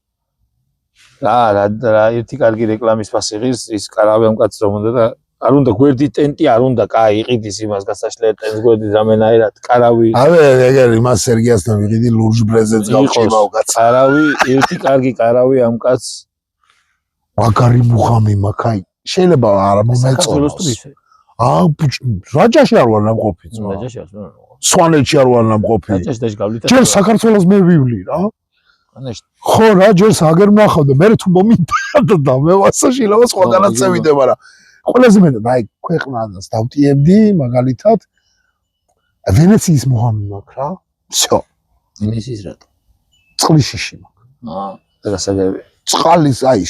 რა ერთი კარგი რეკლამის ფასი ღირს ის კარავი ამ კაცს რომ უნდა და არ უნდა გვერდი ტენტი არ უნდა, კაი, იყიდის იმას გასაშლელი ტენტს გვერდი რამენაირად, კარავი. არა, ეგ იმას სერგიასთან ვიყიდი ლურჯ ბრეზეთს გავჭიმავ კაცს. კარავი, ერთი კარგი კარავი ამ კაცს. მაგარი მუღამი მაქვს, შეიძლება არ მომეწონოს. რაჯაში არ ვარ ნამყოფი ძმა. რაჯაში არ ვარ. სვანეთში არ ვარ ნამყოფი. რაჯაში გავლითა. ჯერ საქართველოს მე ვივლი რა. ხო რა, ჯერ საგერ ვნახავდა, მე თუ მომინდა და მე ვასაშილავ სხვაგანაც წევიდე, მაგრამ ყველაზე მეტად აი ქვეყნას დავტიებდი მაგალითად ვენეციის მუღამი მაქვს რა. всё. ვენეციის რატო? წყლის შიში მაქვს. გასაგებია. წყლის აი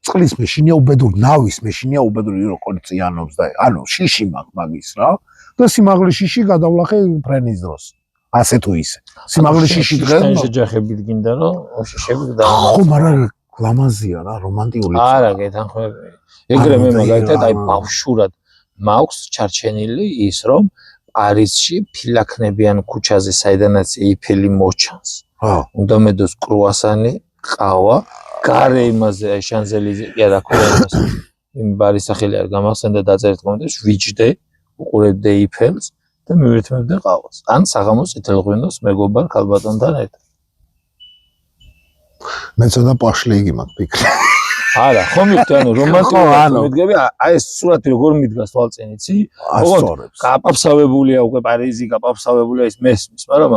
წყლის მეშინია უბედური, ნავის მეშინია უბედური როგორც იანობს და ანუ შიში მაქვს მაგის რა. და სიმაღლის შიში გადავლახე ფრენის დროს. ასე თუ ისე. სიმაღლის შიში დღეს შეჯახებით გინდა რომ შიშები და ხო, მაგრამ ლამაზია რა, რომანტიკული. არა, გეთანხმები. ეგრე მე მაგალითად აი ბავშვურად მაქვს ჩარჩენილი ის რომ პარიზში ფილაქნებიან ქუჩაზე საიდანაც ეიფელი მოჩანს. უნდა მედოს კრუასანი ყავა, გარე იმაზე აი შანზელიზე კი არა ქონა იმას. იმ ბარის სახელი არ გამახსენდა დაწერეთ კომენტარში, ვიჯდე, უყურებდე იფელს და მივერთმევდე ყავას. ან საღამოს წითელ ღვინოს მეგობარ ქალბატონთან ერთად. მე ცოტა პაშლეგი მაქვს ფიქრი. არა, ხო მიხდი, ანუ რომანტიკულად მიდგები, აი ეს სურათი როგორ მიდგას თვალწინ, იცი? ასწორებს. გაპაფსავებულია უკვე პარიზი, გაპაფსავებულია ის მესმის, მაგრამ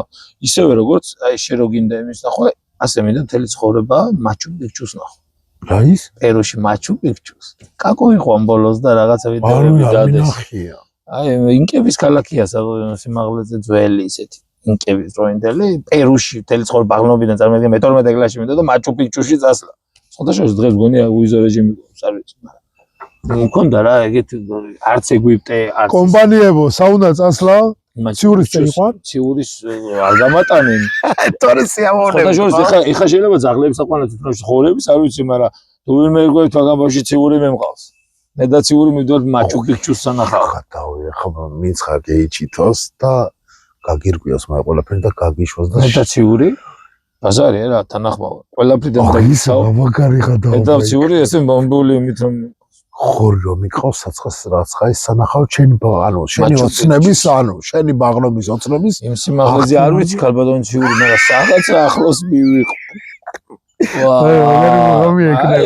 ისევე როგორც აი შენ რო გინდა იმის ნახვა, ასე მინდა მთელი ცხოვრება მაჩუ პიქჩუს ნახო. რა ის? პერუში მაჩუ პიქჩუს. კაკო იყო ამ ბოლოს და რაღაცა ვიდეოები დადეს. აი ინკების ქალაქია სიმაღლეზე ძველი ისეთი ინკების დროინდელი, პერუში მთელი ცხოვრება აღნობიდან წარმოიდგინე მე 12 კლასში მინდა და მაჩუ პიქჩუში წასვლა. სხვადასხვა დღეს გონია უიზო რეჟიმი გვაქვს, არ ვიცი, მაგრამ მქონდა რა ეგეთ არც ეგვიპტე, არც კომპანიებო, საუნდა წასვლა, ციურის წაიყვან? ციურის არ გამატანენ. თორე სიამოვნები. სხვადასხვა ეხა შეიძლება ძაღლების საყვანად თვითონ ხოვლების, არ ვიცი, მაგრამ თუ ვინმე ერგოთ თაგამბაში ციური მე მყავს. მე და ციური მივდივართ მაჩუ პიქჩუს სანახავ. ხატავი, ხა მინცხა გეიჩითოს და გაგირკვიოს მე ყველაფერი და გაგიშვას და მე და ციური ბაზარი რა თანახმავა ყველაფრიდან დაგიცავ მაგარი ხატავი მე და ციური ესე მომბული იმით რომ ხორი რომ მიყავს საცხას რაცხა ის სანახავ შენი ანუ შენი ოცნების ანუ შენი ბაღლობის ოცნების იმ სიმაღლეზე არ ვიცი ქალბატონი ციური მაგრამ სადაც ახლოს მივიყო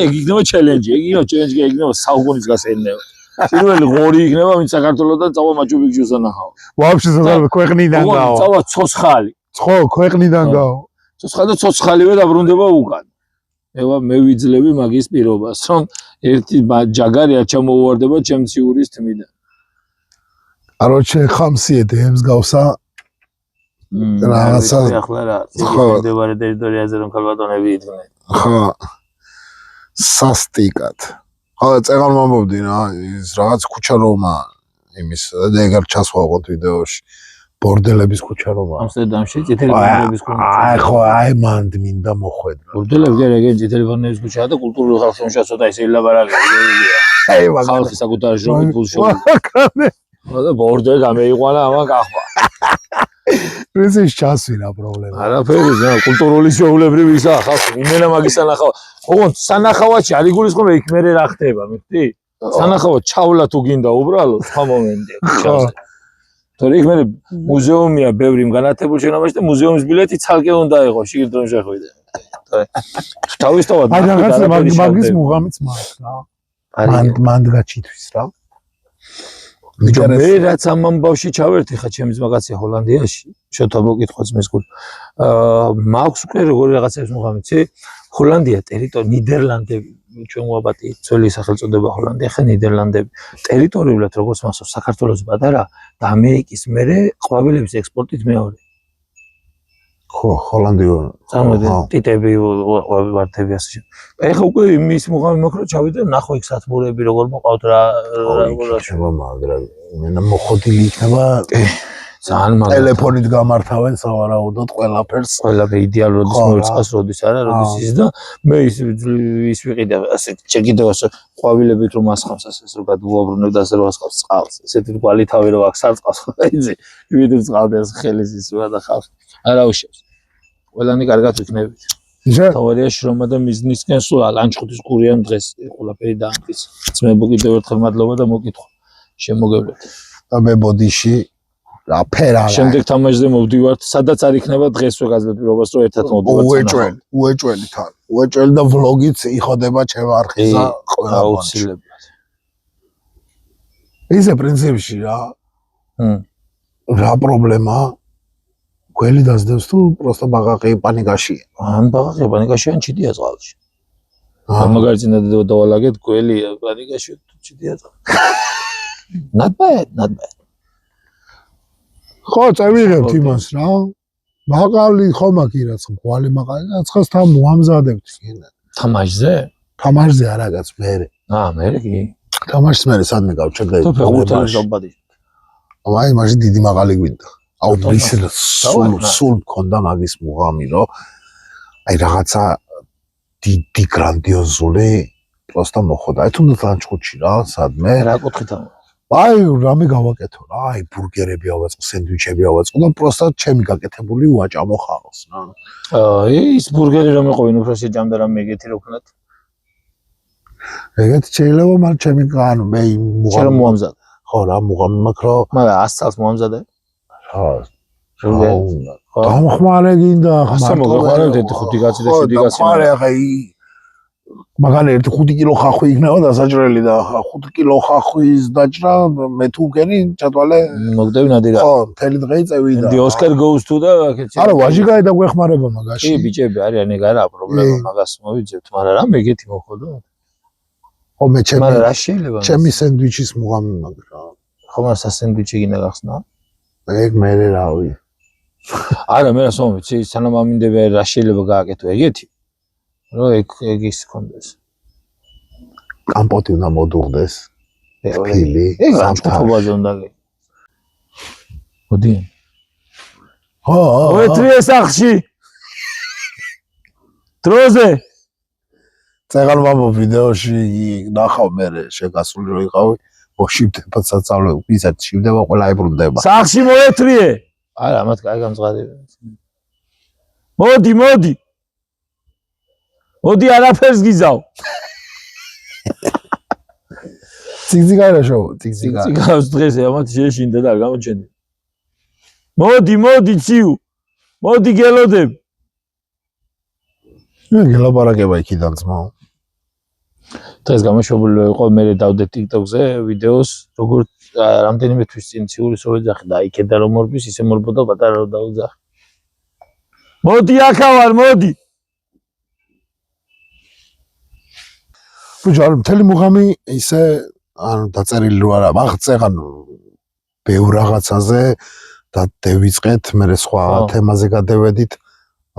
ეგ იქნება ჩელენჯი ეგ იქნება ჩელენჯი ეგ იქნება საუკუნის გასეირნება პირველი ღორი იქნება ვინც საქართველოსთან წავა მაჩუ პიქჩუს ანახავ ვაფშე ზოგადად ქვეყნიდან გავა წავა ცოცხალი ხო ქვეყნიდან გავა ცოცხალი და ცოცხალივე დაბრუნდება უკან მე ვიძლევი მაგის პირობას რომ ერთი ჯაგარი არ ჩამოუვარდება ჩემ ციურის თმიდან აროჩე ხამსიეთე ემსგავსა რაღაცა ახლა რა მდებარე ტერიტორიაზე რომ ქალბატონები იდგნენ ხო სასტიკად ხო წეგან მომბობდი რა ის რაღაც ქუჩა რომა იმის და ეგარ ჩასვავოთ ვიდეოში ბორდელების ქუჩა რომა ამსტერდამში წითელი ბორდელების ქუჩა აი ხო აი მანდ მინდა მოხვედრა ბორდელები კი ეგ წითელი ბორდელების ქუჩაა და კულტურული ხალხი უნდა ცოტა ისე ილაბარაკე აი მაგარი ხალხი საკუთარი ჟოგი ფულშობი და ბორდელი გამეიყვანა ამან კახვა ეს ჩასვინა პრობლემა არაფერი ზა კულტურული შეულებრივი ისა ხალხი იმენა მაგის სანახავა ოღონდ სანახავაში არ იგულისხმება იქ მერე რა ხდება მიხდი სანახავა ჩავლა თუ გინდა უბრალოდ სხვა მომენტია ჩავზე თორე იქ მერე მუზეუმია ბევრი განათებულ შენობაში და მუზეუმის ბილეთი ცალკე უნდა იყოს შიგნით რომ შეხვიდე თორე თავისთავად აი რაღაცა მაგის მუღამიც მაქვს რა მანდ გაჩითვის რა ბიჭო მე რაც ამ ამბავში ჩავერთი ხა ჩემი მაგაცია ჰოლანდიაში შოთა მოკითხვაც მესგულ მაქვს უკვე როგორი რაღაცების მუღამიცი ჰოლანდია ტერიტორია ნიდერლანდები ჩვენ ვაბატი ძველი სახელწოდება ჰოლანდია ხა ნიდერლანდები ტერიტორიულად როგორც მასով საქართველოს პატარა და ამერიკის მერე ყვავილების ექსპორტით მეორე ხო ჰოლანდიურ ტიტები ვარდები ასე ეხა უკვე იმის მუღამი მოქრო ჩავიდე ნახო იქ სათბურები როგორ მოყავთ რა მაგრამ მენა მოხოდილი იქნება ძალიან მაგარი ტელეფონით გამართავენ სავარაუდოდ ყველაფერს ყველაფერი იდეალურად მოიწას როდის არა როდის ის და მე ის ვიყიდა ასე შეგიდევას ყვავილებით რომ ასხავს ასე რომ გადუაბრუნებ და ასე რომ ასხავს წყალს ესეთი კვალითავი რომ აქ სარწყავს იცი ვიდრე წყალდეს ხელის ის რა და ხალხი არა უშავს ყველანი კარგად ვიქნებით თავარიაში რომ და მიზნისკენ სულ ლანჩხუთის გურიან დღეს ყველაფერი დაამტკიცა ძმებო კიდევ ერთხელ მადლობა და მოკითხვა შემოგევლეთ და მე ბოდიში რა ფერა შემდეგ თამაშზე მოვდივართ სადაც არ იქნება დღესვე გაზეთ პირობას რომ ერთად მოვდივართ უეჭველი თან უეჭველი და ვლოგიც იხოდება ჩემ არხზე ყველა აუცილებლად ისე პრინციპში რა პრობლემა გველი დაძდევს თუ პროსტა ბაღაყი პანიკაშია ან ბაღაყი პანიკაშია ან ჩიტია წყალში მაგარი წინა დავალაგეთ გველი პანიკაში თუ ჩიტია წყალში not bad ხო წავიღებთ იმას რა მაყალი ხო მაგი რაც მყალი მაყალი რაცხას თან მოამზადებთ თამაშზე თამაშზე არაგაც მერე მერე კი თამაშს მერე სადმე გავჩერდა თუ ფეხბურთელს დავბადი აი მაშინ დიდი მაყალი გვინდა აუ ისე სულ მქონდა მაგის მუღამი რომ აი რაღაცა დიდი გრანდიოზული პროსტა მოხდა აი თუნდაც ლანჩხუთში რა სადმე რა კუთხით აი რამე გავაკეთო რა, აი ბურგერები ავაწყო, სენდვიჩები ავაწყო და პროსტა ჩემი გაკეთებული უაჭამო ხალხს რა. ის ბურგერი რომ იყო ვინუფროსი ჯამდა რამე ეგეთი რო ქნათ. ეგეთ შეიძლება მაგრამ ჩემი ანუ მე შენ მოამზადე. ხო რა მუღამი მაქვს რა. მაგრამ 100 წელს მოამზადე. რა. ხო. დამხმარე გინდა ასე მოგეხმარებთ 5 კაცი და 7 კაცი. ხარე ახლა მაგალითად 5 კილო ხახვი იქნება დასაჭრელი და 5 კილო ხახვის დაჭრა მე თუ გენი ჩათვალე მოგდები ნადირა. ხო, მთელი დღე წევი და. The Oscar goes to და აქეთ. არა, ვაჟი გაიდა გვეხმარება მაგაში. კი, ბიჭები არიან, ეგ არა პრობლემა, მაგას მოვიძებთ, მაგრამ რა მეგეთი მოხდო? ხო, მე მაგრამ რა შეიძლება? ჩემი სენდვიჩის მუღამი მაგ რა. ხო, მაგრამ სასენდვიჩი გინდა გახსნა? ეგ მე რავი. არა, მე რასო ვიცი, სანამ ამინდები რა შეიძლება გააკეთო ეგეთი? რო ეგ ის კონდეს. კამპოტი უნდა მოდუღდეს. ფილი. ეგ სამწუხაროზე უნდა გე. მოდი. ხო. ოე ტრიეს ახში. დროზე. წეგან მამო ვიდეოში ნახავ მე შეგასული რო იყავი, მოშივდება საწავლე, ვისაც შევდება ყველა ებრუნდება. სახში მოეთრიე. არა, მათ კაი გამწყარი. მოდი, მოდი. მოდი არაფერს გიზავ. ციგზიგაირა შოუ, ციგზიგა. ციგავს დღეს ამათ შეშინდა და არ გამოჩენდი. მოდი, მოდი ციუ. მოდი გელოდებ. გელაპარაკება იქიდან ძმაო. დღეს გამოშვებული იყო მე დავდე TikTok-ზე ვიდეოს, როგორ რამდენიმე თვის წინ ციურის ოეძახი და იქედა რომ მორბის, ისე მორბოდა პატარა რო დაუძახი. მოდი აქა ვარ, მოდი. ბიჭო, მთელი მუღამი ისე ანუ დაწერილი რო არა, აღწეღან ბევრ რაღაცაზე და დავიწყეთ, მე სხვა თემაზე გადავედით.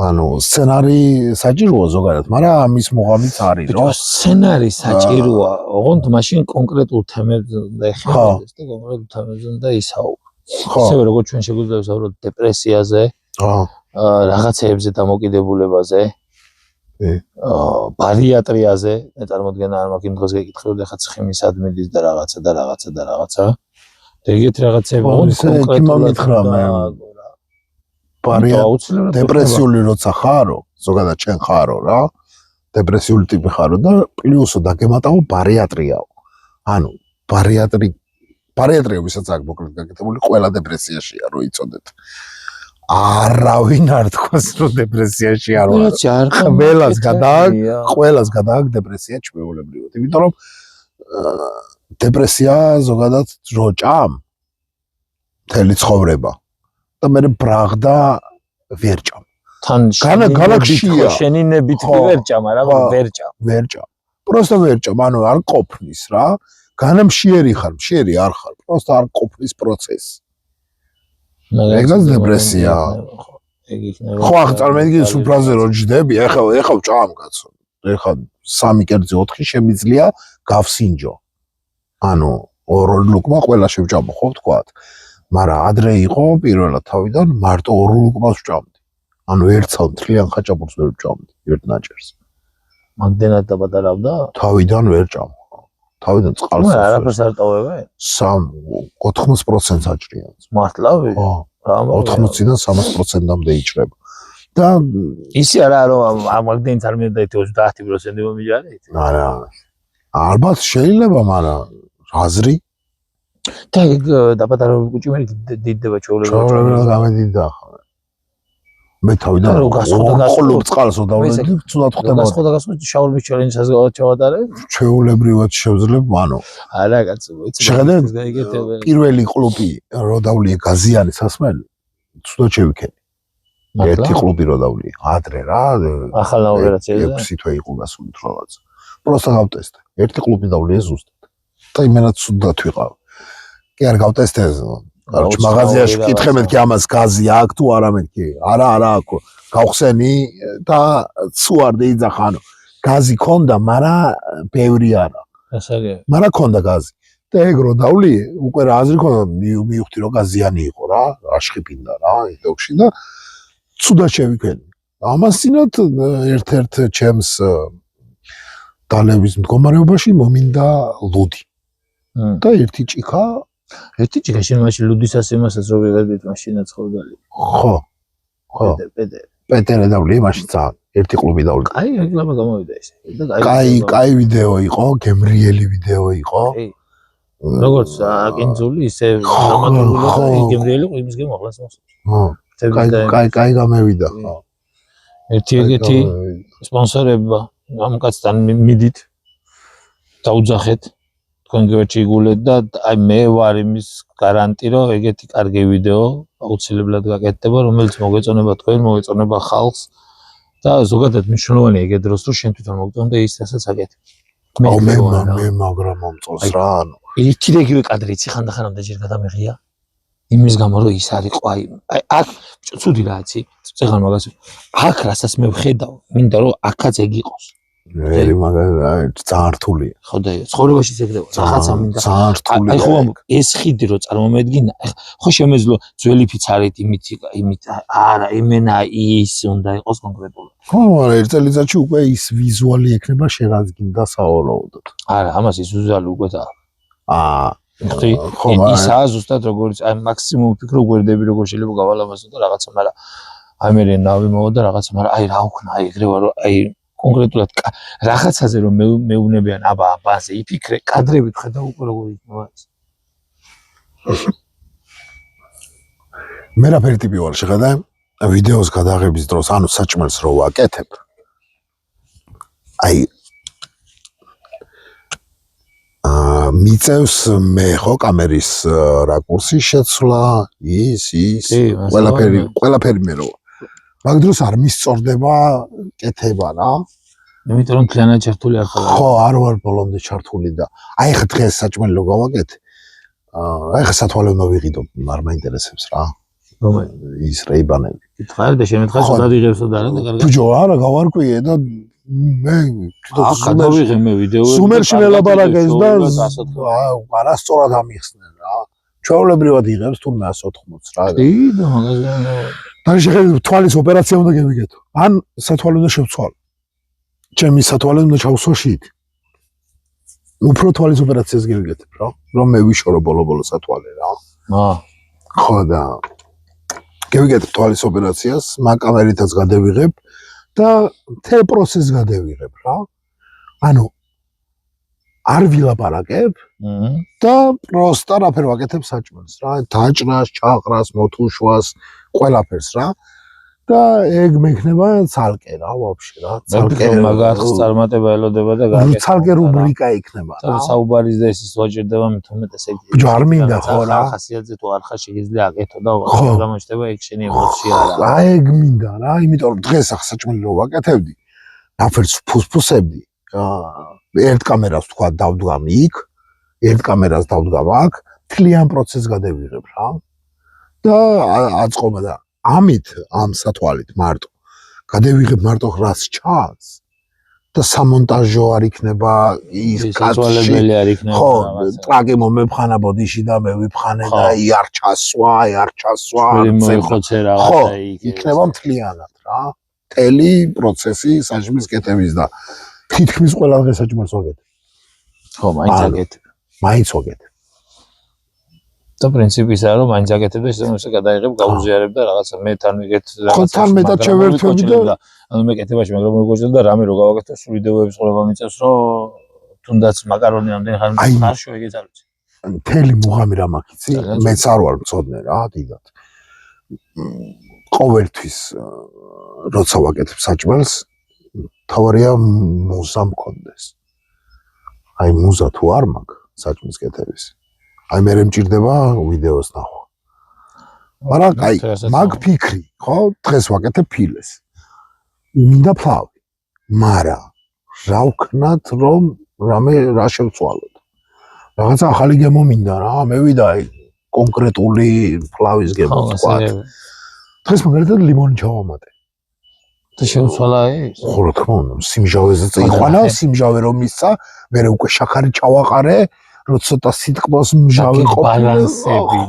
ანუ სცენარი საჭიროა ზოგადად, მაგრამ ამის მუღამიც არის, რო სცენარი საჭიროა, ოღონდ მაშინ კონკრეტულ თემებზე და ეხება და კონკრეტულ თემებზე და ისაუბრო. ისევე როგორც ჩვენ შეგვიძლია ვსაუბროთ დეპრესიაზე, რაღაცეებზე დამოკიდებულებაზე, ბარიატრიაზე, მე წარმოდგენა არ მაქვს იმ დღეს გეკითხებოდი ხა ცხიმისად მიდის და რაღაცა და რაღაცა და რაღაცა. და ეგეთ რაღაცები კონკრეტულად დეპრესიული როცა ხარო, ზოგადად ჩვენ ხარო რა, დეპრესიული ტიპი ხარო და პლუსო დაგემატავო ბარიატრიაო. ანუ ბარიატრია ვისაც აქვს მოკლედ გაკეთებული, ყველა დეპრესიაშია რო იცოდეთ. არავინ არ თქოს რომ დეპრესიაში არ ვარ. ყველას გადააქვს დეპრესია ჩვეულებრივად. იმიტომ რომ დეპრესია ზოგადად რო ჭამ მთელი ცხოვრება. და მე ბრაღდა ვერ ჭამ. თან გალაქსია შენინებით ვერ ჭამ, არა ვერ ჭამ. ვერ ჭამ. პროსტა ვერ ჭამ, ანუ არ ყოფნის რა. განამშიერი ხარ, მშიერი არ ხარ, პროსტა არ ყოფნის პროცესი. ეგაც დეპრესია. ეგ იქნება. ხო, ახლა წარმოვიდგინე სუფრაზე რო ჯდები, ეხა ჭამ კაცო. ეხა 3 კერძი 4 შემიძლია გავსინჯო. ანუ ორ ლუკმა ყველა შევჭამო, ხო ვთქვათ. მაგრამ ადრე იყო პირველად თავიდან მარტო 2 ლუკმას ვჭამდი. ანუ ერთსავ მთლიან ხაჭაპურს ვერ ვჭამდი, ერთ ნაჭერს. მაგდენად დაბადარავდა? თავიდან ვერ ჭამ. თავიდან წყალს. ნუ არაფერს არ ტოვებე? 80% აჭრიან. მართლა? ხო. 80-დან 300%-მდე იჭრება. და ისი არა რომ მაგდენით არ მინდა 30% მომიჯარეთ? არა. ალბათ შეიძლება, მაგრამ აზრი და დაბადარებული კუჭი მე დიდდება ჩვეულებრივად. ჩვეულებრივად გამედიდა ახლა. მე თავიდან ყოლობ წყალს ვდავლედი, ცუდად ხდება. გასხოდა შაურმის ჩელენჯზე ჩავატარე? ჩვეულებრივად შევძლებ, ანუ. არა კაცო, ვიცი. შეხედეთ, პირველი კლუბი რო დავლიე გაზიანი სასმელი, ცუდად შევიქენი. ერთი კლუბი რო დავლიე, ადრე რა. ახალ ოპერაციაზე. 6 თვე იყო გასული თვალაც. პროსტა გავტესტე. ერთი კლუბი დავლიე ზუსტად. და იმენად ცუდად ვიყავ. კი არ გავტესტე. კაროჩ მაღაზიაში ვკითხებთ კი ამას გაზი აქვს თუ არა მეთქი. არა აქვს. გავხსენი და ცუარდი იძახა, ანუ გაზი ქონდა, მაგრამ ბევრი არა. ასაგე. მაგრამ ქონდა გაზი. და ეგ რო დავლიე, უკვე რა აზრი ქონდა, მივხვდი რომ გაზიანი იყო რა, აშხიფინდა რა, იდოქში და ცუდად შევიქენი. ამასინათ ერთ-ერთ ჩემს დალევის მდგომარეობაში მომინდა ლუდი. და ერთი ჭიქა ერთი ჭიქა შენ მაშინ ლუდისას იმასაც რო ვიღებდით მაშინაც ხოდალი. ხო პეტერე დავლი მაშინ ძალიან ერთი კლუბი დავლი. აი რეკლამა გამოვიდა ესე. კაი ვიდეო იყო, გემრიელი ვიდეო იყო. როგორც აკინძული ისე დრამატული გემრიელი იყო იმის გამო ახლა ხო. კაი გამევიდა ხო. ერთი ეგეთი სპონსორებმა ამ კაცთან მიდით დაუძახეთ თქვენ გეჩიგულეთ და აი მე ვარ იმის გარანტი რომ ეგეთი კარგი ვიდეო აუცილებლად გაკეთდება რომელიც მოგეწონება თქვენ მოგეწონება ხალხს და ზოგადად მნიშვნელოვანია ეგეთ დროს რომ შენ თვითონ მოგწონდე ის რასაც აკეთებ მე მაგრამ მომწონს რა ანუ ერთი რეგივე კადრი იცი ხანდახანამდე ჯერ გადამეღია იმის გამო რომ ის არ იყო აი აქ ცუდი რა იცი წეგან მაგას აქ რასაც მე ვხედავ მინდა რომ აქაც ეგ იყოს ვერი მაგრამ ძალიან რთულია ხო და ცხოვრებაში ზეგდება რაღაცა მინდა ძალიან რთულია აი ხო ეს ხიდი რო წარმომედგინა ხო შემეძლო ძველი ფიცარით იმით არა იმენა ის უნდა იყოს კონკრეტულად ხო მაგრამ ერთ წელიწადში უკვე ის ვიზუალი ექნება შეგაზგინდა საავადმყოფოდ არა ამას ის ვიზუალი უკვე და ხო ისაა ზუსტად როგორც აი მაქსიმუმ ფიქრო გვერდები როგორ შეიძლება გავალამაზო და რაღაცა მაგრამ აი მე ნავი მოვა და რაღაცა მაგრამ აი რა უქნა აი ეგრევა რომ აი კონკრეტულად რაღაცაზე რომ მეუნებიან აბა ბაზე იფიქრე კადრებით ხედავ უკვე როგორ იქნება ეს მე რაფერი ტიპი ვარ შეხედე ვიდეოს გადაღების დროს ანუ საჭმელს რო ვაკეთებ აი მიწევს მე ხო კამერის რაკურსი შეცვლა ის ყველაფერი მე რო მაგ დროს არ მისწორდება კეთება რა იმიტომ რომ კლიანად ჩართული არ ხარ ხო არ ვარ ბოლომდე ჩართული და აი ხა დღეს საჭმელი რო გავაკეთე აი ხა სათვალე უნდა ვიყიდო არ მაინტერესებს რა ის რეიბანები კითხავ და შემეთხარ სადიღებსო და არა და კარგად ბიჭო არა გავარკვიე და მე გადავიღე მე ვიდეოები სუმერში ველაპარაკეს და არასწორად ამიხსნენ რა ჩვეულებრივად იღებს თურმე 180 რა კი და მაგაზე და შეხედე თვალის ოპერაცია უნდა გევიგეთო ან სათვალე უნდა შევცვალო ჩემი სათვალე უნდა ჩავსო შით უფრო თვალის ოპერაციას გევიგეთებ რა რომ მე ვიშორო ბოლო სათვალე რა ხო და გევიგეთებ თვალის ოპერაციას მაკამერითაც გადავიღებ და მთელ პროცესს გადავიღებ რა ანუ არ ვილაპარაკებ და პროსტა რაფერ ვაკეთებ საჭმელს რა დაჭრას, ჩაყრას, მოთუშვას, ყველაფერს რა და ეგ მექნება ცალკე რა ვაფშე რა ცალკე მაგას წარმატება ელოდება და გაკეთება ცალკე რუბრიკა იქნება და საუბარის და ესის ვაჭირდება მithumetes ეგ ბიჭო არ მინდა ხო რა ხასიათზე თუ არ ხარ შეიძლება აკეთო და გამოჩნდება ეგ შენი ემოცია რა აი ეგ მინდა რა იმიტომ რომ დღეს საჭმელი რო ვაკეთებდი ნაფერს ფუსფუსებდი ერთ კამერას თქვა დავდგამ იქ ერთ კამერას დავდგამ აქ თლიან პროცესს გადავიღებ რა და აწყობა და ამით ამ სათვალით მარტო გადავიღებ მარტო რას ჩანს და სამონტაჟო არ იქნება ის კაცვალებელი არ იქნება ხო ტრაკი მომეფხანა ბოდიში და მე ვიფხანე და არ ჩასვა მოიხოცე რაღაცა იქნება მთლიანად რა მთელი პროცესი საჭმლის კეთების და თითქმის ყველა დღე საჭმელს ვაკეთებ ხო მაინც ვაკეთებ და პრინციპი ისაა რომ მაინც აკეთებ და ისე გადაიღებ გაუზიარებ და რაღაცა მე თან ვიგეთ რაღაცა ხო თან მეტად შევერთვები და ანუ მე კეთებაში მაგრამ მოგოჭრდა და რამე რო გავაკეთე სულ ვიდეოების ყურება მიწევს რომ თუნდაც მაკარონი ამდენ ხარშო ეგეც არ ვიცი მთელი მუღამი რა მაქვს მეც არ ვარ მწოდნე რა დიდად ყოველთვის როცა ვაკეთებ საჭმელს თავარია მუზა მქონდეს აი მუზა თუ არ მაქვს საჭმლის კეთების აი მე მჭირდება ვიდეოს ნახვა მაგრამ აი მაგ ფიქრი ხო დღეს ვაკეთებ ფილეს მინდა ფლავი მაგრამ რა ვქნათ რომ რა შევცვალოთ რაღაცა ახალი გემო მინდა რა მე ვიდა აი კონკრეტული ფლავის გემო თქვა დღეს მაგალითად ლიმონი ჩავამატე და შევცვალა ის ხო რა თქმა უნდა სიმჟავეზე წაიყვანა სიმჟავე რომ მისცა მე უკვე შაქარი ჩავაყარე რო ცოტა სიტყვას მჟავე ყოფილა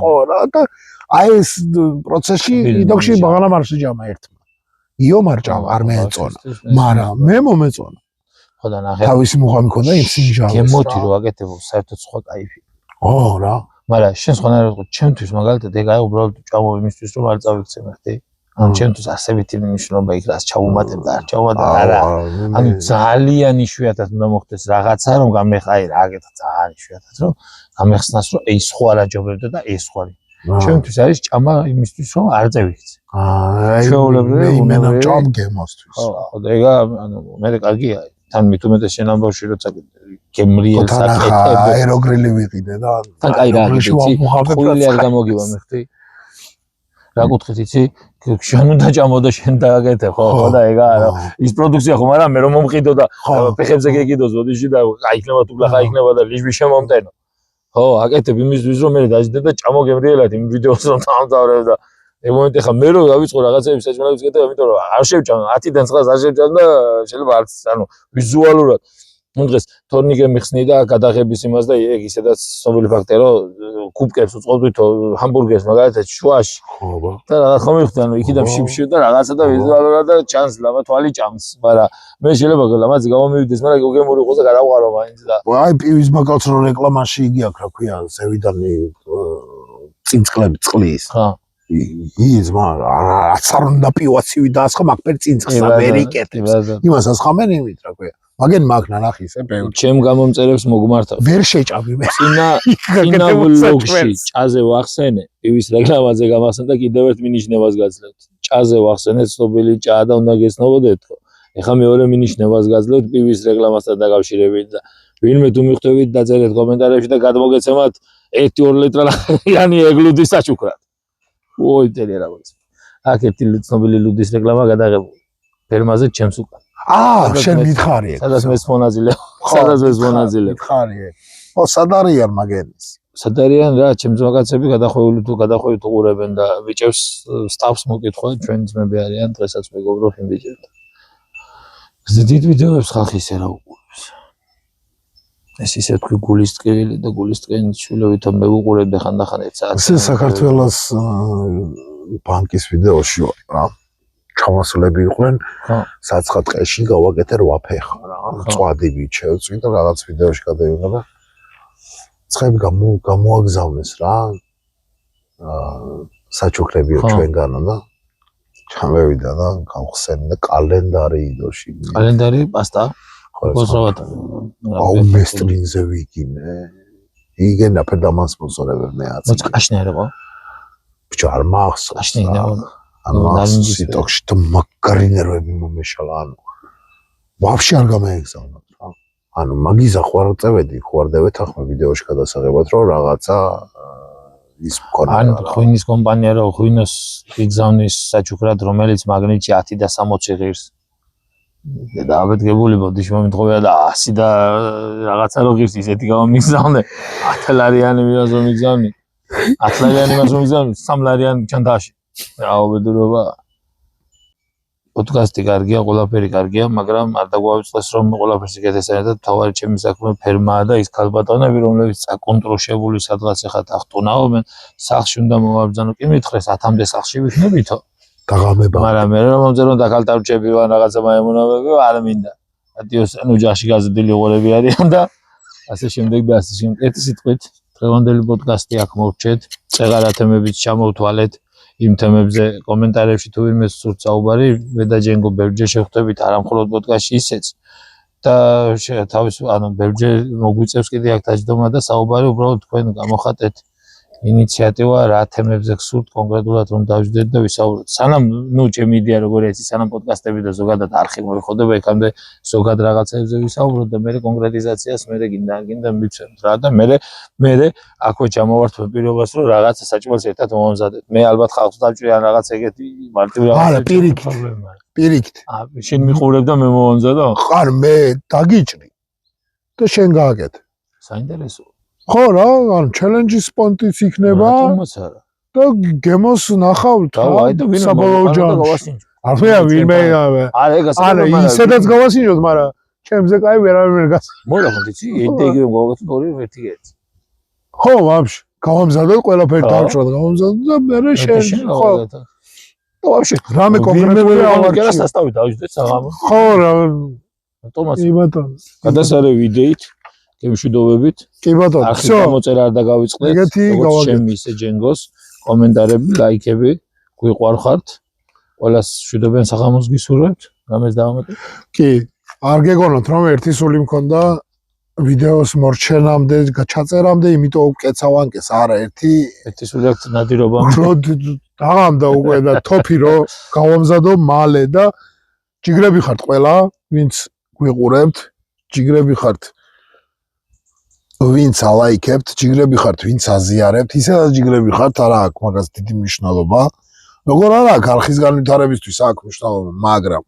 ხო რა და აი ეს პროცესში იდოქში ბაღანა მარშიჯამა ერთმა იო მარჭამა არ მეეწონა მაგრამ მე მომეწონა ხო და ნახე თავისი მუღამი ქონდა იმ სიმჟავეს გემოთი რო აკეთებო საერთოდ სხვა кайფი ო რა მაგრამ შენ სხვანაირად ვთქვი ჩემთვის მაგალითად ეგ არის უბრალოდ ჭამო იმისთვის რომ არ წავიქცე მე ხდი ან ჩემთვის ასებითი მნიშვნელობა იქ რას ჩაუმატებ და არ ჩაუმატებ არა ანუ ძალიან იშვიათად უნდა მოხდეს რაღაცა რომ გამეხაი რა გეტყვი ძალიან იშვიათად რომ გამეხსნას რომ ეს ხო არ აჯობებდა და ეს ხო არის ჩემთვის არის ჭამა იმისთვის რომ არ წევიქცე ჩვეულებრივი იმენა ჭამ გემოსთვის ხო და ეგა ანუ მე კარგია თან მით უმეტეს შენ ამბავში როცა გემრიელ საკეთებ აეროგრილი ვიყიდე და თან კაი რა ხუილი არ გამოგივა მე ხთი რა კუთხით იცი შენ უნდა ჭამო და შენ დააგეთე ხო და ეგა არა ის პროდუქცია ხომ არა მე რომ მომყიდო და ფეხებზე გეკიდოს ბოდიში და აი იქნება თუ გლახა იქნება და ლიჟბი შემომტენო ხო აკეთებ იმისთვის რომ მე დაждდე და ჭამო გემრიელად იმ ვიდეოს რომ დავამთავრებ და ეგ მომენტი ხა მე რომ დავიწყო რაღაცების საჭმელებს გეტყვი ამიტომ რომ არ შევჭამ 10-დან 9-ს არ შევჭამ და შეიძლება არც ანუ ვიზუალურად ნუ დღეს თორნიკე მიხსნი და გადაღების იმას და ეგ ისედაც სოფელი ფაქტია რომ კუბკებს უწყობდითო ჰამბურგერს მაგალითად შუაში ხო და რა ხომ მიხდი ანუ იქიდან შიფშივ და რაღაცა და ვიზუალურად და ჩანს ლამა თვალი ჭამს მაგრამ მე შეიძლება ლამაზი გამომივიდეს მაგრამ გოგემური ყო და გადავყარო მაინც და აი პივის მაგალითად რომ რეკლამაში იგი აქვს რა ქვია ზევიდან წინწყლები წყლის ხო ის რაც არ უნდა პივაცივი დაასხა მაგ პერ წინწყს ამერიკეთებს იმას ასხამენ იმით რა ქვია მაგენ მაგ ნანახის ბევრი ჩემ გამომწერებს მოგმართავ ვერ შეჭამი მე წინა ვლოგში ჭაზე ვახსენე პივის რეკლამაზე გამახსენე და კიდევ ერთ მინიშნებას გაძლევთ ჭაზე ვახსენე ცნობილი ჭა და უნდა გესნობოდეთ ხო ეხლა მეორე მინიშნებას გაძლევთ პივის რეკლამასთან დაკავშირებით და ვინმე თუ მიხვდებით დაწერეთ კომენტარებში და გადმოგეცემათ 1-2 ლიტრიანი ეგლუდის საჩუქრად ой წერია რაღაც აქ ერთი ცნობილი ლუდის რეკლამა გადაღებული ფერმაზე ჩემს უკან შენ მითხარი ეგ სადაც მე მონაზილე სადაც მე მონაზილე მითხარი ეგ ო სად არიან მაგენის სად არიან რა ჩემს მაგაცები გადახვევით უყურებენ და ბიჭებს სტაფს მოკითხვა ჩვენ ძმები არიან დღესაც მეგობრობ იმ ბიჭებთან ზედით ვიდეოებს ხალხი ისე რა უყურებს ეს ისე თქვი გულის ტკივილი და გულის ტკივილით შვილებითა მე ვუყურებდი ხანდახან ერთ საათს ეს საქართველოს ბანკის ვიდეოში რა ჩამოსვლები იყვნენ საცხა ტყეში გავაკეთე 8 ფეხა რა წვადი ბიჭევწვი და რაღაც ვიდეოში გადავიღე და ცხები გამოაგზავნეს რა საჩუქრებიო ჩვენგანო და ჩამევიდა და გავხსენე კალენდარი იდოში კალენდარი პასტა გოსავად აუ მესტრინზე ვიგინე იგენა ფერდამან სპონსორებენ მე აცი მოწყაშნი არისო ბიჭო არ მახსოვს აშნი ანუ სიტოქში და მაგარი ნერვები მომეშალა ანუ ვაფშე არ გამეეგზავნოთ რა ანუ მაგიზა ხო არ წევედი ხო არ დავეთახმე ვიდეოში გადასაღებად რომ რაღაცა ის მქონდა ან ღვინის კომპანია რო ღვინოს იგზავნის საჩუქრად რომელიც მაგნიტში 10 და 60 ღირს და აბედგებული ბოდიში მომიტყოვია და 100 და რაღაცა რო ღირს ისეთი გამომიგზავნე 10 ლარიანი ვიღაც რომ მიგზავნი 10 ლარიანი მას მომიგზავნი 3 ლარიანი ჩანდაში რაობედურობა პოდკასტი კარგია, ყველაფერი კარგია, მაგრამ არ დაგვაუწყდეს რომ ყველაფერს იგეთესანა და თავარი ჩემი საქმე ფერმაა და ის ქალბატონები რომლებიც წაკონტროლებული სადღაც ეხა ტახტუნაობენ, სახლში უნდა მოვაბრძანო, კი მითხრეს 10-მდე სახლში ვიქნებითო. დაღამება. მაგრამ მე რომ მომწერო და ქალტარჩები ვარ რაღაცა მაემუნავები არ მინდა. ატიოს ოჯახში გაზრდილი ღორები არიან და ასე შემდეგ და ასე შემდეგ. ერთი სიტყვით დღევანდელი პოდკასტი აქ მოვჩეთ, წეღარა თემებით ჩამოვთვალეთ. იმ თემებზე კომენტარებში თუ ვინმე სურთ საუბარი, მე და ჯენგო ბევრჯერ შევხვდებით არა მხოლოდ პოდკასტში ისეც და თავის ანუ ბევრჯერ მოგვიწევს კიდე აქ დაждდომა და საუბარი უბრალოდ თქვენ გამოხატეთ ინიციატივა რა თემებზე გსურთ კონკრეტულად რომ დავждდეთ და ვისაუბროთ. სანამ ნუ ჩემი იდეა როგორია იცი, სანამ პოდკასტები და ზოგადად არხი მოიხდება, იქამდე ზოგად რაღაცებზე ვისაუბროთ და მე კონკრეტიზაციას მე გინდა მიცემთ რა და მე აქვე ჩამოვართვებ პირობას რომ რაღაცა საჭმელს ერთად მომამზადეთ. მე ალბათ ხალხს დავჭრი ან რაღაც ეგეთი მარტივი რაღაცა. არა, პირიქით. შენ მიყურებ და მე მომამზადო? ხარ მე დაგიჭრი და შენ გააკეთე. საინტერესო. ხო რა, ანუ ჩელენჯის სპონტიც იქნება და გემოს ნახავთ საბოლოო ჯამში. არხია ვინმე არა ისედაც გავასინჯოთ, მაგრამ ჩემზე კაი ვერავინ გას. მოგახოთ იცი, იდეა მოგახოთ ორი ერთი ერთი. ხო, ვაფშე, გავამზადოთ ყველაფერი დავჭროთ, გავამზადოთ და მე შენ ხო. და ვაფშე, რამე კონკრეტული ავარკერა სასტავი დავждდეთ საღამო. ხო რა. ტომას. იბატონო. გადასარე ვიდეით გემშვიდობებით. კი ბატონო, არხის всё. გამოწერა არ დაგავიწყდეთ. ეგეთი როგორც გავაკეთე. ჩემი ისე ჯენგოს კომენტარები, ლაიქები, გვიყვარხართ. ყველას მშვიდობიან საღამოს გისურვებთ. რამეს დავამატებ? კი, არ გეგონოთ რომ ერთი სული მქონდა ვიდეოს მორჩენამდე, ჩაწერამდე, იმიტომ უკეცავანკეს არა ერთი ერთი სული აქვს ნადირობა. დაღამდა უკვე და თოფი რო გავამზადო მალე და ჯიგრები ხართ ყველა, ვინც გვიყურებთ, ჯიგრები ხართ ვინც ალაიქებთ, ჯიგრები ხართ ვინც აზიარებთ, ისედაც ჯიგრები ხართ, არა აქვს მაგას დიდი მნიშვნელობა. როგორ არა აქვს არხის განვითარებისთვის აქვს მნიშვნელობა, მაგრამ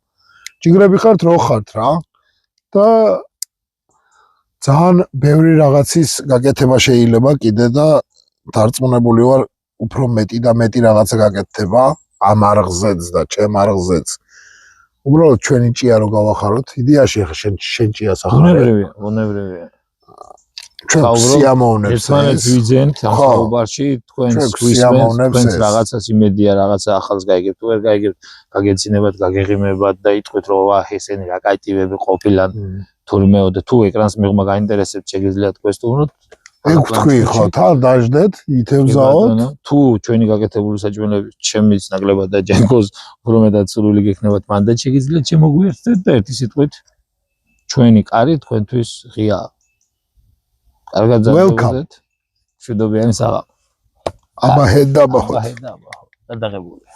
ჯიგრები ხართ რო ხართ რა და ძალიან ბევრი რაღაცის გაკეთება შეიძლება კიდე და დარწმუნებული ვარ უფრო მეტი და მეტი რაღაცა გაკეთდება ამ არხზეც და ჩემ არხზეც. უბრალოდ ჩვენი ჭია რო გავახაროთ, იდეაში ახლა შენ ჭიას ახარე. უნევრია. ჩვენ სიამოვნებს ერთმანეთს ვიძენთ ამ საუბარში, თქვენს ვისმენთ, თქვენს რაღაცას იმედია, რაღაცა ახალს გაიგებთ, თუ ვერ გაიგებთ, გაგეცინებათ, გაგეღიმებათ და იტყვით რომ ვაჰ, ესენი რა კაი ტიპები ყოფილან. თურმეოდ თუ ეკრანს მიღმა გაინტერესებთ, შეგიძლიათ კვესტიუნოთ. ეგ თქვი ხო, თან დაждეთ, ითევზაოთ. თუ ჩვენი გაკეთებული საჭმელები ჩემის ნაკლებად და ჯენგოს უფრო მეტად სრული გექნებათ, მანდ შეგიძლიათ შემოგვიერთდეთ და ერთი სიტყვით ჩვენი კარი თქვენთვის ღიაა. კარგად ზარდობდეთ. მშვიდობიანი საღამო. აბა ჰედაბა ხო. გადაღებულია.